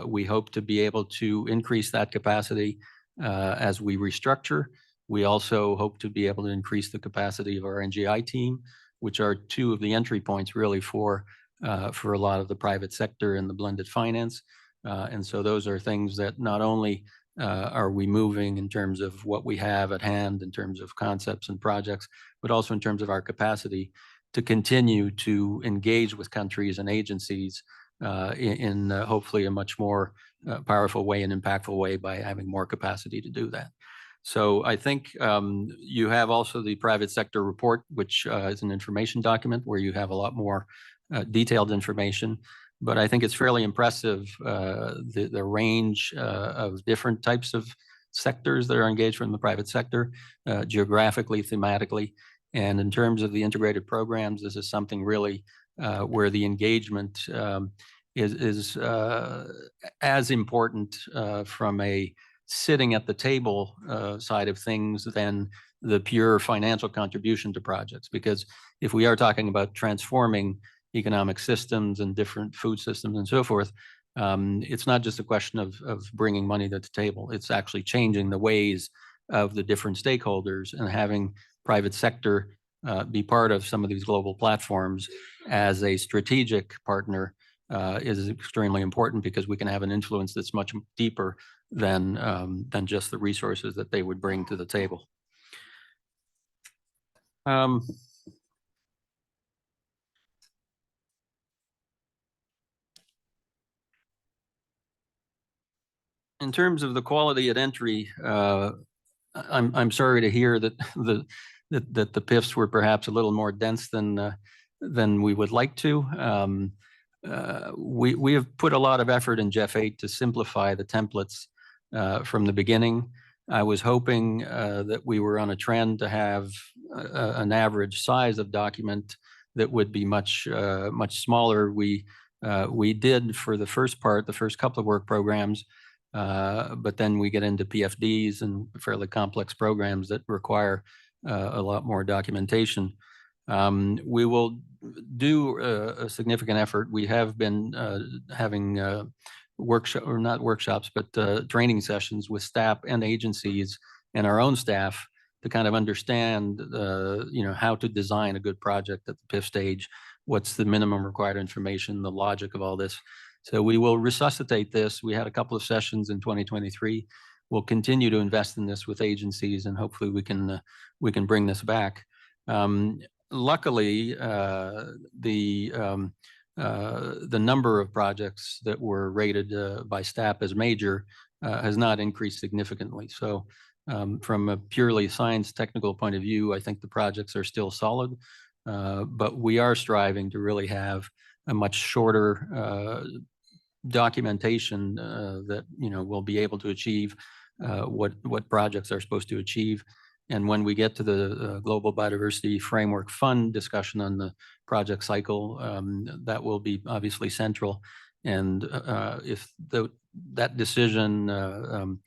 We hope to be able to increase that capacity as we restructure. We also hope to be able to increase the capacity of our NGI team, which are two of the entry points really for a lot of the private sector and the blended finance. And so those are things that not only are we moving in terms of what we have at hand in terms of concepts and projects, but also in terms of our capacity to continue to engage with countries and agencies in hopefully a much more powerful way and impactful way by having more capacity to do that. So I think you have also the private sector report, which is an information document where you have a lot more detailed information. But I think it's fairly impressive, the range of different types of sectors that are engaged from the private sector, geographically, thematically. And in terms of the integrated programs, this is something really where the engagement is as important from a sitting at the table side of things than the pure financial contribution to projects. Because if we are talking about transforming economic systems and different food systems and so forth, it's not just a question of bringing money to the table. It's actually changing the ways of the different stakeholders, and having private sector be part of some of these global platforms as a strategic partner is extremely important, because we can have an influence that's much deeper than just the resources that they would bring to the table. In terms of the quality at entry, I'm sorry to hear that the PIFs were perhaps a little more dense than we would like to. We have put a lot of effort in GEF 8 to simplify the templates from the beginning. I was hoping that we were on a trend to have an average size of document that would be much smaller. We did for the first part, the first couple of work programs, but then we get into PFDs and fairly complex programs that require a lot more documentation. We will do a significant effort. We have been having not workshops, but training sessions with staff and agencies and our own staff to kind of understand, how to design a good project at the PIF stage. What's the minimum required information, the logic of all this. So we will resuscitate this. We had a couple of sessions in 2023. We'll continue to invest in this with agencies, and hopefully we can bring this back. Luckily, the number of projects that were rated by staff as major has not increased significantly. So from a purely science technical point of view, I think the projects are still solid, but we are striving to really have a much shorter documentation that will be able to achieve what projects are supposed to achieve. And when we get to the Global Biodiversity Framework Fund discussion on the project cycle, that will be obviously central. And if that decision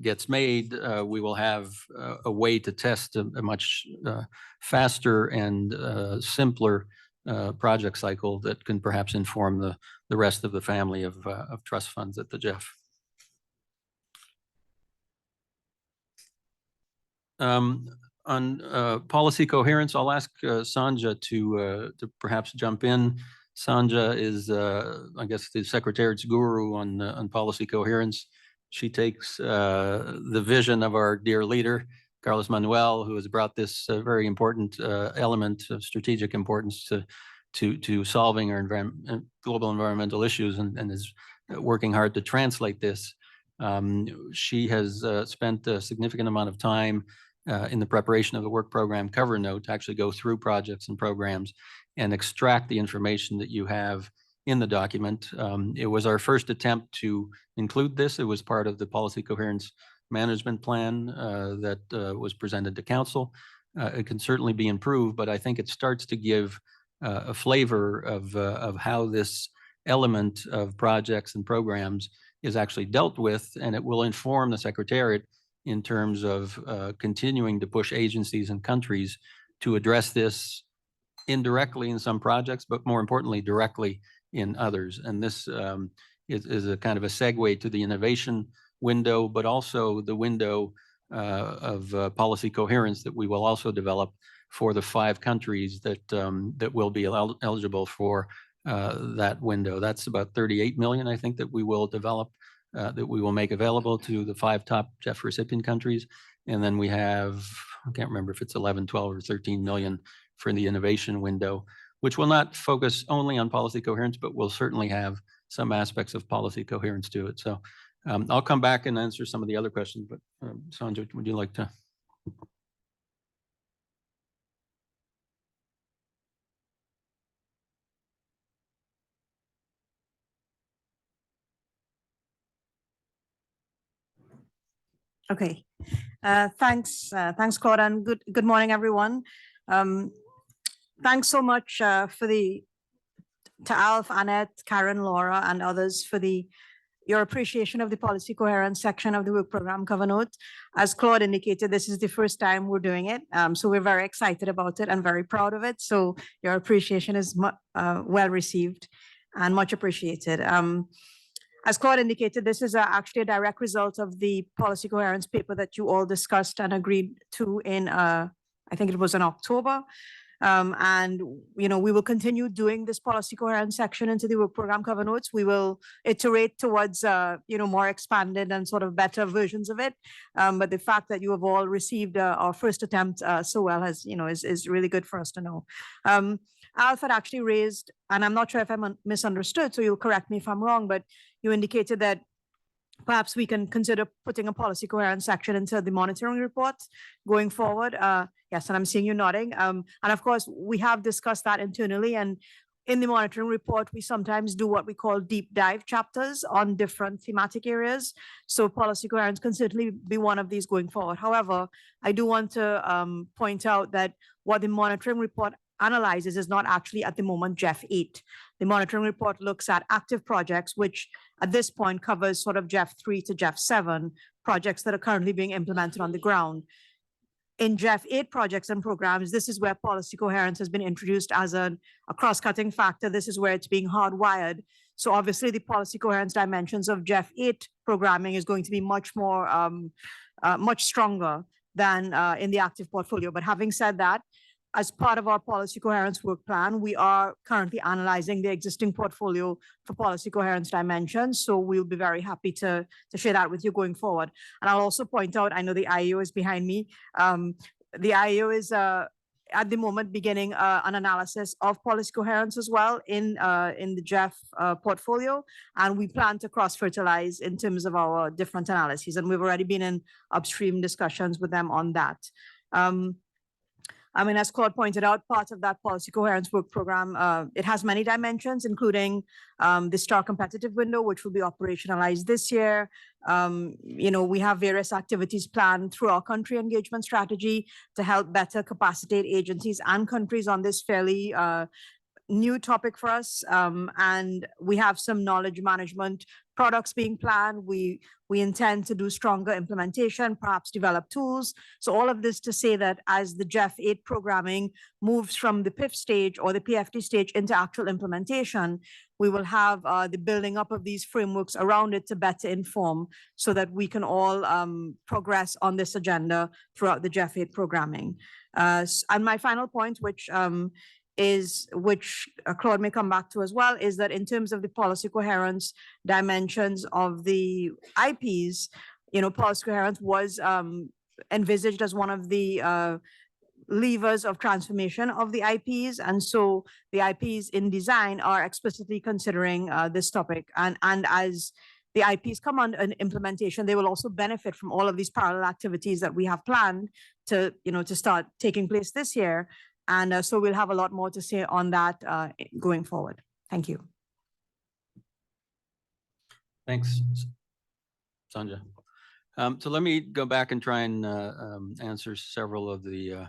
gets made, we will have a way to test a much faster and simpler project cycle that can perhaps inform the rest of the family of trust funds at the GEF. On policy coherence, I'll ask Sanja to perhaps jump in. Sanja is, I guess, the Secretariat's guru on policy coherence. She takes the vision of our dear leader, Carlos Manuel, who has brought this very important element of strategic importance to solving our global environmental issues, and is working hard to translate this. She has spent a significant amount of time in the preparation of the work program cover note to actually go through projects and programs and extract the information that you have in the document. It was our first attempt to include this. It was part of the policy coherence management plan that was presented to council. It can certainly be improved, but I think it starts to give a flavor of how this element of projects and programs is actually dealt with, and it will inform the Secretariat in terms of continuing to push agencies and countries to address this indirectly in some projects, but more importantly, directly in others. And this is a kind of a segue to the innovation window, but also the window of policy coherence that we will also develop for the 5 countries that will be eligible for that window. That's about 38 million, I think, that we will develop, that we will make available to the 5 top GEF recipient countries. And then we have, I can't remember if it's 11, 12, or 13 million for the innovation window, which will not focus only on policy coherence, but will certainly have some aspects of policy coherence to it. So I'll come back and answer some of the other questions, but Sanja, would you like to? Okay, thanks, Claude, and good morning, everyone. Thanks so much to Alf, Annette, Karen, Laura, and others for your appreciation of the policy coherence section of the work program cover note. As Claude indicated, this is the first time we're doing it, so we're very excited about it and very proud of it. So your appreciation is well received and much appreciated. As Claude indicated, this is actually a direct result of the policy coherence paper that you all discussed and agreed to in, I think it was in October. And, we will continue doing this policy coherence section into the work program cover notes. We will iterate towards, more expanded and sort of better versions of it. But the fact that you have all received our first attempt so well is really good for us to know. Alf had actually raised, and I'm not sure if I misunderstood, so you'll correct me if I'm wrong, but you indicated that perhaps we can consider putting a policy coherence section into the monitoring report going forward. Yes, and I'm seeing you nodding. And of course, we have discussed that internally. And in the monitoring report, we sometimes do what we call deep dive chapters on different thematic areas. So policy coherence can certainly be one of these going forward. However, I do want to point out that what the monitoring report analyzes is not actually at the moment GEF 8. The monitoring report looks at active projects, which at this point covers sort of GEF 3 to GEF 7 projects that are currently being implemented on the ground. In GEF 8 projects and programs, this is where policy coherence has been introduced as a cross-cutting factor. This is where it's being hardwired. So obviously the policy coherence dimensions of GEF 8 programming is going to be much more, much stronger than in the active portfolio. But having said that, as part of our policy coherence work plan, we are currently analyzing the existing portfolio for policy coherence dimensions. So we'll be very happy to share that with you going forward. And I'll also point out, I know the IEO is behind me. The IEO is at the moment beginning an analysis of policy coherence as well in the GEF portfolio. And we plan to cross-fertilize in terms of our different analyses. And we've already been in upstream discussions with them on that. As Claude pointed out, part of that policy coherence work program, it has many dimensions, including the STAR competitive window, which will be operationalized this year. We have various activities planned through our country engagement strategy to help better capacitate agencies and countries on this fairly new topic for us. And we have some knowledge management products being planned. We intend to do stronger implementation, perhaps develop tools. So all of this to say that as the GEF 8 programming moves from the PIF stage or the PFD stage into actual implementation, we will have the building up of these frameworks around it to better inform so that we can all progress on this agenda throughout the GEF 8 programming. And my final point, which Claude may come back to as well, is that in terms of the policy coherence dimensions of the IPs, policy coherence was envisaged as one of the levers of transformation of the IPs. And so the IPs in design are explicitly considering this topic. And as the IPs come on an implementation, they will also benefit from all of these parallel activities that we have planned to start taking place this year. And so we'll have a lot more to say on that going forward. Thank you. Thanks, Sanja. So let me go back and try and answer several of the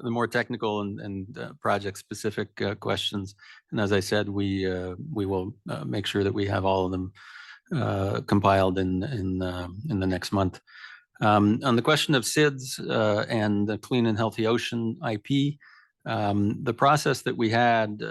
more technical and project-specific questions. And as I said, we will make sure that we have all of them compiled in the next month. On the question of SIDS and the Clean and Healthy Ocean IP, the process that we had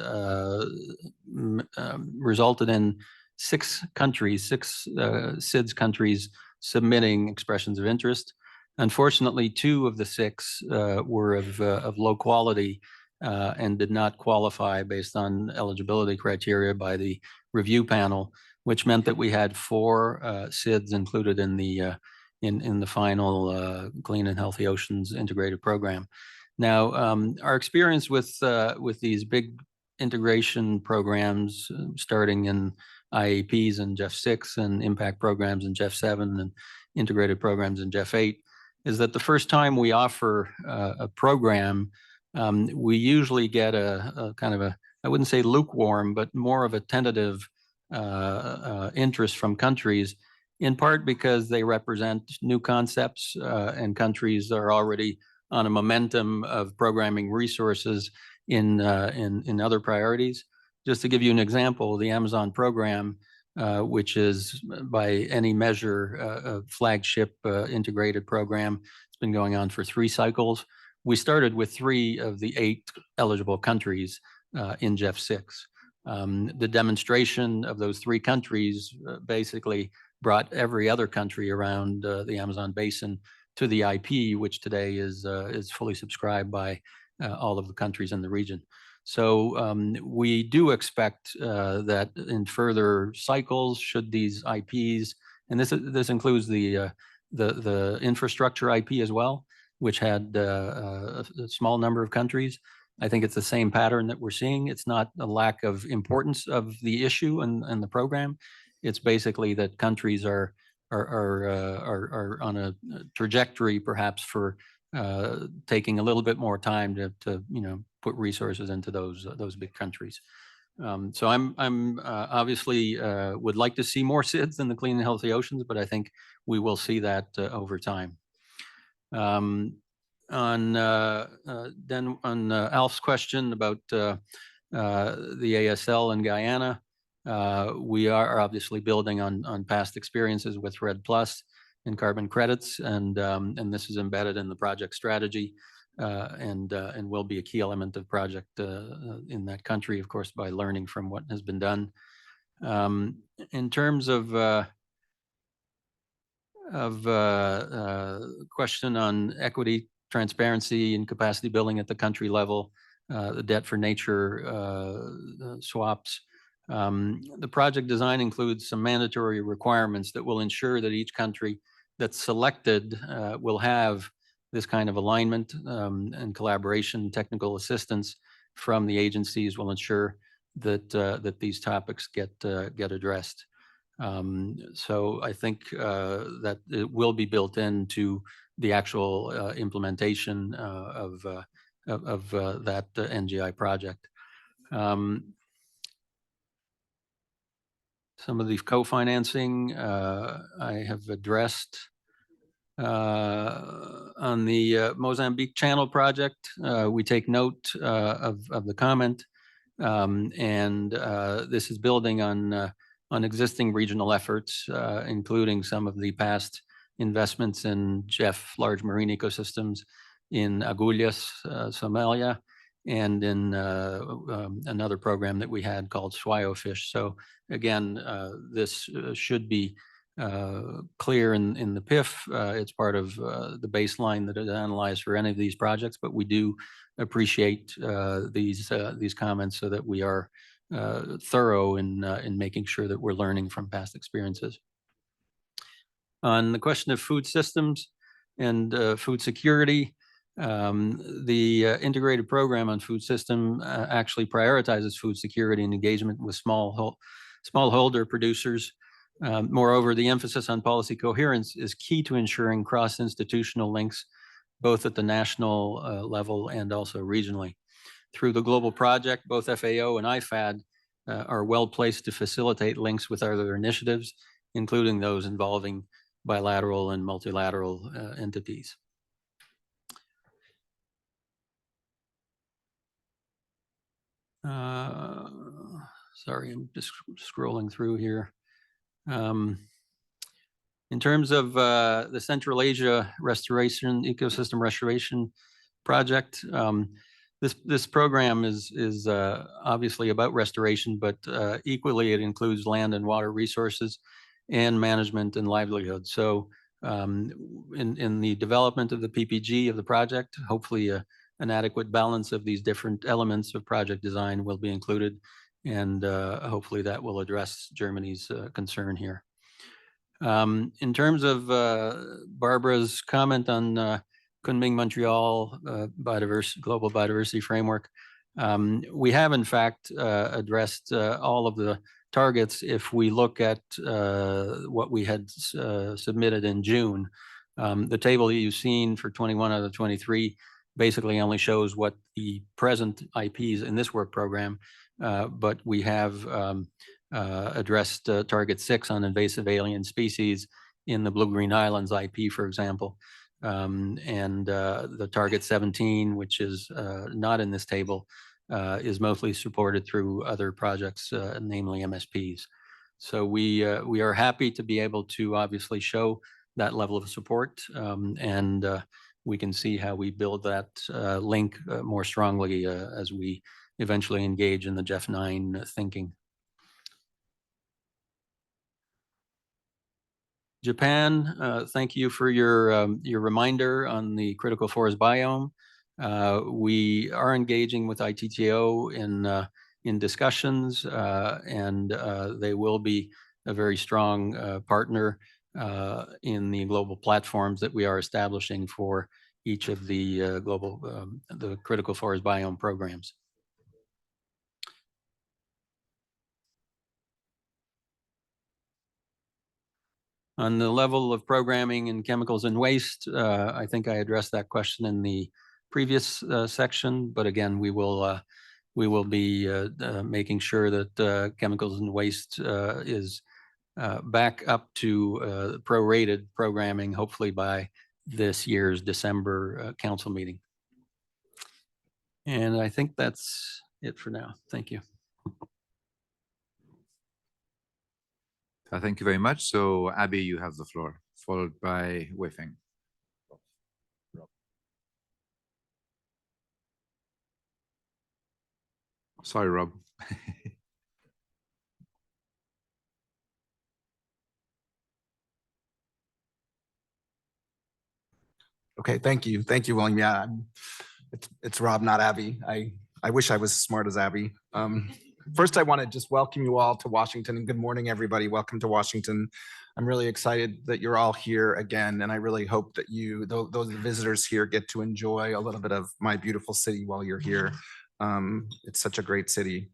resulted in six SIDS countries submitting expressions of interest. Unfortunately, 2 of the 6 were of low quality and did not qualify based on eligibility criteria by the review panel, which meant that we had 4 SIDS included in the final Clean and Healthy Oceans integrated program. Now, our experience with these big integration programs, starting in IAPs in GEF 6 and impact programs in GEF 7 and integrated programs in GEF 8, is that the first time we offer a program, we usually get a kind of I wouldn't say lukewarm, but more of a tentative interest from countries, in part because they represent new concepts and countries are already on a momentum of programming resources in other priorities. Just to give you an example, the Amazon program, which is by any measure a flagship integrated program, it's been going on for 3 cycles. We started with 3 of the 8 eligible countries in GEF 6. The demonstration of those 3 countries basically brought every other country around the Amazon basin to the IP, which today is fully subscribed by all of the countries in the region. So we do expect that in further cycles, should these IPs, and this includes the infrastructure IP as well, which had a small number of countries. I think it's the same pattern that we're seeing. It's not a lack of importance of the issue and the program. It's basically that countries are on a trajectory perhaps for taking a little bit more time to put resources into those big countries. So I'm obviously would like to see more SIDS in the clean and healthy oceans, but I think we will see that over time. Then on Alf's question about the ASL in Guyana, we are obviously building on past experiences with RED+ and carbon credits, and this is embedded in the project strategy and will be a key element of project in that country, of course, by learning from what has been done. In terms of question on equity, transparency, and capacity building at the country level, the debt for nature swaps. The project design includes some mandatory requirements that will ensure that each country that's selected will have this kind of alignment and collaboration, technical assistance from the agencies will ensure that these topics get addressed. So I think that it will be built into the actual implementation of that NGI project. Some of the co-financing I have addressed. On the Mozambique Channel project, we take note of the comment, and this is building on existing regional efforts, including some of the past investments in GEF large marine ecosystems in Agulhas, Somalia, and in another program that we had called Swallow Fish. So again, this should be clear in the PIF. It's part of the baseline that is analyzed for any of these projects, but we do appreciate these comments so that we are thorough in making sure that we're learning from past experiences. On the question of food systems and food security, the integrated program on food system actually prioritizes food security and engagement with smallholder producers. Moreover, the emphasis on policy coherence is key to ensuring cross-institutional links, both at the national level and also regionally. Through the global project, both FAO and IFAD are well placed to facilitate links with other initiatives, including those involving bilateral and multilateral entities. Sorry, I'm just scrolling through here. In terms of the Central Asia Restoration Ecosystem Restoration Project, this program is obviously about restoration, but equally it includes land and water resources and management and livelihood. So in the development of the PPG of the project, hopefully an adequate balance of these different elements of project design will be included, and hopefully that will address Germany's concern here. In terms of Barbara's comment on Kunming Montreal Global Biodiversity Framework, we have in fact addressed all of the targets if we look at what we had submitted in June. The table that you've seen for 21 out of 23 basically only shows what the present IPs in this work program, but we have addressed Target 6 on invasive alien species in the Blue-Green Islands IP, for example. And the Target 17, which is not in this table, is mostly supported through other projects, namely MSPs. So we are happy to be able to obviously show that level of support, and we can see how we build that link more strongly as we eventually engage in the GEF 9 thinking. Japan, thank you for your reminder on the critical forest biome. We are engaging with ITTO in discussions, and they will be a very strong partner in the global platforms that we are establishing for each of the the critical forest biome programs. On the level of programming in chemicals and waste, I think I addressed that question in the previous section, but again, we will be making sure that chemicals and waste is back up to prorated programming, hopefully by this year's December council meeting. And I think that's it for now. Thank you. Thank you very much. So Abby, you have the floor, followed by Wei-Feng. Sorry, Rob. Okay, thank you. Thank you, William. Yeah, it's Rob, not Abby. I wish I was as smart as Abby. First, I want to just welcome you all to Washington, and good morning, everybody. Welcome to Washington. I'm really excited that you're all here again, and I really hope that you, those visitors here, get to enjoy a little bit of my beautiful city while you're here. It's such a great city.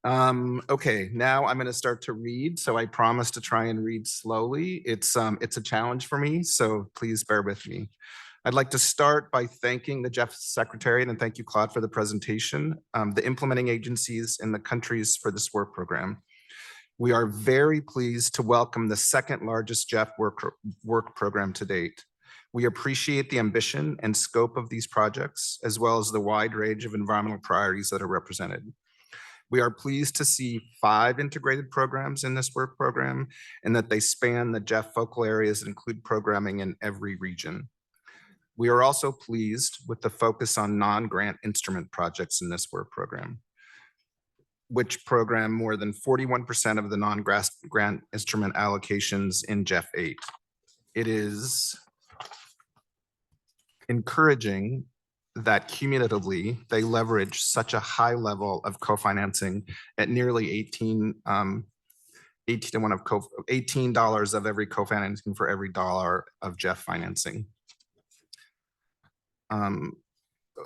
Okay, now I'm going to start to read. So I promise to try and read slowly. It's a challenge for me, so please bear with me. I'd like to start by thanking the GEF Secretariat, and thank you, Claude, for the presentation, the implementing agencies and the countries for this work program. We are very pleased to welcome the second largest GEF work program to date. We appreciate the ambition and scope of these projects, as well as the wide range of environmental priorities that are represented. We are pleased to see 5 integrated programs in this work program, and that they span the GEF focal areas and include programming in every region. We are also pleased with the focus on non-grant instrument projects in this work program, which program more than 41% of the non-grant instrument allocations in GEF 8. It is encouraging that cumulatively they leverage such a high level of co-financing at nearly $18 of every co-financing for every $1 of GEF financing. I'm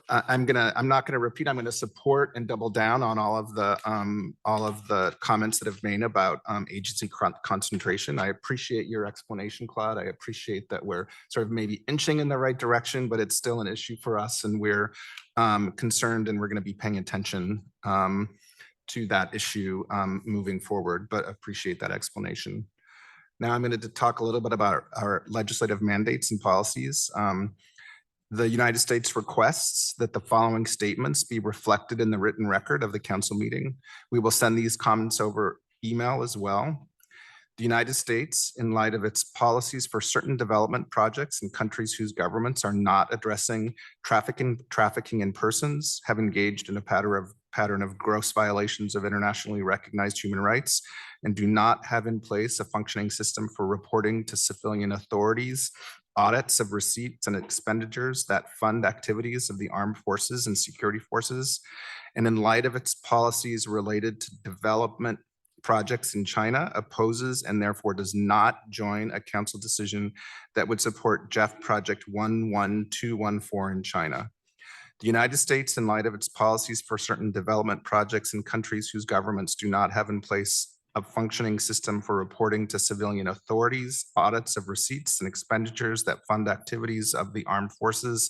not gonna repeat. I'm gonna support and double down on all of the comments that have made about agency concentration. I appreciate your explanation, Claude. I appreciate that we're sort of maybe inching in the right direction, but it's still an issue for us, and we're concerned, and we're gonna be paying attention to that issue moving forward, but appreciate that explanation. Now I'm going to talk a little bit about our legislative mandates and policies. The United States requests that the following statements be reflected in the written record of the council meeting. We will send these comments over email as well. The United States, in light of its policies for certain development projects in countries whose governments are not addressing trafficking in persons, have engaged in a pattern of gross violations of internationally recognized human rights, and do not have in place a functioning system for reporting to civilian authorities audits of receipts and expenditures that fund activities of the armed forces and security forces. And in light of its policies related to development projects in China, opposes and therefore does not join a council decision that would support GEF Project 11214 in China. The United States, in light of its policies for certain development projects in countries whose governments do not have in place a functioning system for reporting to civilian authorities, audits of receipts and expenditures that fund activities of the armed forces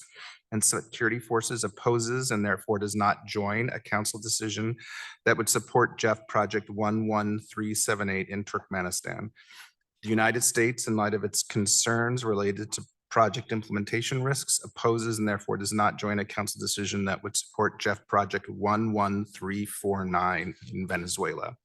and Security Forces opposes and therefore does not join a council decision that would support GEF Project 11378 in Turkmenistan. The United States, in light of its concerns related to project implementation risks, opposes and therefore does not join a council decision that would support GEF Project 11349 in Venezuela.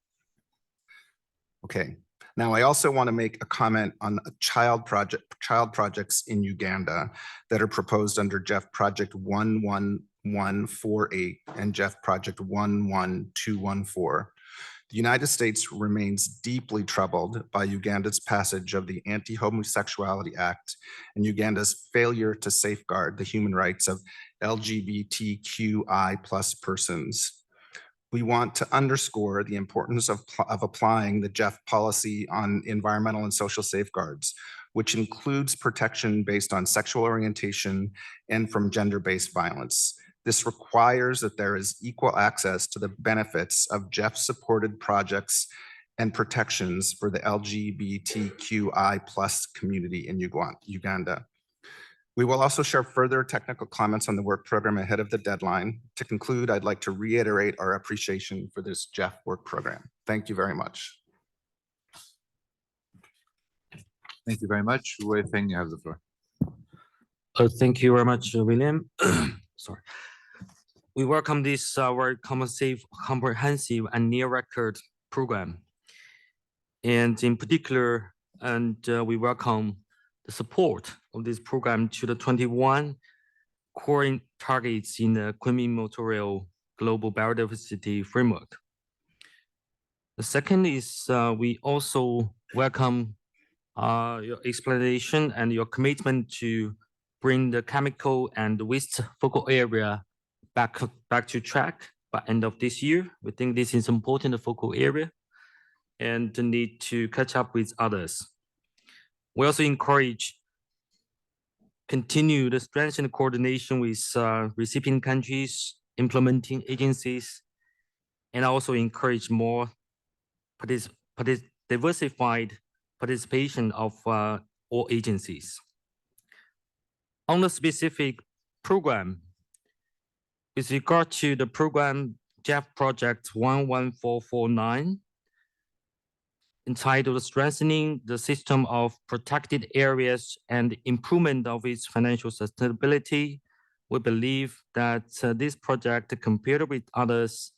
Okay, now I also want to make a comment on a child projects in Uganda that are proposed under GEF Project 11148 and GEF Project 11214. The United States remains deeply troubled by Uganda's passage of the Anti-Homosexuality Act and Uganda's failure to safeguard the human rights of LGBTQI+ persons. We want to underscore the importance of applying the GEF policy on environmental and social safeguards, which includes protection based on sexual orientation and from gender-based violence. This requires that there is equal access to the benefits of GEF-supported projects and protections for the LGBTQI+ community in Uganda. We will also share further technical comments on the work program ahead of the deadline. To conclude, I'd like to reiterate our appreciation for this GEF work program. Thank you very much. Thank you very much. Wei Feng, you have the floor. Thank you very much, William. Sorry. We welcome this very comprehensive and near record program. And in particular, we welcome the support of this program to the 21 core targets in the Kunming-Montreal Global Biodiversity Framework. The second is we also welcome your explanation and your commitment to bring the chemical and waste focal area back to track by end of this year. We think this is important focal area and the need to catch up with others. We also encourage continue the strengthened coordination with recipient countries, implementing agencies, and also encourage more diversified participation of all agencies. On the specific program, with regard to the program GEF Project 11449, entitled Strengthening the System of Protected Areas and Improvement of its Financial Sustainability, we believe that this project, compared with others,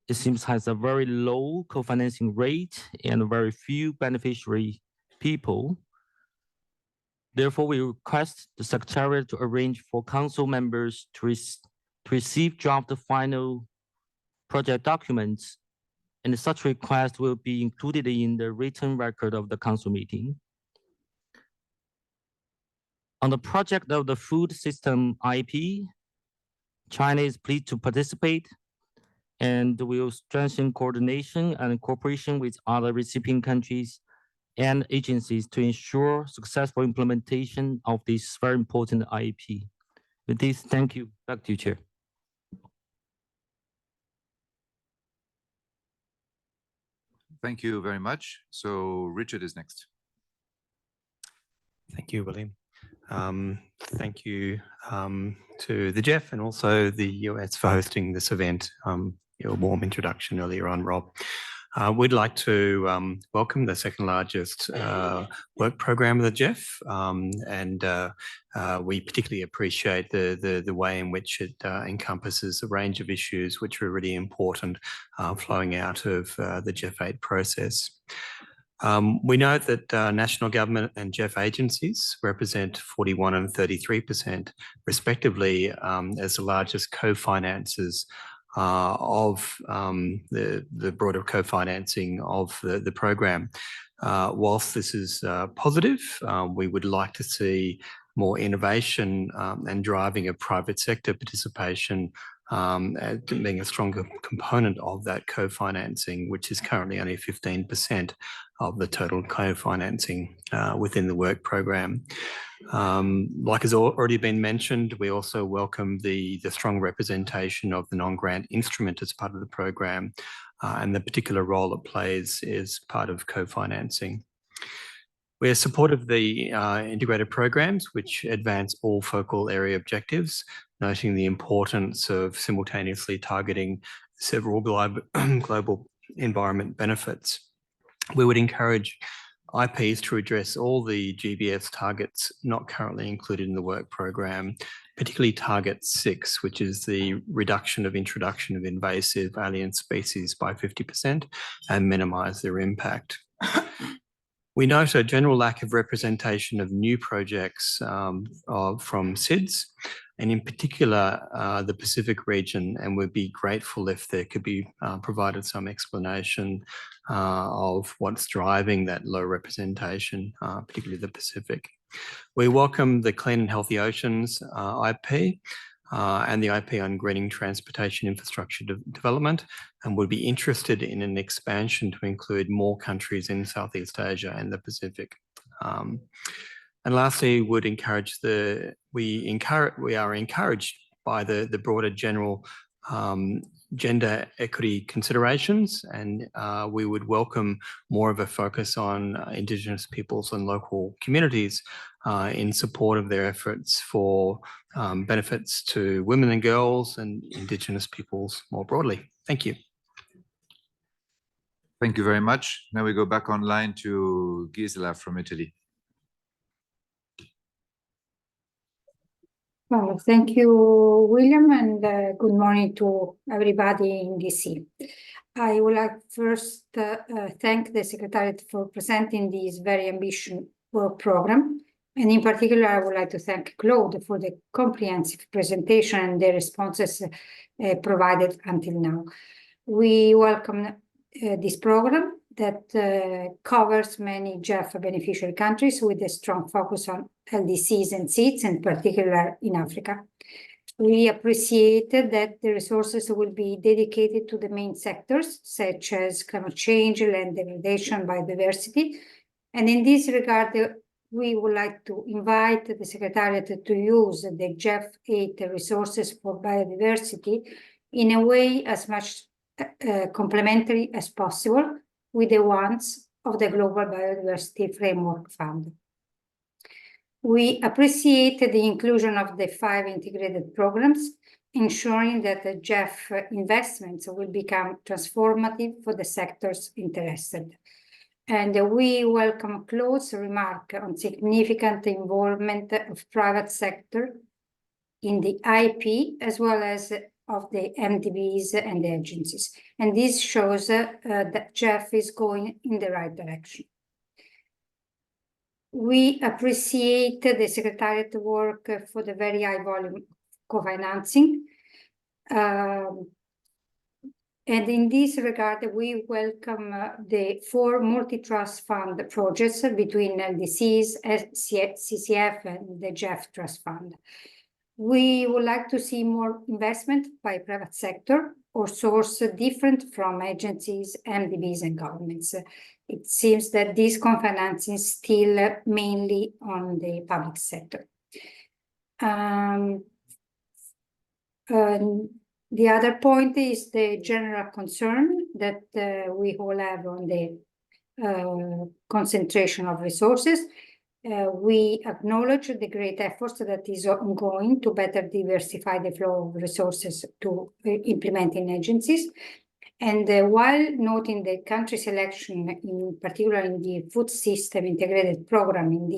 it seems has a very low co-financing rate and very few beneficiary people. Therefore, we request the Secretariat to arrange for council members to receive draft final project documents, and such request will be included in the written record of the council meeting. On the project of the food system IP, China is pleased to participate and will strengthen coordination and cooperation with other recipient countries and agencies to ensure successful implementation of this very important IEP. With this, thank you. Back to you, Chair. Thank you very much. So Richard is next. Thank you, William. Thank you to the GEF and also the US for hosting this event. Your warm introduction earlier on, Rob. We'd like to welcome the second largest work program of the GEF, and we particularly appreciate the way in which it encompasses a range of issues which are really important flowing out of the GEF 8 process. We note that national government and GEF agencies represent 41% and 33% respectively as the largest co-financers of the broader co-financing of the program. Whilst this is positive, we would like to see more innovation and driving of private sector participation being a stronger component of that co-financing, which is currently only 15% of the total co-financing within the work program. Like has already been mentioned, we also welcome the strong representation of the non-grant instrument as part of the program and the particular role it plays as part of co-financing. We are supportive of the integrated programs which advance all focal area objectives, noting the importance of simultaneously targeting several global environment benefits. We would encourage IPs to address all the GBS targets not currently included in the work program, particularly target 6, which is the reduction of introduction of invasive alien species by 50% and minimize their impact. We note a general lack of representation of new projects from SIDS, and in particular, the Pacific region, and would be grateful if there could be provided some explanation of what's driving that low representation, particularly the Pacific. We welcome the Clean and Healthy Oceans IP and the IP on greening transportation infrastructure development, and would be interested in an expansion to include more countries in Southeast Asia and the Pacific. And lastly, we are encouraged by the broader general gender equity considerations, and we would welcome more of a focus on Indigenous peoples and local communities in support of their efforts for benefits to women and girls and Indigenous peoples more broadly. Thank you. Thank you very much. Now we go back online to Gisela from Italy. Thank you, William, and good morning to everybody in DC. I would like first thank the Secretariat for presenting this very ambitious work program. And in particular, I would like to thank Claude for the comprehensive presentation and the responses provided until now. We welcome this program that covers many GEF beneficiary countries with a strong focus on LDCs and SIDS, in particular in Africa. We appreciated that the resources will be dedicated to the main sectors, such as climate change, land degradation, biodiversity. And in this regard, we would like to invite the Secretariat to use the GEF 8 resources for biodiversity in a way as much complementary as possible with the ones of the Global Biodiversity Framework Fund. We appreciate the inclusion of the 5 integrated programs, ensuring that the GEF investments will become transformative for the sectors interested. And we welcome Claude's remark on significant involvement of private sector in the IP, as well as of the MDBs and the agencies. And this shows that GEF is going in the right direction. We appreciate the Secretariat work for the very high volume co-financing. And in this regard, we welcome the 4 multi-trust fund projects between LDCs, CCF, and the GEF Trust Fund. We would like to see more investment by private sector or source different from agencies, MDBs, and governments. It seems that this co-financing is still mainly on the public sector. The other point is the general concern that we all have on the concentration of resources. We acknowledge the great efforts that is ongoing to better diversify the flow of resources to implementing agencies. And while noting the country selection, in particular in the food system integrated program in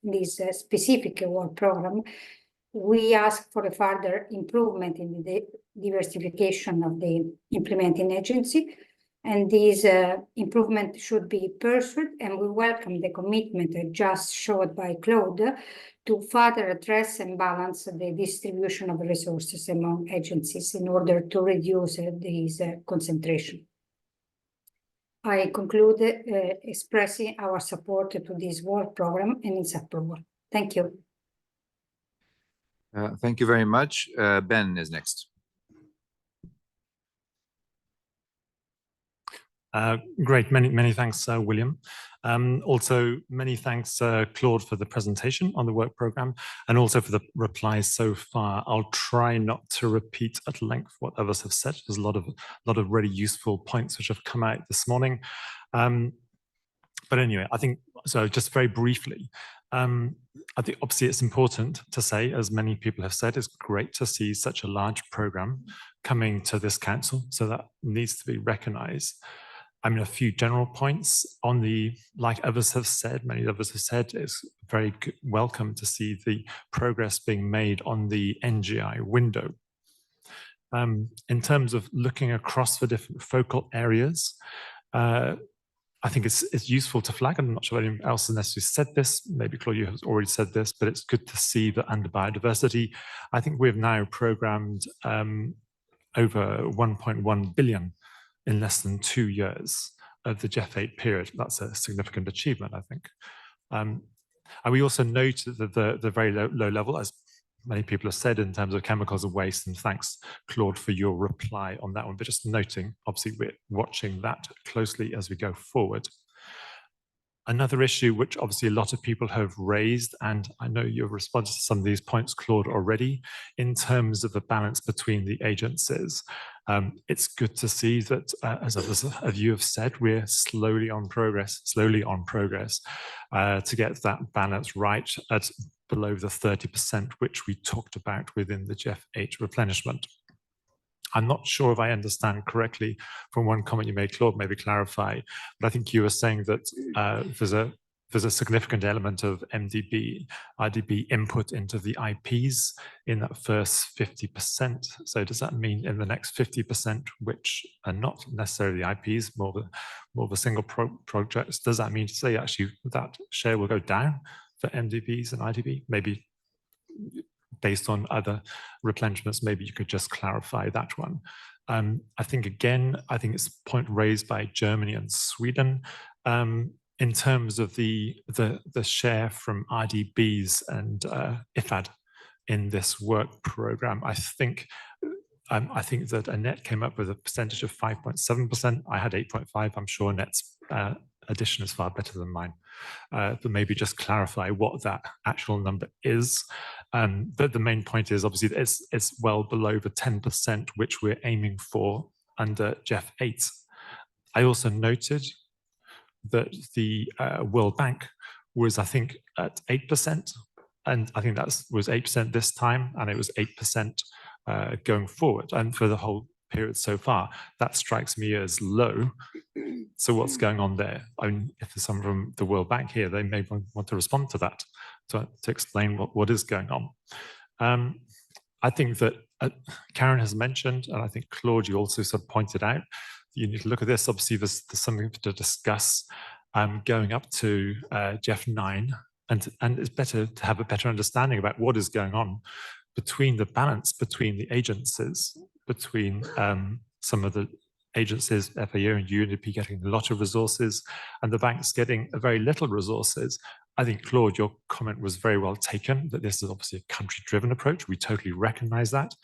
this specific work program, we ask for a further improvement in the diversification of the implementing agency. And this improvement should be pursued, and we welcome the commitment just showed by Claude to further address and balance the distribution of resources among agencies in order to reduce this concentration. I conclude expressing our support to this work program and its approval. Thank you. Thank you very much. Ben is next. Great, many thanks, William. Also, many thanks, Claude, for the presentation on the work program and also for the replies so far. I'll try not to repeat at length what others have said. There's a lot of really useful points which have come out this morning. But anyway, I think, so just very briefly, I think obviously it's important to say, as many people have said, it's great to see such a large program coming to this council. So that needs to be recognized. I mean, a few general points on the, like others have said, many others have said, it's very welcome to see the progress being made on the NGI window. In terms of looking across the different focal areas, I think it's useful to flag, and I'm not sure anyone else has necessarily said this, maybe Claudia has already said this, but it's good to see that under biodiversity, I think we've now programmed over 1.1 billion in less than 2 years of the GEF 8 period. That's a significant achievement, I think. And we also note that the very low level, as many people have said, in terms of chemicals and waste, and thanks, Claude, for your reply on that one. But just noting, obviously, we're watching that closely as we go forward. Another issue which obviously a lot of people have raised, and I know you've responded to some of these points, Claude, already, in terms of the balance between the agencies. It's good to see that, as others of you have said, we're slowly on progress to get that balance right at below the 30%, which we talked about within the GEF 8 replenishment. I'm not sure if I understand correctly from one comment you made, Claude, maybe clarify, but I think you were saying that there's a significant element of MDB, IDB input into the IPs in that first 50%. So does that mean in the next 50%, which are not necessarily IPs, more of a single projects, does that mean to say actually that share will go down for MDBs and IDB? Maybe based on other replenishments, maybe you could just clarify that one. I think, again, I think it's a point raised by Germany and Sweden in terms of the share from IDBs and IFAD in this work program. I think that Annette came up with a percentage of 5.7%. I had 8.5. I'm sure Annette's addition is far better than mine. But maybe just clarify what that actual number is. But the main point is obviously it's well below the 10% which we're aiming for under GEF 8. I also noted that the World Bank was, I think, at 8%, and I think that was 8% this time, and it was 8% going forward. And for the whole period so far, that strikes me as low. So what's going on there? I mean, if there's someone from the World Bank here, they may want to respond to that, to explain what is going on. I think that Karen has mentioned, and I think Claude, you also sort of pointed out, you need to look at this. Obviously, there's something to discuss going up to GEF 9, and it's better to have a better understanding about what is going on between the balance between the agencies, between some of the agencies, FAO and UNDP getting a lot of resources, and the banks getting very little resources. I think, Claude, your comment was very well taken, that this is obviously a country-driven approach. We totally recognize that.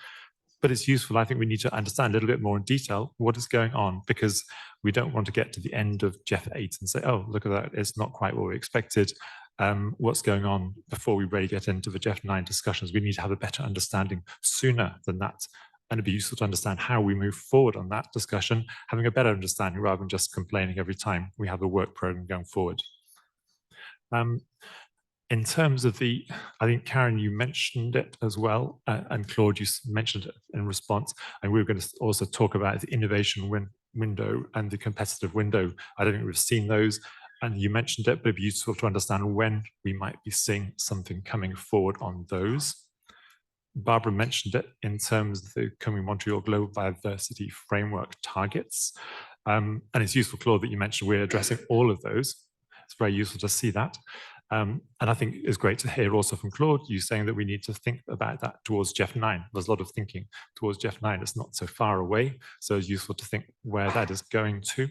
But it's useful. I think we need to understand a little bit more in detail what is going on, because we don't want to get to the end of GEF 8 and say, oh, look at that, it's not quite what we expected. What's going on before we really get into the GEF 9 discussions. We need to have a better understanding sooner than that. And it'd be useful to understand how we move forward on that discussion, having a better understanding rather than just complaining every time we have a work program going forward. In terms of I think, Karen, you mentioned it as well, and Claude, you mentioned it in response, and we were going to also talk about the innovation window and the competitive window. I don't think we've seen those, and you mentioned it, but it'd be useful to understand when we might be seeing something coming forward on those. Barbara mentioned it in terms of the coming Montreal Global Biodiversity Framework targets. And it's useful, Claude, that you mentioned we're addressing all of those. It's very useful to see that. And I think it's great to hear also from Claude, you saying that we need to think about that towards GEF 9. There's a lot of thinking towards GEF 9. It's not so far away. So it's useful to think where that is going to.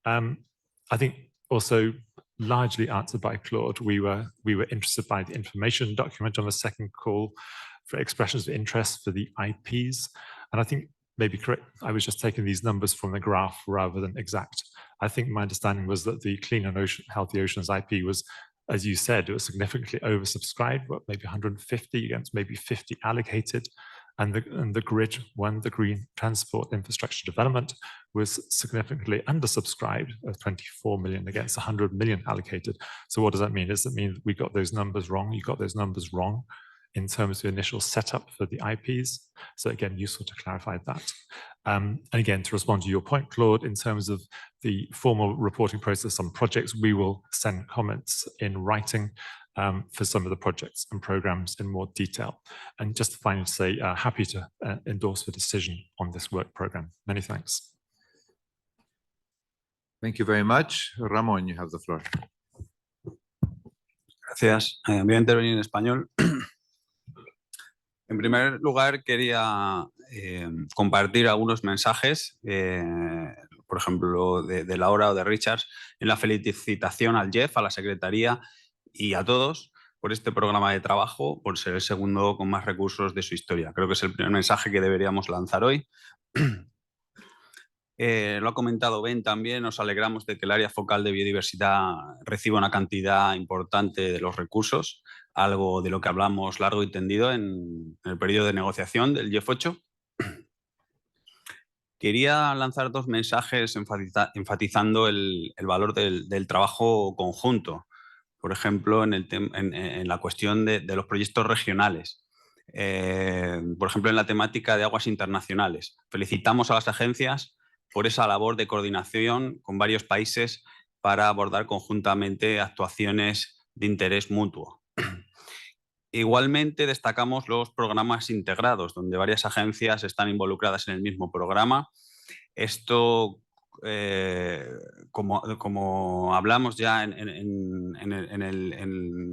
I think also largely answered by Claude, we were interested by the information document on the second call for expressions of interest for the IPs. And I think maybe correct, I was just taking these numbers from the graph rather than exact. I think my understanding was that the Clean and Healthy Oceans IP was, as you said, it was significantly oversubscribed, but maybe 150 against maybe 50 allocated. And the grid one, the green transport infrastructure development, was significantly undersubscribed of 24 million against 100 million allocated. So what does that mean? Does it mean we got those numbers wrong? You got those numbers wrong in terms of the initial setup for the IPs? So again, useful to clarify that. And again, to respond to your point, Claude, in terms of the formal reporting process on projects, we will send comments in writing for some of the projects and programs in more detail. And just finally to say, happy to endorse the decision on this work program. Many thanks. Thank you very much. Ramón, you have the floor. Gracias. Voy a intervenir en español. En primer lugar, quería compartir algunos mensajes, por ejemplo, de Laura o de Richards, en la felicitación al GEF, a la Secretaría y a todos por este programa de trabajo, por ser el segundo con más recursos de su historia. Creo que es el primer mensaje que deberíamos lanzar hoy. Lo ha comentado Ben también, nos alegramos de que el área focal de biodiversidad reciba una cantidad importante de los recursos, algo de lo que hablamos largo y tendido en el periodo de negociación del GEF 8. Quería lanzar dos mensajes enfatizando el valor del trabajo conjunto. Por ejemplo, en la cuestión de los proyectos regionales. Por ejemplo, en la temática de aguas internacionales. Felicitamos a las agencias por esa labor de coordinación con varios países para abordar conjuntamente actuaciones de interés mutuo. Igualmente destacamos los programas integrados, donde varias agencias están involucradas en el mismo programa. Esto, como hablamos ya en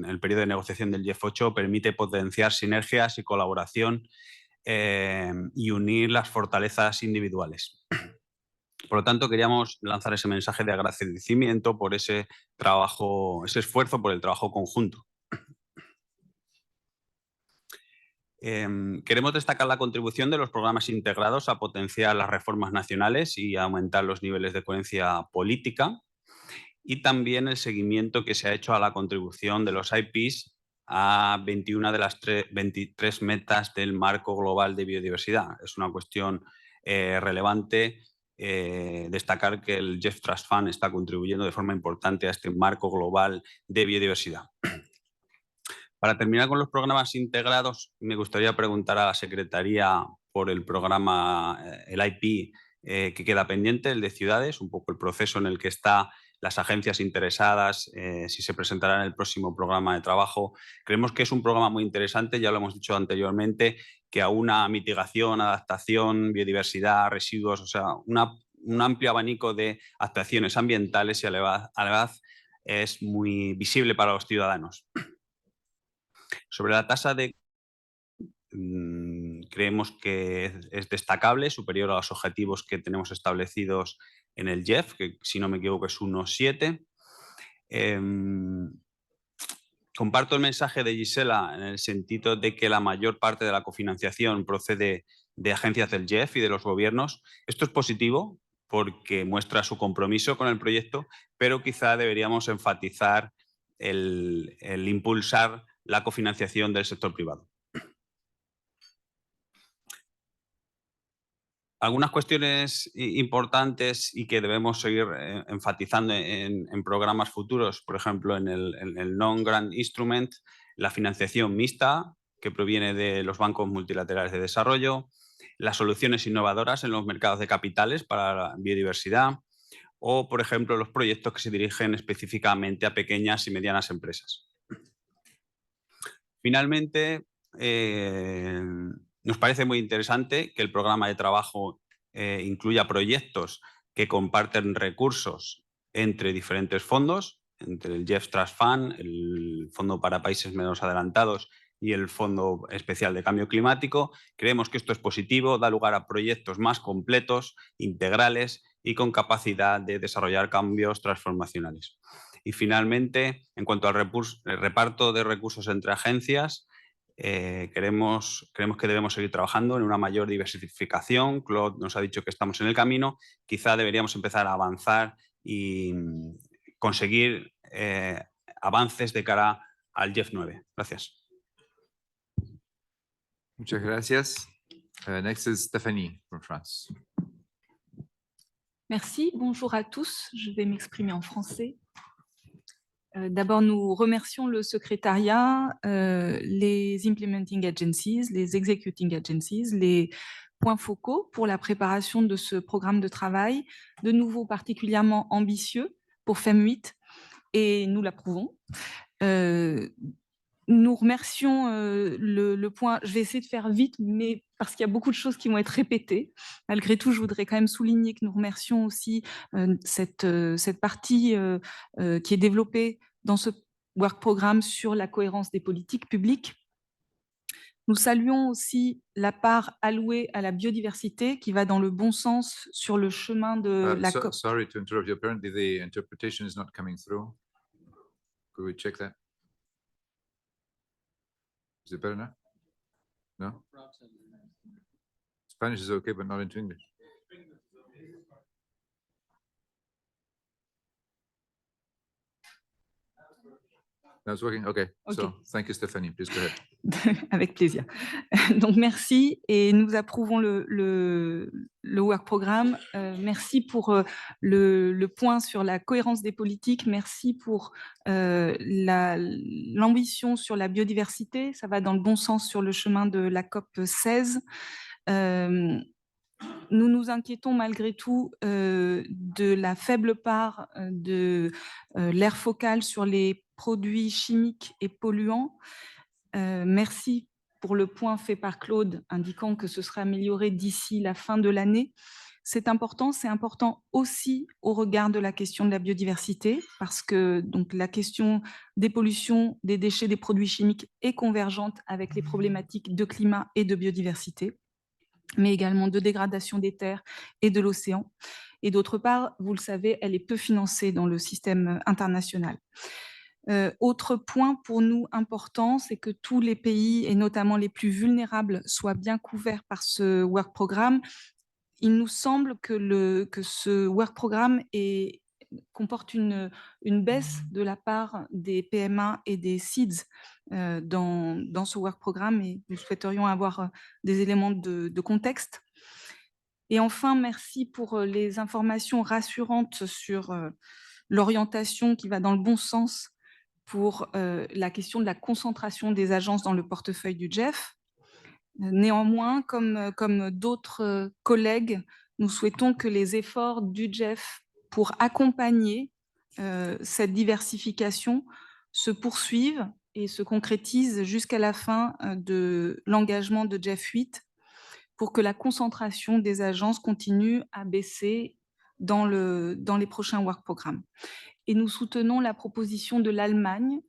el periodo de negociación del GEF 8, permite potenciar sinergias y colaboración y unir las fortalezas individuales. Por lo tanto, queríamos lanzar ese mensaje de agradecimiento por ese trabajo, ese esfuerzo por el trabajo conjunto. Queremos destacar la contribución de los programas integrados a potenciar las reformas nacionales y a aumentar los niveles de coherencia política, y también el seguimiento que se ha hecho a la contribución de los IPs a 21 de las 23 metas del marco global de biodiversidad. Es una cuestión relevante destacar que el GEF Trust Fund está contribuyendo de forma importante a este marco global de biodiversidad. Para terminar con los programas integrados, me gustaría preguntar a la Secretaría por el programa, el IP, que queda pendiente, el de ciudades, un poco el proceso en el que están las agencias interesadas, si se presentará en el próximo programa de trabajo. Creemos que es un programa muy interesante, ya lo hemos dicho anteriormente, que aúna mitigación, adaptación, biodiversidad, residuos, o sea, un amplio abanico de actuaciones ambientales y a la vez es muy visible para los ciudadanos. Sobre la tasa de creemos que es destacable, superior a los objetivos que tenemos establecidos en el GEF, que si no me equivoco es 1,7. Comparto el mensaje de Gisela en el sentido de que la mayor parte de la cofinanciación procede de agencias del GEF y de los gobiernos. Esto es positivo porque muestra su compromiso con el proyecto, pero quizá deberíamos enfatizar el impulsar la cofinanciación del sector privado. Algunas cuestiones importantes y que debemos seguir enfatizando en programas futuros, por ejemplo, en el Non-Grant Instrument, la financiación mixta que proviene de los bancos multilaterales de desarrollo, las soluciones innovadoras en los mercados de capitales para la biodiversidad o, por ejemplo, los proyectos que se dirigen específicamente a pequeñas y medianas empresas. Finalmente, nos parece muy interesante que el programa de trabajo incluya proyectos que comparten recursos entre diferentes fondos, entre el GEF Trust Fund, el Fondo para Países Menos Adelantados y el Fondo Especial de Cambio Climático. Creemos que esto es positivo, da lugar a proyectos más completos, integrales y con capacidad de desarrollar cambios transformacionales. Y finalmente, en cuanto al reparto de recursos entre agencias, creemos que debemos seguir trabajando en una mayor diversificación. Claude nos ha dicho que estamos en el camino. Quizá deberíamos empezar a avanzar y conseguir avances de cara al GEF 9. Gracias. Muchas gracias. Next is Stéphanie from France. Merci, bonjour à tous. Je vais m'exprimer en français. D'abord, nous remercions le secrétariat, les implementing agencies, les executing agencies, les points focaux pour la préparation de ce programme de travail, de nouveau particulièrement ambitieux pour FEM8, et nous l'approuvons. Nous remercions le point, je vais essayer de faire vite, mais parce qu'il y a beaucoup de choses qui vont être répétées. Malgré tout, je voudrais quand même souligner que nous remercions aussi cette partie qui est développée dans ce work programme sur la cohérence des politiques publiques. Nous saluons aussi la part allouée à la biodiversité qui va dans le bon sens sur le chemin de la COP. Sorry to interrupt you. Apparently the interpretation is not coming through. Could we check that? Is it better now? No? Spanish is okay, but not into English. Now it's working? Okay. So thank you, Stephanie. Please go ahead. Avec plaisir. Donc, merci. Et nous approuvons le work programme. Merci pour le point sur la cohérence des politiques. Merci pour l'ambition sur la biodiversité. Ça va dans le bon sens sur le chemin de la COP 16. Nous nous inquiétons malgré tout de la faible part de l'air focal sur les produits chimiques et polluants. Merci pour le point fait par Claude indiquant que ce sera amélioré d'ici la fin de l'année. C'est important aussi au regard de la question de la biodiversité parce que donc, la question des pollutions, des déchets, des produits chimiques est convergente avec les problématiques de climat et de biodiversité, mais également de dégradation des terres et de l'océan. Et d'autre part, vous le savez, elle est peu financée dans le système international. Autre point pour nous important, c'est que tous les pays, et notamment les plus vulnérables, soient bien couverts par ce work programme. Il nous semble que ce work programme comporte une baisse de la part des PMA et des SIDS dans ce work programme, et nous souhaiterions avoir des éléments de contexte. Et enfin, merci pour les informations rassurantes sur l'orientation qui va dans le bon sens pour la question de la concentration des agences dans le portefeuille du GEF. Néanmoins, comme d'autres collègues, nous souhaitons que les efforts du GEF pour accompagner cette diversification se poursuivent et se concrétisent jusqu'à la fin de l'engagement de GEF 8 pour que la concentration des agences continue à baisser dans les prochains work programmes. Et nous soutenons la proposition de l'Allemagne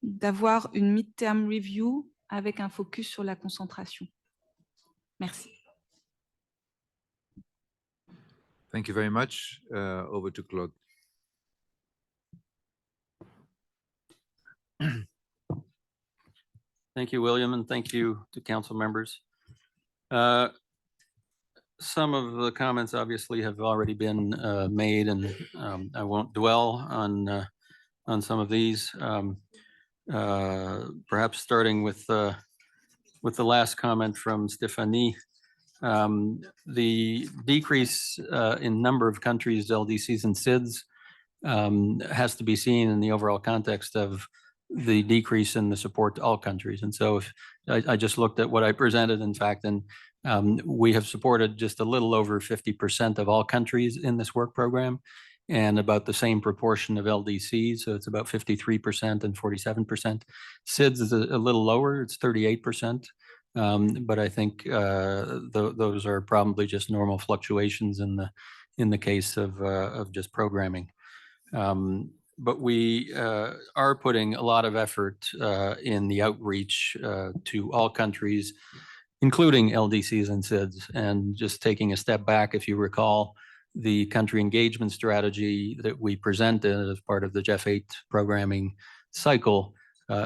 d'avoir une mid-term review avec un focus sur la concentration. Merci. Thank you very much. Over to Claude. Thank you, William, and thank you to council members. Some of the comments obviously have already been made, and I won't dwell on some of these. Perhaps starting with the last comment from Stephanie. The decrease in number of countries, LDCs and SIDS, has to be seen in the overall context of the decrease in the support to all countries. And so if I just looked at what I presented, in fact, and we have supported just a little over 50% of all countries in this work program, and about the same proportion of LDCs. So it's about 53% and 47%. SIDS is a little lower, it's 38%. But I think those are probably just normal fluctuations in the case of just programming. But we are putting a lot of effort in the outreach to all countries, including LDCs and SIDS. And just taking a step back, if you recall, the country engagement strategy that we presented as part of the GEF 8 programming cycle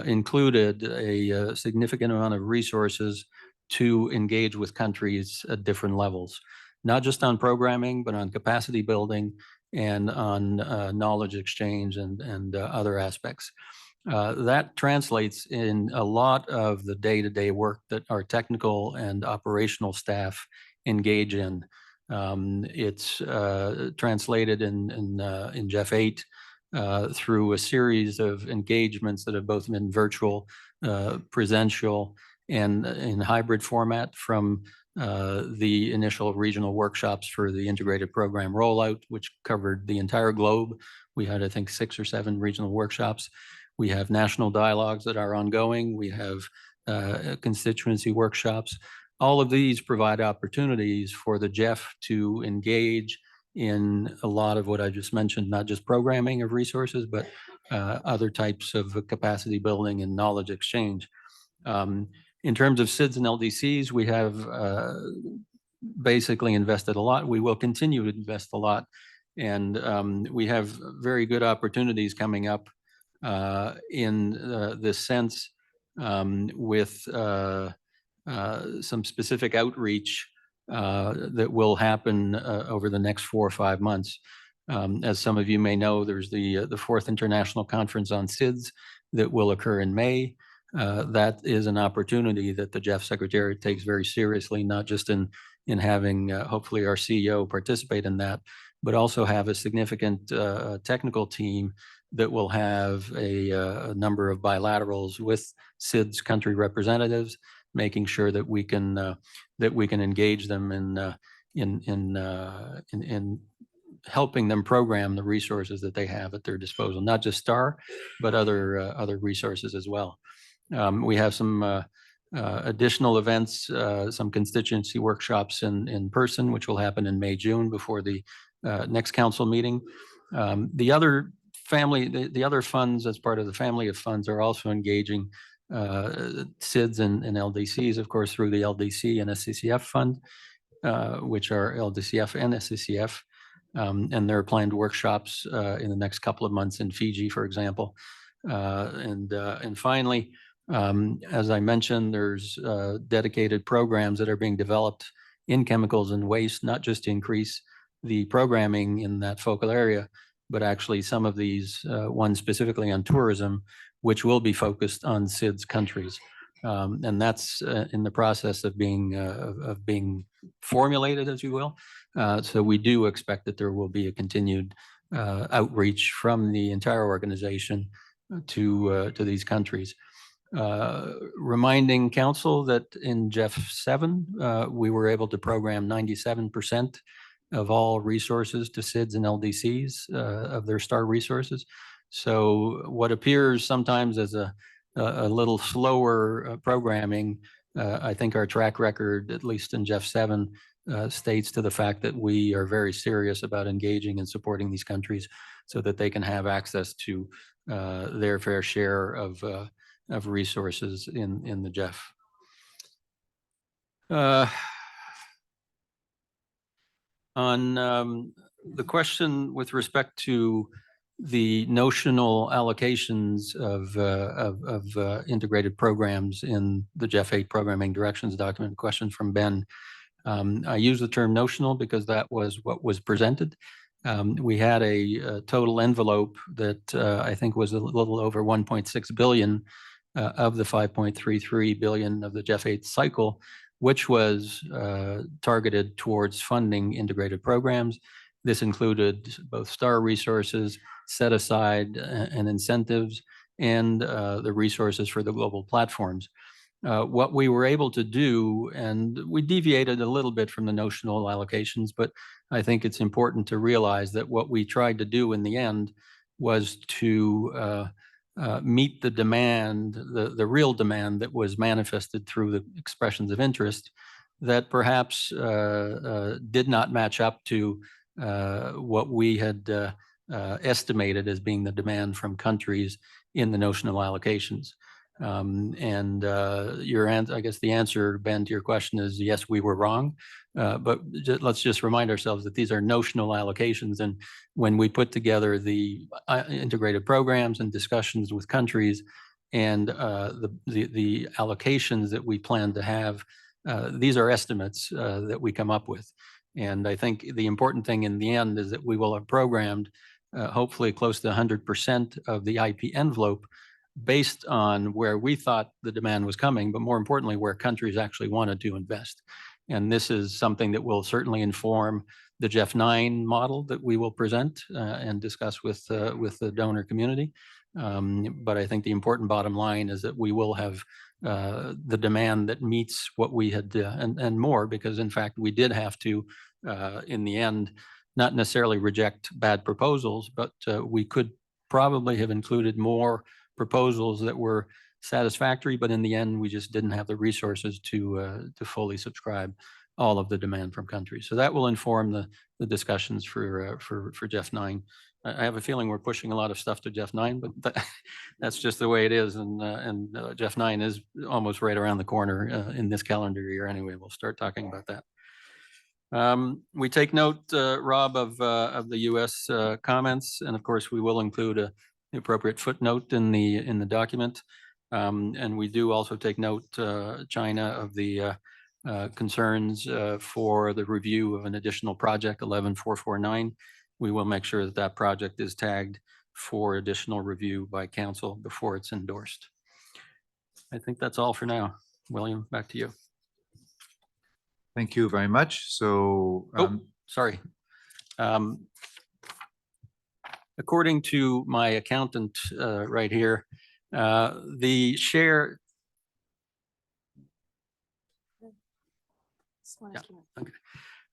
included a significant amount of resources to engage with countries at different levels, not just on programming, but on capacity building and on knowledge exchange and other aspects. That translates in a lot of the day-to-day work that our technical and operational staff engage in. It's translated in GEF 8 through a series of engagements that have both been virtual, presential, and in hybrid format, from the initial regional workshops for the integrated program rollout, which covered the entire globe. We had, I think, 6 or 7 regional workshops. We have national dialogues that are ongoing. We have constituency workshops. All of these provide opportunities for the GEF to engage in a lot of what I just mentioned, not just programming of resources, but other types of capacity building and knowledge exchange. In terms of SIDS and LDCs, we have basically invested a lot. We will continue to invest a lot. And we have very good opportunities coming up in this sense, with some specific outreach that will happen over the next 4 or 5 months. As some of you may know, there's the 4th International Conference on SIDS that will occur in May. That is an opportunity that the GEF Secretariat takes very seriously, not just in having hopefully our CEO participate in that, but also have a significant technical team that will have a number of bilaterals with SIDS country representatives, making sure that we can engage them in helping them program the resources that they have at their disposal, not just STAR, but other resources as well. We have some additional events, some constituency workshops in person, which will happen in May, June, before the next council meeting. The other funds, as part of the family of funds, are also engaging SIDS and LDCs, of course, through the LDC and SCCF fund, which are LDCF and SCCF. And there are planned workshops in the next couple of months in Fiji, for example. And finally, as I mentioned, there's dedicated programs that are being developed in chemicals and waste, not just to increase the programming in that focal area, but actually some of these, one specifically on tourism, which will be focused on SIDS countries. And that's in the process of being formulated, as you will. So we do expect that there will be a continued outreach from the entire organization to these countries. Reminding council that in GEF 7, we were able to program 97% of all resources to SIDS and LDCs of their STAR resources. So what appears sometimes as a little slower programming, I think our track record, at least in GEF 7, states to the fact that we are very serious about engaging and supporting these countries so that they can have access to their fair share of resources in the GEF. On the question with respect to the notional allocations of integrated programs in the GEF 8 programming directions document, question from Ben. I use the term notional because that was what was presented. We had a total envelope that I think was a little over 1.6 billion of the 5.33 billion of the GEF 8 cycle, which was targeted towards funding integrated programs. This included both STAR resources, set aside and incentives, and the resources for the global platforms. What we were able to do, and we deviated a little bit from the notional allocations, but I think it's important to realize that what we tried to do in the end was to meet the demand, the real demand that was manifested through the expressions of interest that perhaps did not match up to what we had estimated as being the demand from countries in the notional allocations. I guess the answer, Ben, to your question is yes, we were wrong. But let's just remind ourselves that these are notional allocations. And when we put together the integrated programs and discussions with countries and the allocations that we plan to have, these are estimates that we come up with. And I think the important thing in the end is that we will have programmed hopefully close to 100% of the IP envelope based on where we thought the demand was coming, but more importantly, where countries actually wanted to invest. And this is something that will certainly inform the GEF 9 model that we will present and discuss with the donor community. But I think the important bottom line is that we will have the demand that meets what we had and more, because in fact, we did have to, in the end, not necessarily reject bad proposals, but we could probably have included more proposals that were satisfactory, but in the end, we just didn't have the resources to fully subscribe all of the demand from countries. So that will inform the discussions for GEF 9. I have a feeling we're pushing a lot of stuff to GEF 9, but that's just the way it is. And GEF 9 is almost right around the corner in this calendar year anyway. We'll start talking about that. We take note, Rob, of the U.S. comments, and of course, we will include the appropriate footnote in the document. And we do also take note, China, of the concerns for the review of an additional project, 11449. We will make sure that that project is tagged for additional review by council before it's endorsed. I think that's all for now. William, back to you. Thank you very much. So, sorry. According to my accountant right here, the share. Yeah, okay.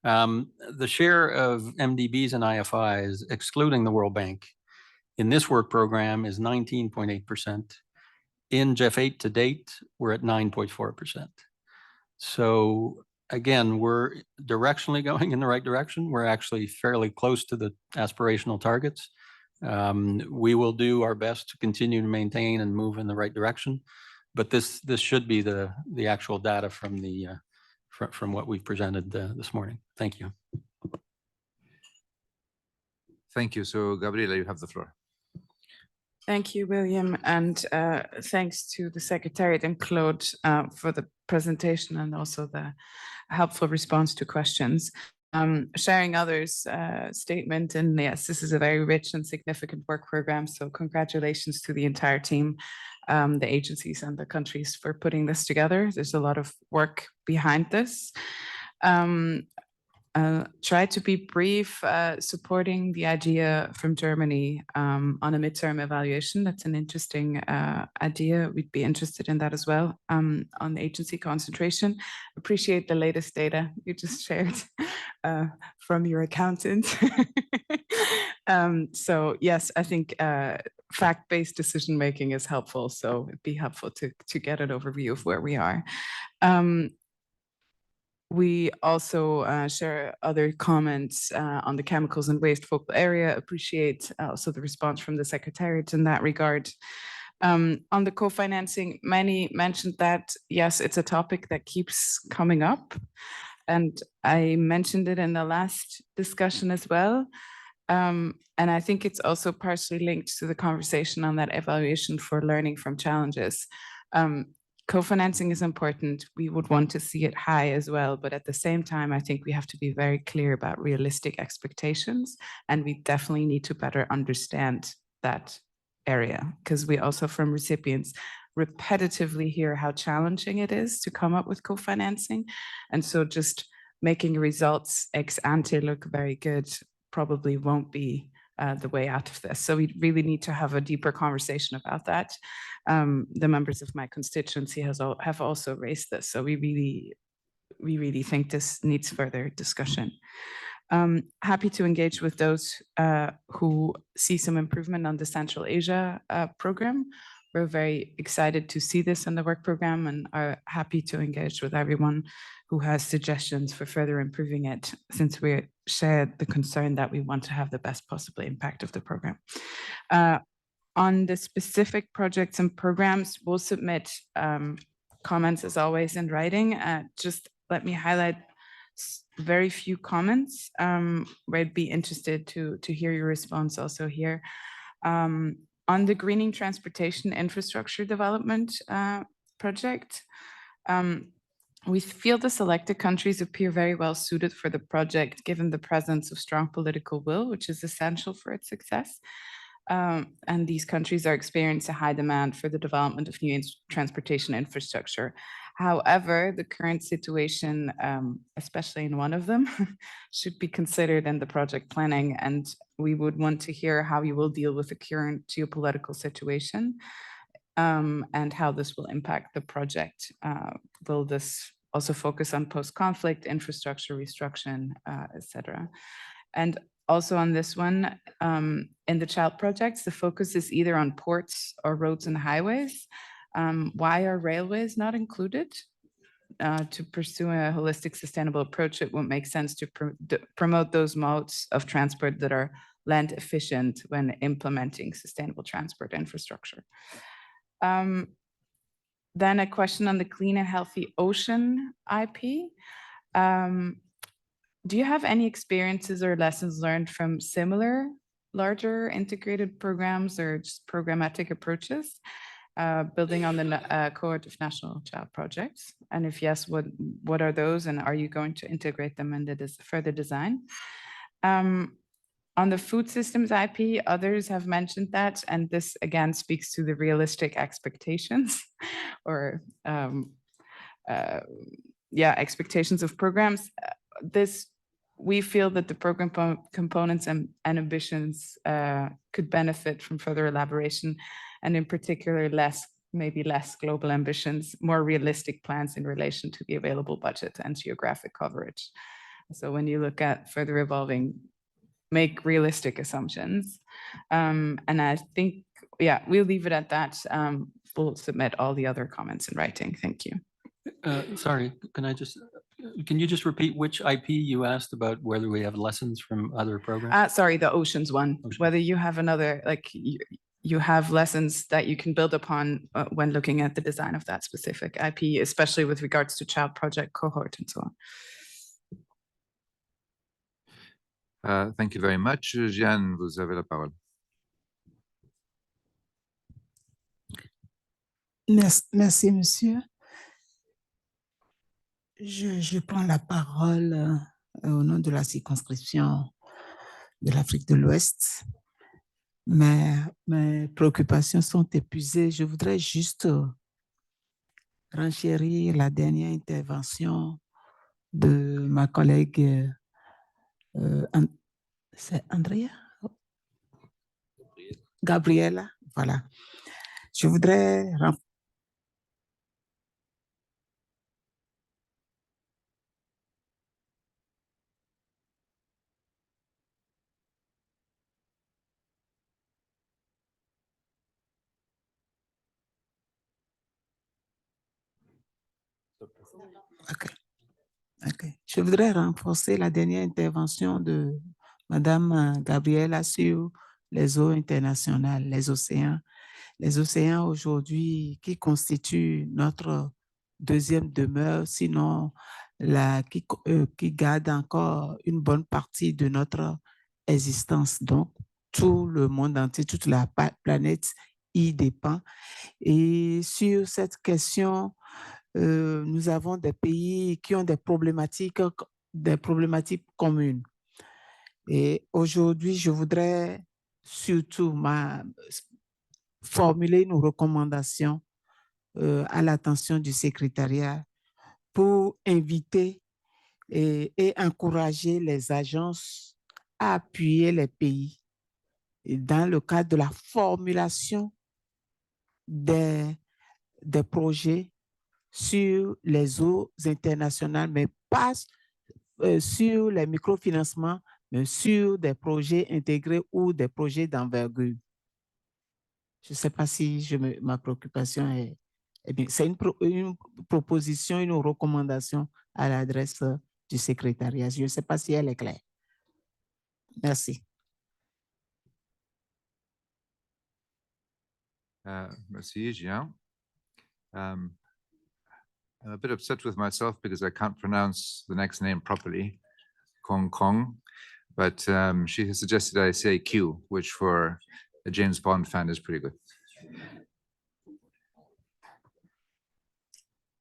The share of MDBs and IFIs, excluding the World Bank, in this work program is 19.8%. In GEF 8 to date, we're at 9.4%. So again, we're directionally going in the right direction. We're actually fairly close to the aspirational targets. We will do our best to continue to maintain and move in the right direction, but this should be the actual data from the from what we've presented this morning. Thank you. Thank you. So, Gabriela, you have the floor. Thank you, William, and thanks to the Secretariat and Claude for the presentation and also the helpful response to questions. Sharing others' statement, and yes, this is a very rich and significant work program, so congratulations to the entire team, the agencies and the countries for putting this together. There's a lot of work behind this. Try to be brief, supporting the idea from Germany on a midterm evaluation. That's an interesting idea. We'd be interested in that as well. On the agency concentration, appreciate the latest data you just shared from your accountant. So yes, I think fact-based decision-making is helpful. So it'd be helpful to get an overview of where we are. We also share other comments on the chemicals and waste focal area. Appreciate also the response from the Secretariat in that regard. On the co-financing, many mentioned that, yes, it's a topic that keeps coming up. And I mentioned it in the last discussion as well. And I think it's also partially linked to the conversation on that evaluation for learning from challenges. Co-financing is important. We would want to see it high as well, but at the same time, I think we have to be very clear about realistic expectations, and we definitely need to better understand that area, because we also from recipients repetitively hear how challenging it is to come up with co-financing. And so just making results ex ante look very good probably won't be the way out of this. So we really need to have a deeper conversation about that. The members of my constituency have also raised this. So we really think this needs further discussion. Happy to engage with those who see some improvement on the Central Asia program. We're very excited to see this in the work program and are happy to engage with everyone who has suggestions for further improving it, since we shared the concern that we want to have the best possible impact of the program. On the specific projects and programs, we'll submit comments as always in writing. Just let me highlight very few comments where I'd be interested to hear your response also here. On the greening transportation infrastructure development project, we feel the selected countries appear very well suited for the project, given the presence of strong political will, which is essential for its success. And these countries are experiencing a high demand for the development of new transportation infrastructure. However, the current situation, especially in one of them, should be considered in the project planning. And we would want to hear how you will deal with the current geopolitical situation and how this will impact the project. Will this also focus on post-conflict infrastructure restructuring, etc. And also on this one, in the child projects, the focus is either on ports or roads and highways. Why are railways not included? To pursue a holistic, sustainable approach, it won't make sense to promote those modes of transport that are land efficient when implementing sustainable transport infrastructure. Then a question on the clean and healthy ocean IP. Do you have any experiences or lessons learned from similar larger integrated programs or just programmatic approaches, building on the cohort of national child projects? And if yes, what are those, and are you going to integrate them into this further design? On the food systems IP, others have mentioned that, and this again speaks to the realistic expectations or expectations of programs. We feel that the program components and ambitions could benefit from further elaboration, and in particular, maybe less global ambitions, more realistic plans in relation to the available budget and geographic coverage. So when you look at further evolving, make realistic assumptions. And I think, we'll leave it at that. We'll submit all the other comments in writing. Thank you. Sorry, can you just repeat which IP you asked about, whether we have lessons from other programs? Sorry, the oceans one, whether you have another, like you have lessons that you can build upon when looking at the design of that specific IP, especially with regards to child project cohort and so on. Thank you very much. Jeanne, vous avez la parole. Merci, monsieur. Je prends la parole au nom de la circonscription de l'Afrique de l'Ouest. Mes préoccupations sont épuisées. Je voudrais juste renchérir la dernière intervention de ma collègue c'est Andrea? Gabriela, voilà. Je voudrais Je voudrais renforcer la dernière intervention de Madame Gabriela sur les eaux internationales, les océans. Les océans aujourd'hui qui constituent notre deuxième demeure, sinon qui garde encore une bonne partie de notre existence. Donc, tout le monde entier, toute la planète y dépend. Et sur cette question, nous avons des pays qui ont des problématiques communes. Et aujourd'hui, je voudrais surtout formuler une recommandation à l'attention du secrétariat pour inviter et encourager les agences à appuyer les pays dans le cadre de la formulation des projets sur les eaux internationales, mais pas sur les microfinancements, mais sur des projets intégrés ou des projets d'envergure. Je ne sais pas si ma préoccupation est bien. C'est une proposition, une recommandation à l'adresse du secrétariat. Je ne sais pas si elle est claire. Merci. Merci, Jean. I'm a bit upset with myself because I can't pronounce the next name properly, Kong Kong, but she has suggested I say Q, which for a James Bond fan is pretty good.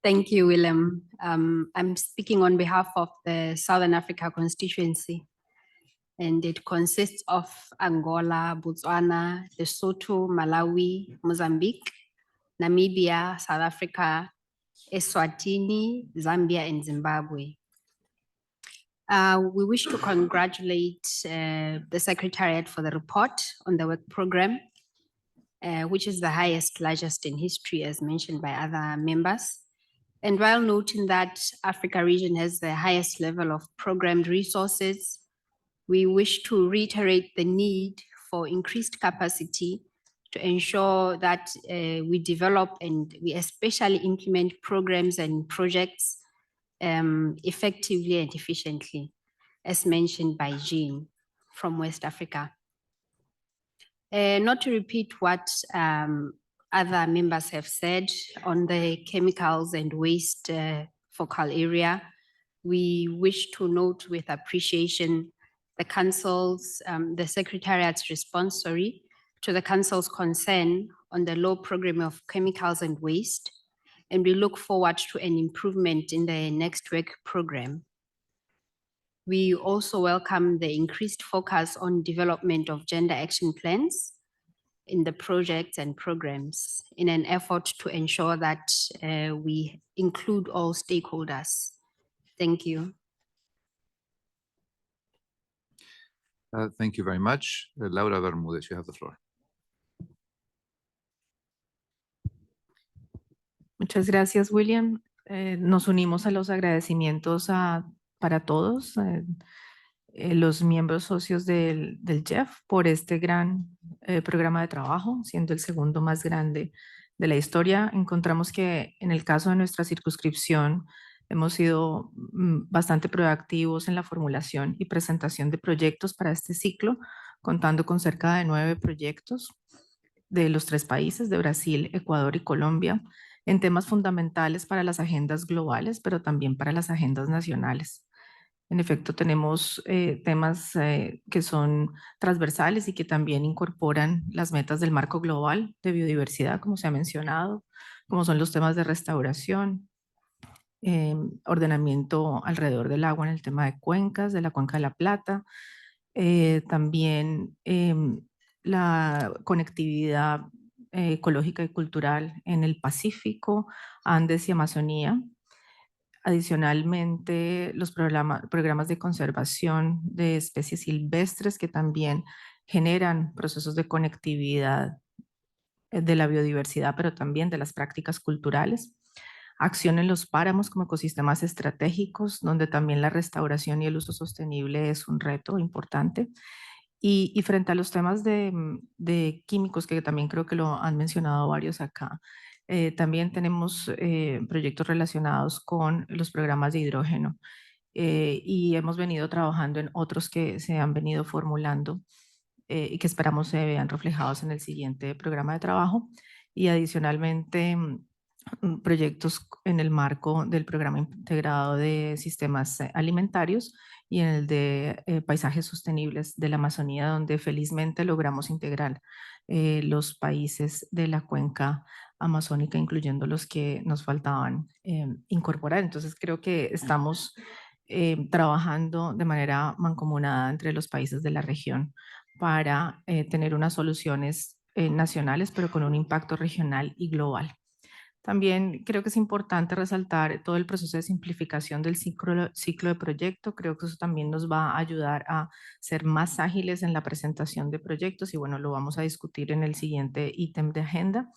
Thank you, William. I'm speaking on behalf of the Southern Africa constituency. and it consists of Angola, Botswana, Lesotho, Malawi, Mozambique, Namibia, South Africa, Eswatini, Zambia, and Zimbabwe. We wish to congratulate the Secretariat for the report on the work program, which is the highest, largest in history, as mentioned by other members. And while noting that Africa region has the highest level of programmed resources, we wish to reiterate the need for increased capacity to ensure that we develop and we especially implement programs and projects effectively and efficiently, as mentioned by Jean from West Africa. Not to repeat what other members have said on the chemicals and waste focal area, we wish to note with appreciation the Council's, the Secretariat's response, to the Council's concern on the low program of chemicals and waste, and we look forward to an improvement in the next work program. We also welcome the increased focus on development of gender action plans in the projects and programs in an effort to ensure that we include all stakeholders. Thank you. Thank you very much. Laura Bermúdez, you have the floor. Muchas gracias, William. Nos unimos a los agradecimientos para todos los miembros socios del GEF por este gran programa de trabajo, siendo el segundo más grande de la historia. Encontramos que en el caso de nuestra circunscripción hemos sido bastante proactivos en la formulación y presentación de proyectos para este ciclo, contando con cerca de 9 proyectos de los 3 países, de Brasil, Ecuador y Colombia, en temas fundamentales para las agendas globales, pero también para las agendas nacionales. En efecto, tenemos temas que son transversales y que también incorporan las metas del marco global de biodiversidad, como se ha mencionado, como son los temas de restauración, ordenamiento alrededor del agua en el tema de cuencas, de la Cuenca de la Plata, también la conectividad ecológica y cultural en el Pacífico, Andes y Amazonía. Adicionalmente, los programas de conservación de especies silvestres que también generan procesos de conectividad de la biodiversidad, pero también de las prácticas culturales. Acción en los páramos como ecosistemas estratégicos, donde también la restauración y el uso sostenible es un reto importante. Y frente a los temas de químicos, que también creo que lo han mencionado varios acá, también tenemos proyectos relacionados con los programas de hidrógeno y hemos venido trabajando en otros que se han venido formulando y que esperamos se vean reflejados en el siguiente programa de trabajo. Y adicionalmente, proyectos en el marco del programa integrado de sistemas alimentarios y en el de paisajes sostenibles de la Amazonía, donde felizmente logramos integrar los países de la cuenca amazónica, incluyendo los que nos faltaban incorporar. Entonces creo que estamos trabajando de manera mancomunada entre los países de la región para tener unas soluciones nacionales, pero con un impacto regional y global. También creo que es importante resaltar todo el proceso de simplificación del ciclo de proyecto. Creo que eso también nos va a ayudar a ser más ágiles en la presentación de proyectos y bueno, lo vamos a discutir en el siguiente ítem de agenda.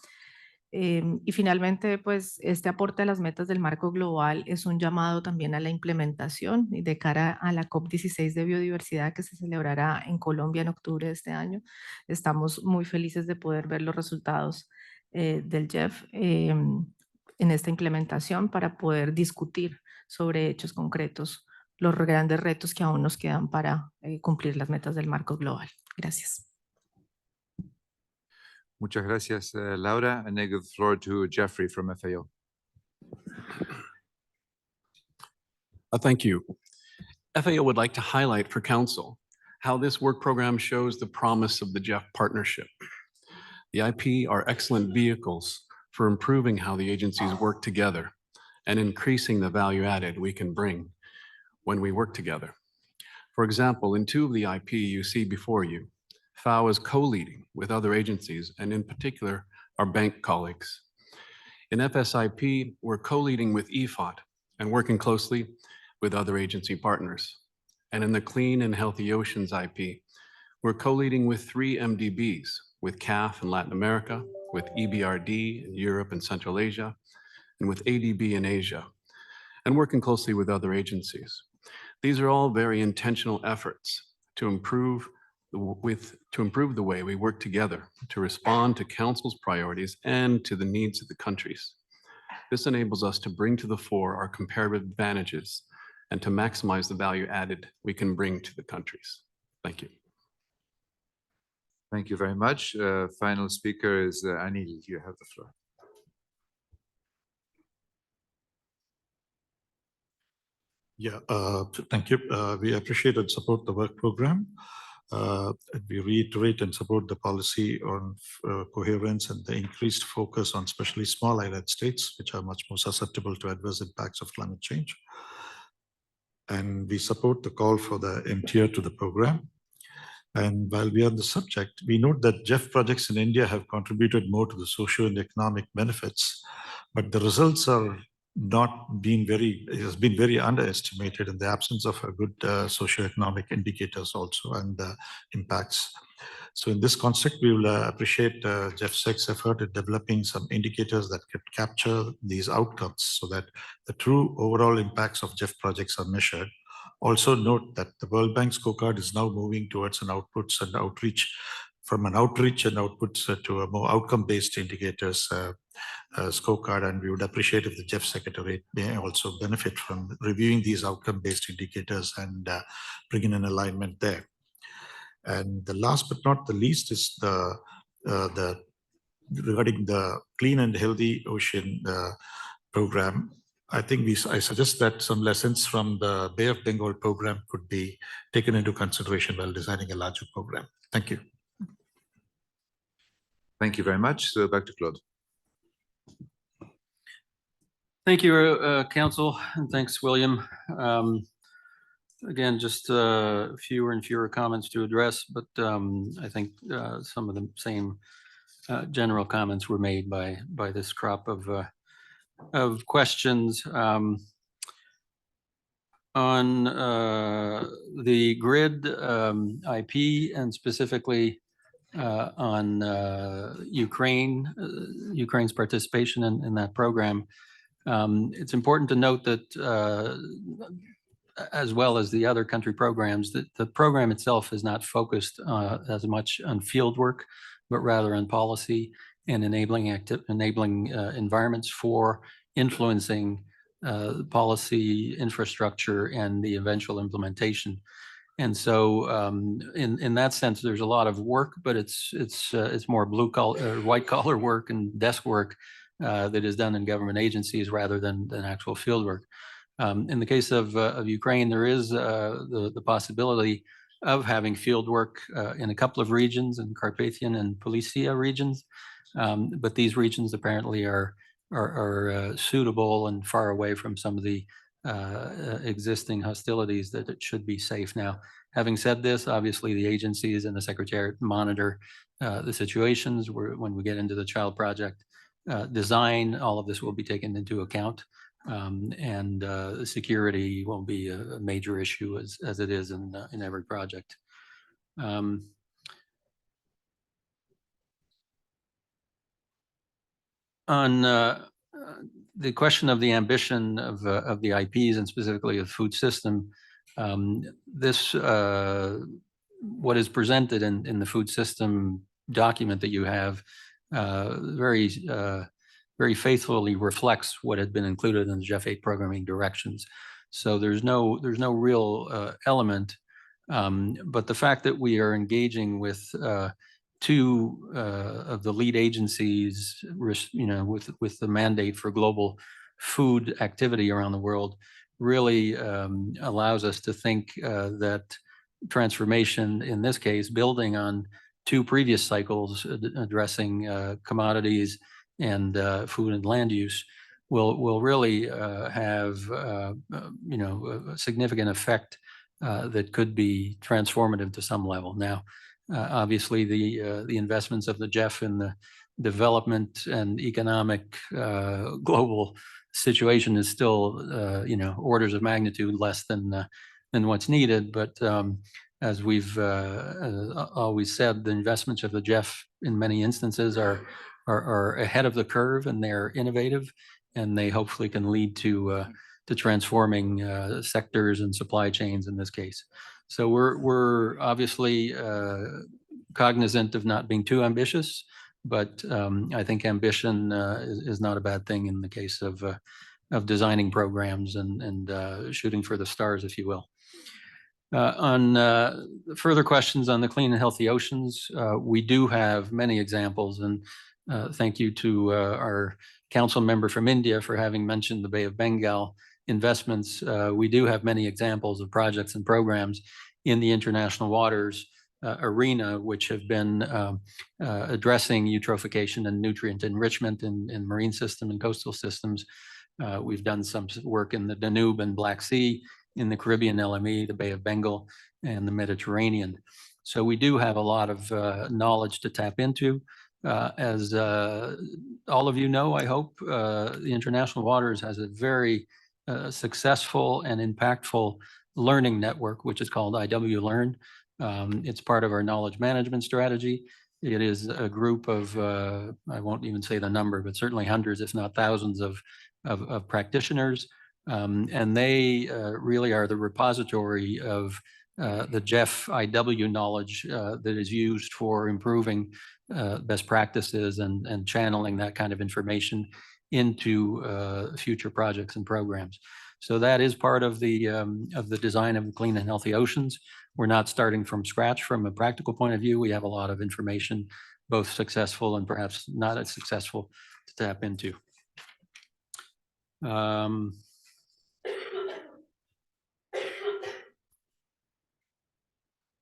Y finalmente, pues este aporte a las metas del marco global es un llamado también a la implementación y de cara a la COP16 de biodiversidad que se celebrará en Colombia en octubre de este año. Estamos muy felices de poder ver los resultados del GEF en esta implementación para poder discutir sobre hechos concretos los grandes retos que aún nos quedan para cumplir las metas del marco global. Gracias. Muchas gracias, Laura. I now give the floor to Jeffrey from FAO. Thank you. FAO would like to highlight for Council how this work program shows the promise of the GEF partnership. The IP are excellent vehicles for improving how the agencies work together and increasing the value added we can bring when we work together. For example, in 2 of the IP you see before you, FAO is co-leading with other agencies, and in particular, our bank colleagues. In FSIP, we're co-leading with EFOT and working closely with other agency partners. And in the Clean and Healthy Oceans IP, we're co-leading with 3 MDBs, with CAF in Latin America, with EBRD in Europe and Central Asia, and with ADB in Asia, and working closely with other agencies. These are all very intentional efforts to improve the way we work together to respond to Council's priorities and to the needs of the countries. This enables us to bring to the fore our comparative advantages and to maximize the value added we can bring to the countries. Thank you. Thank you very much. Final speaker is Anil. You have the floor. Yeah, thank you. We appreciate and support the work program. We reiterate and support the policy on coherence and the increased focus on especially small island states, which are much more susceptible to adverse impacts of climate change. And we support the call for the MTR to the program. And while we are on the subject, we note that GEF projects in India have contributed more to the socio and economic benefits, but the results are not being has been very underestimated in the absence of a good socioeconomic indicators also and impacts. So in this context, we will appreciate GEFSEC's effort in developing some indicators that can capture these outcomes so that the true overall impacts of GEF projects are measured. Also note that the World Bank scorecard is now moving towards an outputs and outreach, from an outreach and outputs to a more outcome-based indicators scorecard, and we would appreciate if the GEF Secretariat may also benefit from reviewing these outcome-based indicators and bringing an alignment there. And the last but not the least is regarding the Clean and Healthy Ocean program. I think I suggest that some lessons from the Bay of Bengal program could be taken into consideration while designing a larger program. Thank you. Thank you very much. So back to Claude. Thank you, Council, and thanks, William. Again, just fewer and fewer comments to address, but I think some of the same general comments were made by this crop of questions. On the grid IP and specifically on Ukraine's participation in that program. It's important to note that as well as the other country programs, that the program itself is not focused as much on field work, but rather on policy and enabling environments for influencing policy, infrastructure, and the eventual implementation. And so in that sense, there's a lot of work, but it's more blue collar, white collar work and desk work that is done in government agencies rather than actual field work. In the case of Ukraine, there is the possibility of having field work in a couple of regions, in Carpathian and Policia regions, but these regions apparently are suitable and far away from some of the existing hostilities that it should be safe now. Having said this, obviously the agencies and the Secretariat monitor the situations when we get into the child project design, all of this will be taken into account. And security won't be a major issue as it is in every project. On the question of the ambition of the IPs and specifically of the food system, what is presented in the food system document that you have very faithfully reflects what had been included in the GEF 8 programming directions. So there's no real element, but the fact that we are engaging with two of the lead agencies, with the mandate for global food activity around the world, really allows us to think that transformation, in this case, building on two previous cycles addressing commodities and food and land use, will really have a significant effect that could be transformative to some level. Now, obviously, the investments of the GEF in the development and economic global situation is still, orders of magnitude less than what's needed. But as we've always said, the investments of the GEF in many instances are ahead of the curve, and they're innovative, and they hopefully can lead to transforming sectors and supply chains in this case. So we're obviously cognizant of not being too ambitious, but I think ambition is not a bad thing in the case of designing programs and shooting for the stars, if you will. On further questions on the clean and healthy oceans, we do have many examples, and thank you to our council member from India for having mentioned the Bay of Bengal investments. We do have many examples of projects and programs in the international waters arena, which have been addressing eutrophication and nutrient enrichment in marine system and coastal systems. We've done some work in the Danube and Black Sea, in the Caribbean LME, the Bay of Bengal, and the Mediterranean. So we do have a lot of knowledge to tap into. As all of you know, I hope, the international waters has a very successful and impactful learning network, which is called IW Learn. It's part of our knowledge management strategy. It is a group of, I won't even say the number, but certainly hundreds, if not thousands of practitioners. And they really are the repository of the GEF IW knowledge that is used for improving best practices and channeling that kind of information into future projects and programs. So that is part of the design of clean and healthy oceans. We're not starting from scratch from a practical point of view. We have a lot of information, both successful and perhaps not as successful, to tap into.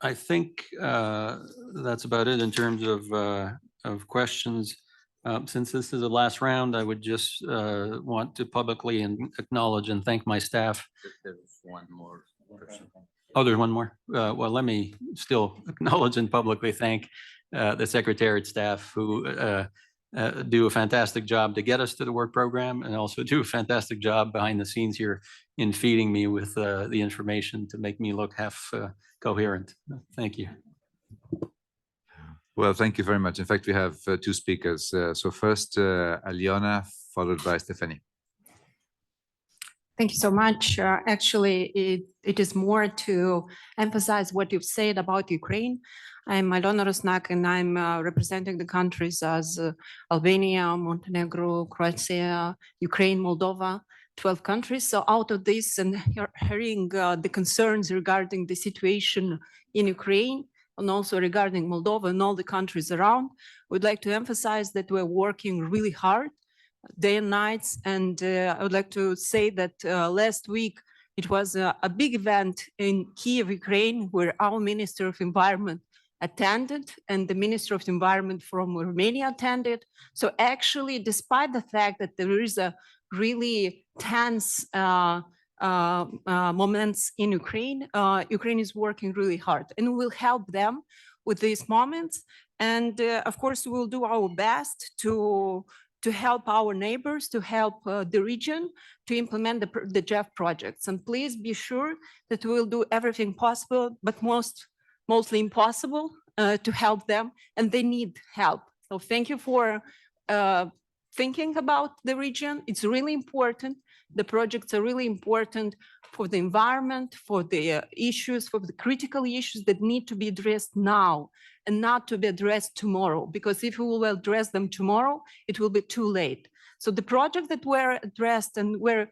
I think that's about it in terms of questions. Since this is the last round, I would just want to publicly acknowledge and thank my staff. There's one more person. Oh, there's one more. Well, let me still acknowledge and publicly thank the Secretariat staff who do a fantastic job to get us to the work program, and also do a fantastic job behind the scenes here in feeding me with the information to make me look half coherent. Thank you. Well, thank you very much. In fact, we have two speakers. So first, Aliona, followed by Stephanie. Thank you so much. Actually, it is more to emphasize what you've said about Ukraine. I'm Aliona Rusnak, and I'm representing the countries as Albania, Montenegro, Croatia, Ukraine, Moldova, 12 countries. So out of this, and hearing the concerns regarding the situation in Ukraine, and also regarding Moldova and all the countries around, we'd like to emphasize that we're working really hard, day and nights. And I would like to say that last week, it was a big event in Kiev, Ukraine, where our Minister of Environment attended, and the Minister of Environment from Romania attended. So actually, despite the fact that there is a really tense moments in Ukraine, Ukraine is working really hard, and we'll help them with these moments. And of course, we'll do our best to help our neighbors, to help the region to implement the GEF projects. And please be sure that we'll do everything possible, but mostly impossible, to help them, and they need help. So thank you for thinking about the region. It's really important. The projects are really important for the environment, for the issues, for the critical issues that need to be addressed now and not to be addressed tomorrow, because if we will address them tomorrow, it will be too late. So the project that were addressed and were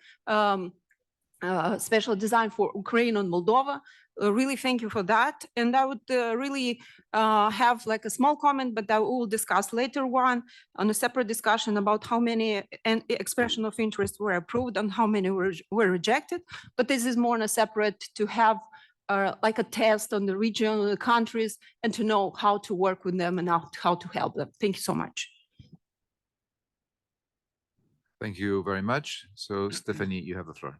special design for Ukraine and Moldova, really thank you for that. And I would really have like a small comment, but I will discuss later on a separate discussion about how many expression of interest were approved and how many were rejected. But this is more on a separate, to have like a test on the region, on the countries, and to know how to work with them and how to help them. Thank you so much. Thank you very much. So Stephanie, you have the floor.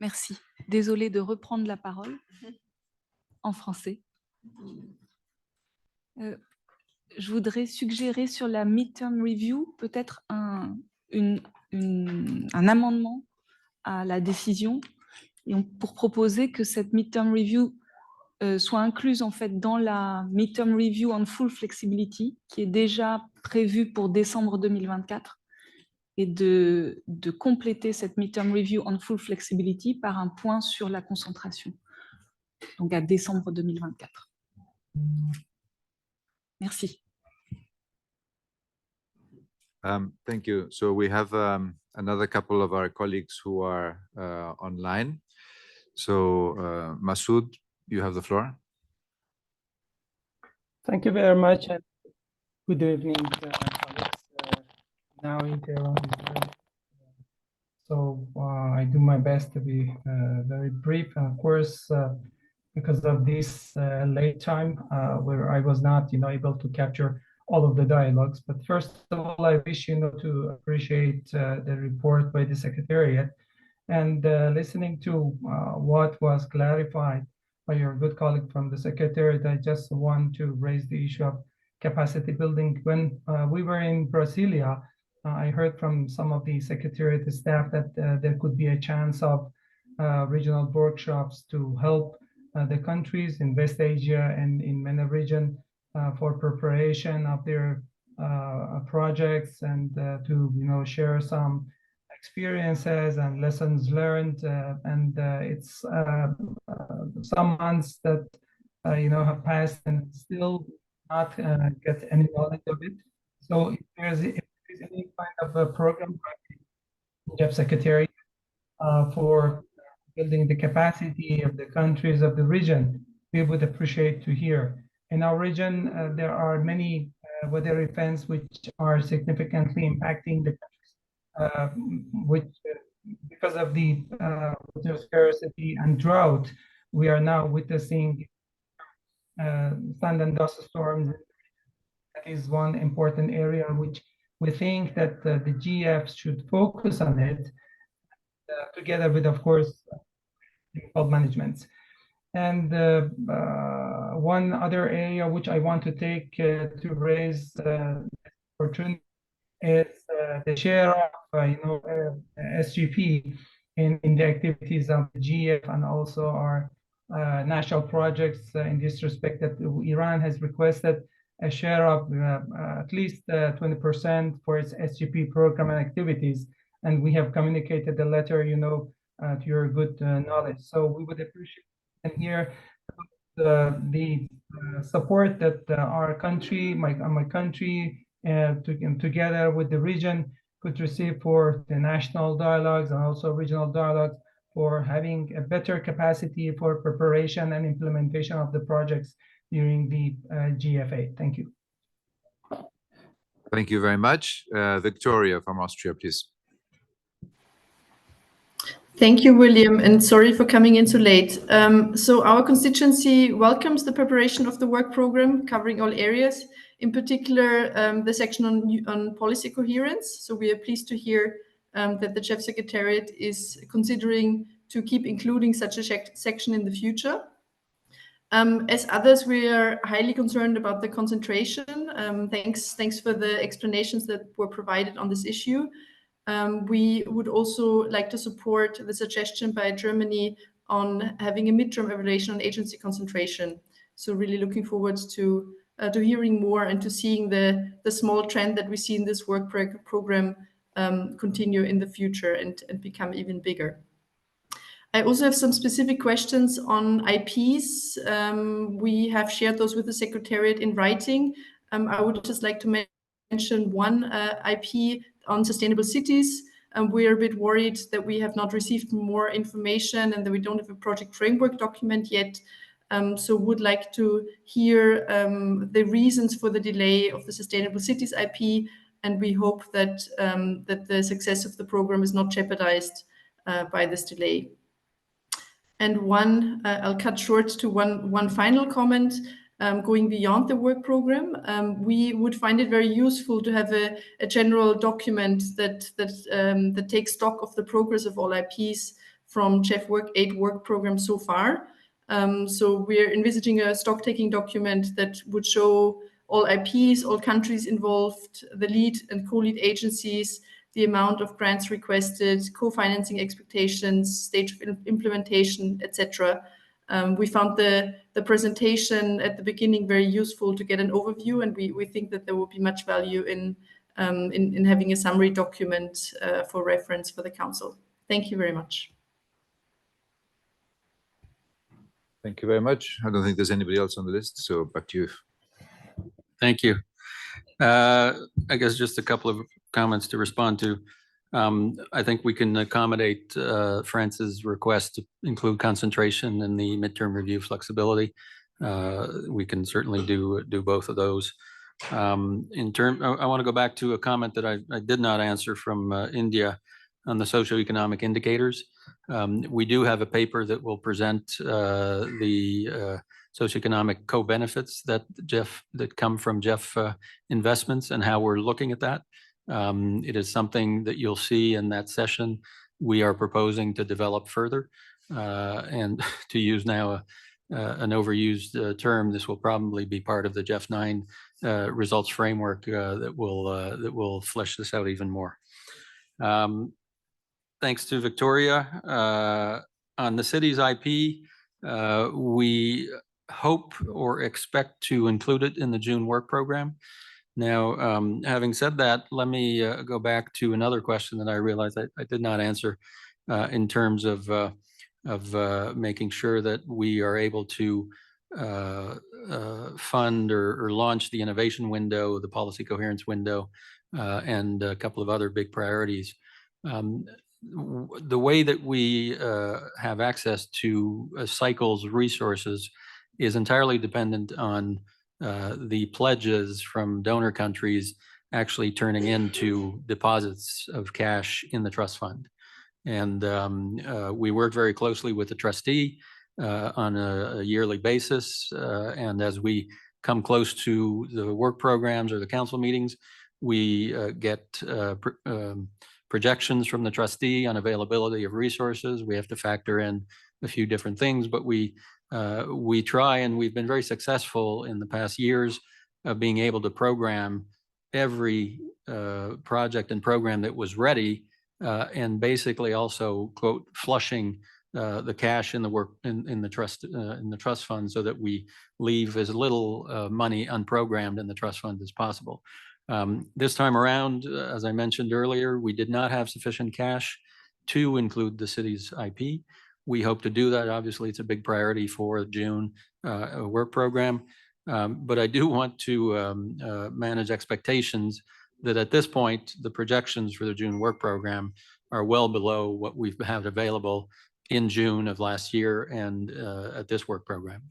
Merci. Désolée de reprendre la parole en français. Je voudrais suggérer sur la midterm review peut-être un amendement à la décision pour proposer que cette midterm review soit incluse en fait dans la midterm review on full flexibility qui est déjà prévue pour décembre 2024 et de compléter cette midterm review on full flexibility par un point sur la concentration, donc à décembre 2024. Merci. Thank you. So we have another couple of our colleagues who are online. So Masoud, you have the floor. Thank you very much. And good evening, colleagues. Now in Tehran. So I do my best to be very brief. And of course, because of this late time where I was not able to capture all of the dialogues. But first of all, I wish to appreciate the report by the Secretariat and listening to what was clarified by your good colleague from the Secretariat. I just want to raise the issue of capacity building. When we were in Brasilia, I heard from some of the Secretariat staff that there could be a chance of regional workshops to help the countries in West Asia and in MENA region for preparation of their projects and to share some experiences and lessons learned. And it's some months that have passed and still not get any knowledge of it. So if there's any kind of a program by the GEF Secretary for building the capacity of the countries of the region, we would appreciate to hear. In our region, there are many weather events which are significantly impacting the countries, which because of the water scarcity and drought, we are now witnessing sand and dust storms. That is one important area which we think that the GEF should focus on it, together with, of course, default management. And one other area which I want to take to raise opportunity is the share of SGP in the activities of the GEF and also our national projects in this respect, that Iran has requested a share of at least 20% for its SGP program and activities. And we have communicated the letter, to your good knowledge. So we would appreciate and hear the support that our country, my country, together with the region could receive for the national dialogues and also regional dialogues for having a better capacity for preparation and implementation of the projects during the GFA. Thank you. Thank you very much. Victoria from Austria, please. Thank you, William, and sorry for coming in so late. So our constituency welcomes the preparation of the work program covering all areas, in particular the section on policy coherence. So we are pleased to hear that the GEF Secretariat is considering to keep including such a section in the future. As others, we are highly concerned about the concentration. Thanks for the explanations that were provided on this issue. We would also like to support the suggestion by Germany on having a midterm evaluation on agency concentration. So really looking forward to hearing more and to seeing the small trend that we see in this work program continue in the future and become even bigger. I also have some specific questions on IPs. We have shared those with the Secretariat in writing. I would just like to mention one IP on sustainable cities. We're a bit worried that we have not received more information and that we don't have a project framework document yet. So would like to hear the reasons for the delay of the sustainable cities IP, and we hope that that the success of the program is not jeopardized by this delay. And I'll cut short to one final comment. Going beyond the work program, we would find it very useful to have a general document that takes stock of the progress of all IPs from GEF Work 8 work program so far. So we're envisaging a stock-taking document that would show all IPs, all countries involved, the lead and co-lead agencies, the amount of grants requested, co-financing expectations, stage of implementation, etc. We found the presentation at the beginning very useful to get an overview, and we think that there will be much value in having a summary document for reference for the Council. Thank you very much. Thank you very much. I don't think there's anybody else on the list, so back to you. Thank you. I guess just a couple of comments to respond to. I think we can accommodate France's request to include concentration in the midterm review flexibility. We can certainly do both of those. I want to go back to a comment that I did not answer from India on the socioeconomic indicators. We do have a paper that will present the socioeconomic co-benefits that come from GEF investments and how we're looking at that. It is something that you'll see in that session. We are proposing to develop further, and to use now an overused term, this will probably be part of the GEF 9 results framework that will flesh this out even more. Thanks to Victoria. On the city's IP, we hope or expect to include it in the June work program. Now, having said that, let me go back to another question that I realized I did not answer in terms of making sure that we are able to fund or launch the innovation window, the policy coherence window, and a couple of other big priorities. The way that we have access to cycles resources is entirely dependent on the pledges from donor countries actually turning into deposits of cash in the trust fund. And we work very closely with the trustee on a yearly basis. And as we come close to the work programs or the council meetings, we get projections from the trustee on availability of resources. We have to factor in a few different things, but we try, and we've been very successful in the past years of being able to program every project and program that was ready, and basically also, quote, flushing the cash in the work in the trust fund so that we leave as little money unprogrammed in the trust fund as possible. This time around, as I mentioned earlier, we did not have sufficient cash to include the city's IP. We hope to do that. Obviously, it's a big priority for June work program. But I do want to manage expectations that at this point, the projections for the June work program are well below what we've had available in June of last year and at this work program.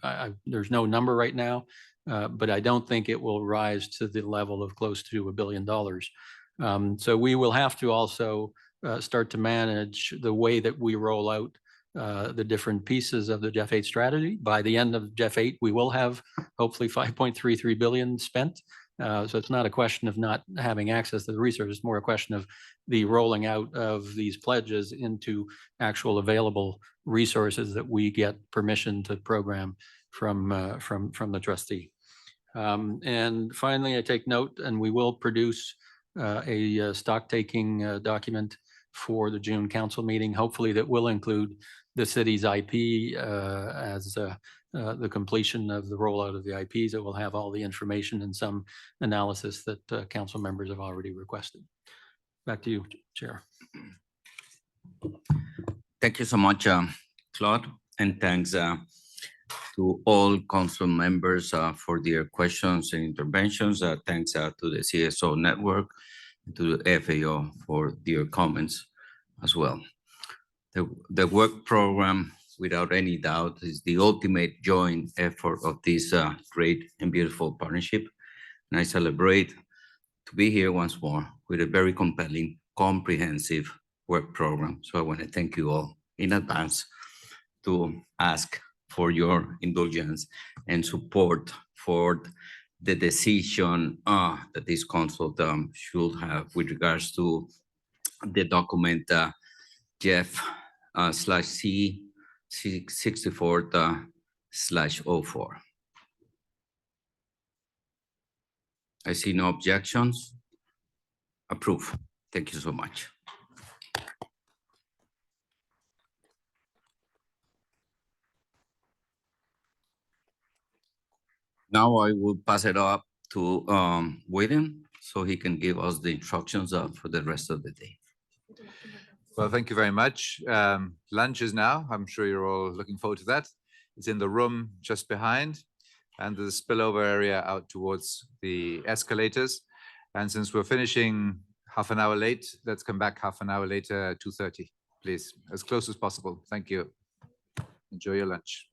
There's no number right now, but I don't think it will rise to the level of close to $1 billion. So we will have to also start to manage the way that we roll out the different pieces of the GEF 8 strategy. By the end of GEF 8, we will have hopefully 5.33 billion spent. So it's not a question of not having access to the resources, it's more a question of the rolling out of these pledges into actual available resources that we get permission to program from the trustee. And finally, I take note, and we will produce a stock-taking document for the June council meeting. Hopefully that will include the city's IP as the completion of the rollout of the IPs. It will have all the information and some analysis that council members have already requested. Back to you, Chair. Thank you so much, Claude, and thanks to all council members for their questions and interventions. Thanks to the CSO network, and to the FAO for their comments as well. The work program, without any doubt, is the ultimate joint effort of this great and beautiful partnership. And I celebrate to be here once more with a very compelling, comprehensive work program. So I want to thank you all in advance to ask for your indulgence and support for the decision that this council should have with regards to the document GEF C 64/04. I see no objections. Approve. Thank you so much. Now I will pass it up to William so he can give us the instructions for the rest of the day. Well, thank you very much. Lunch is now. I'm sure you're all looking forward to that. It's in the room just behind, and there's a spillover area out towards the escalators. And since we're finishing half an hour late, let's come back half an hour later, 2:30, please, as close as possible. Thank you. Enjoy your lunch.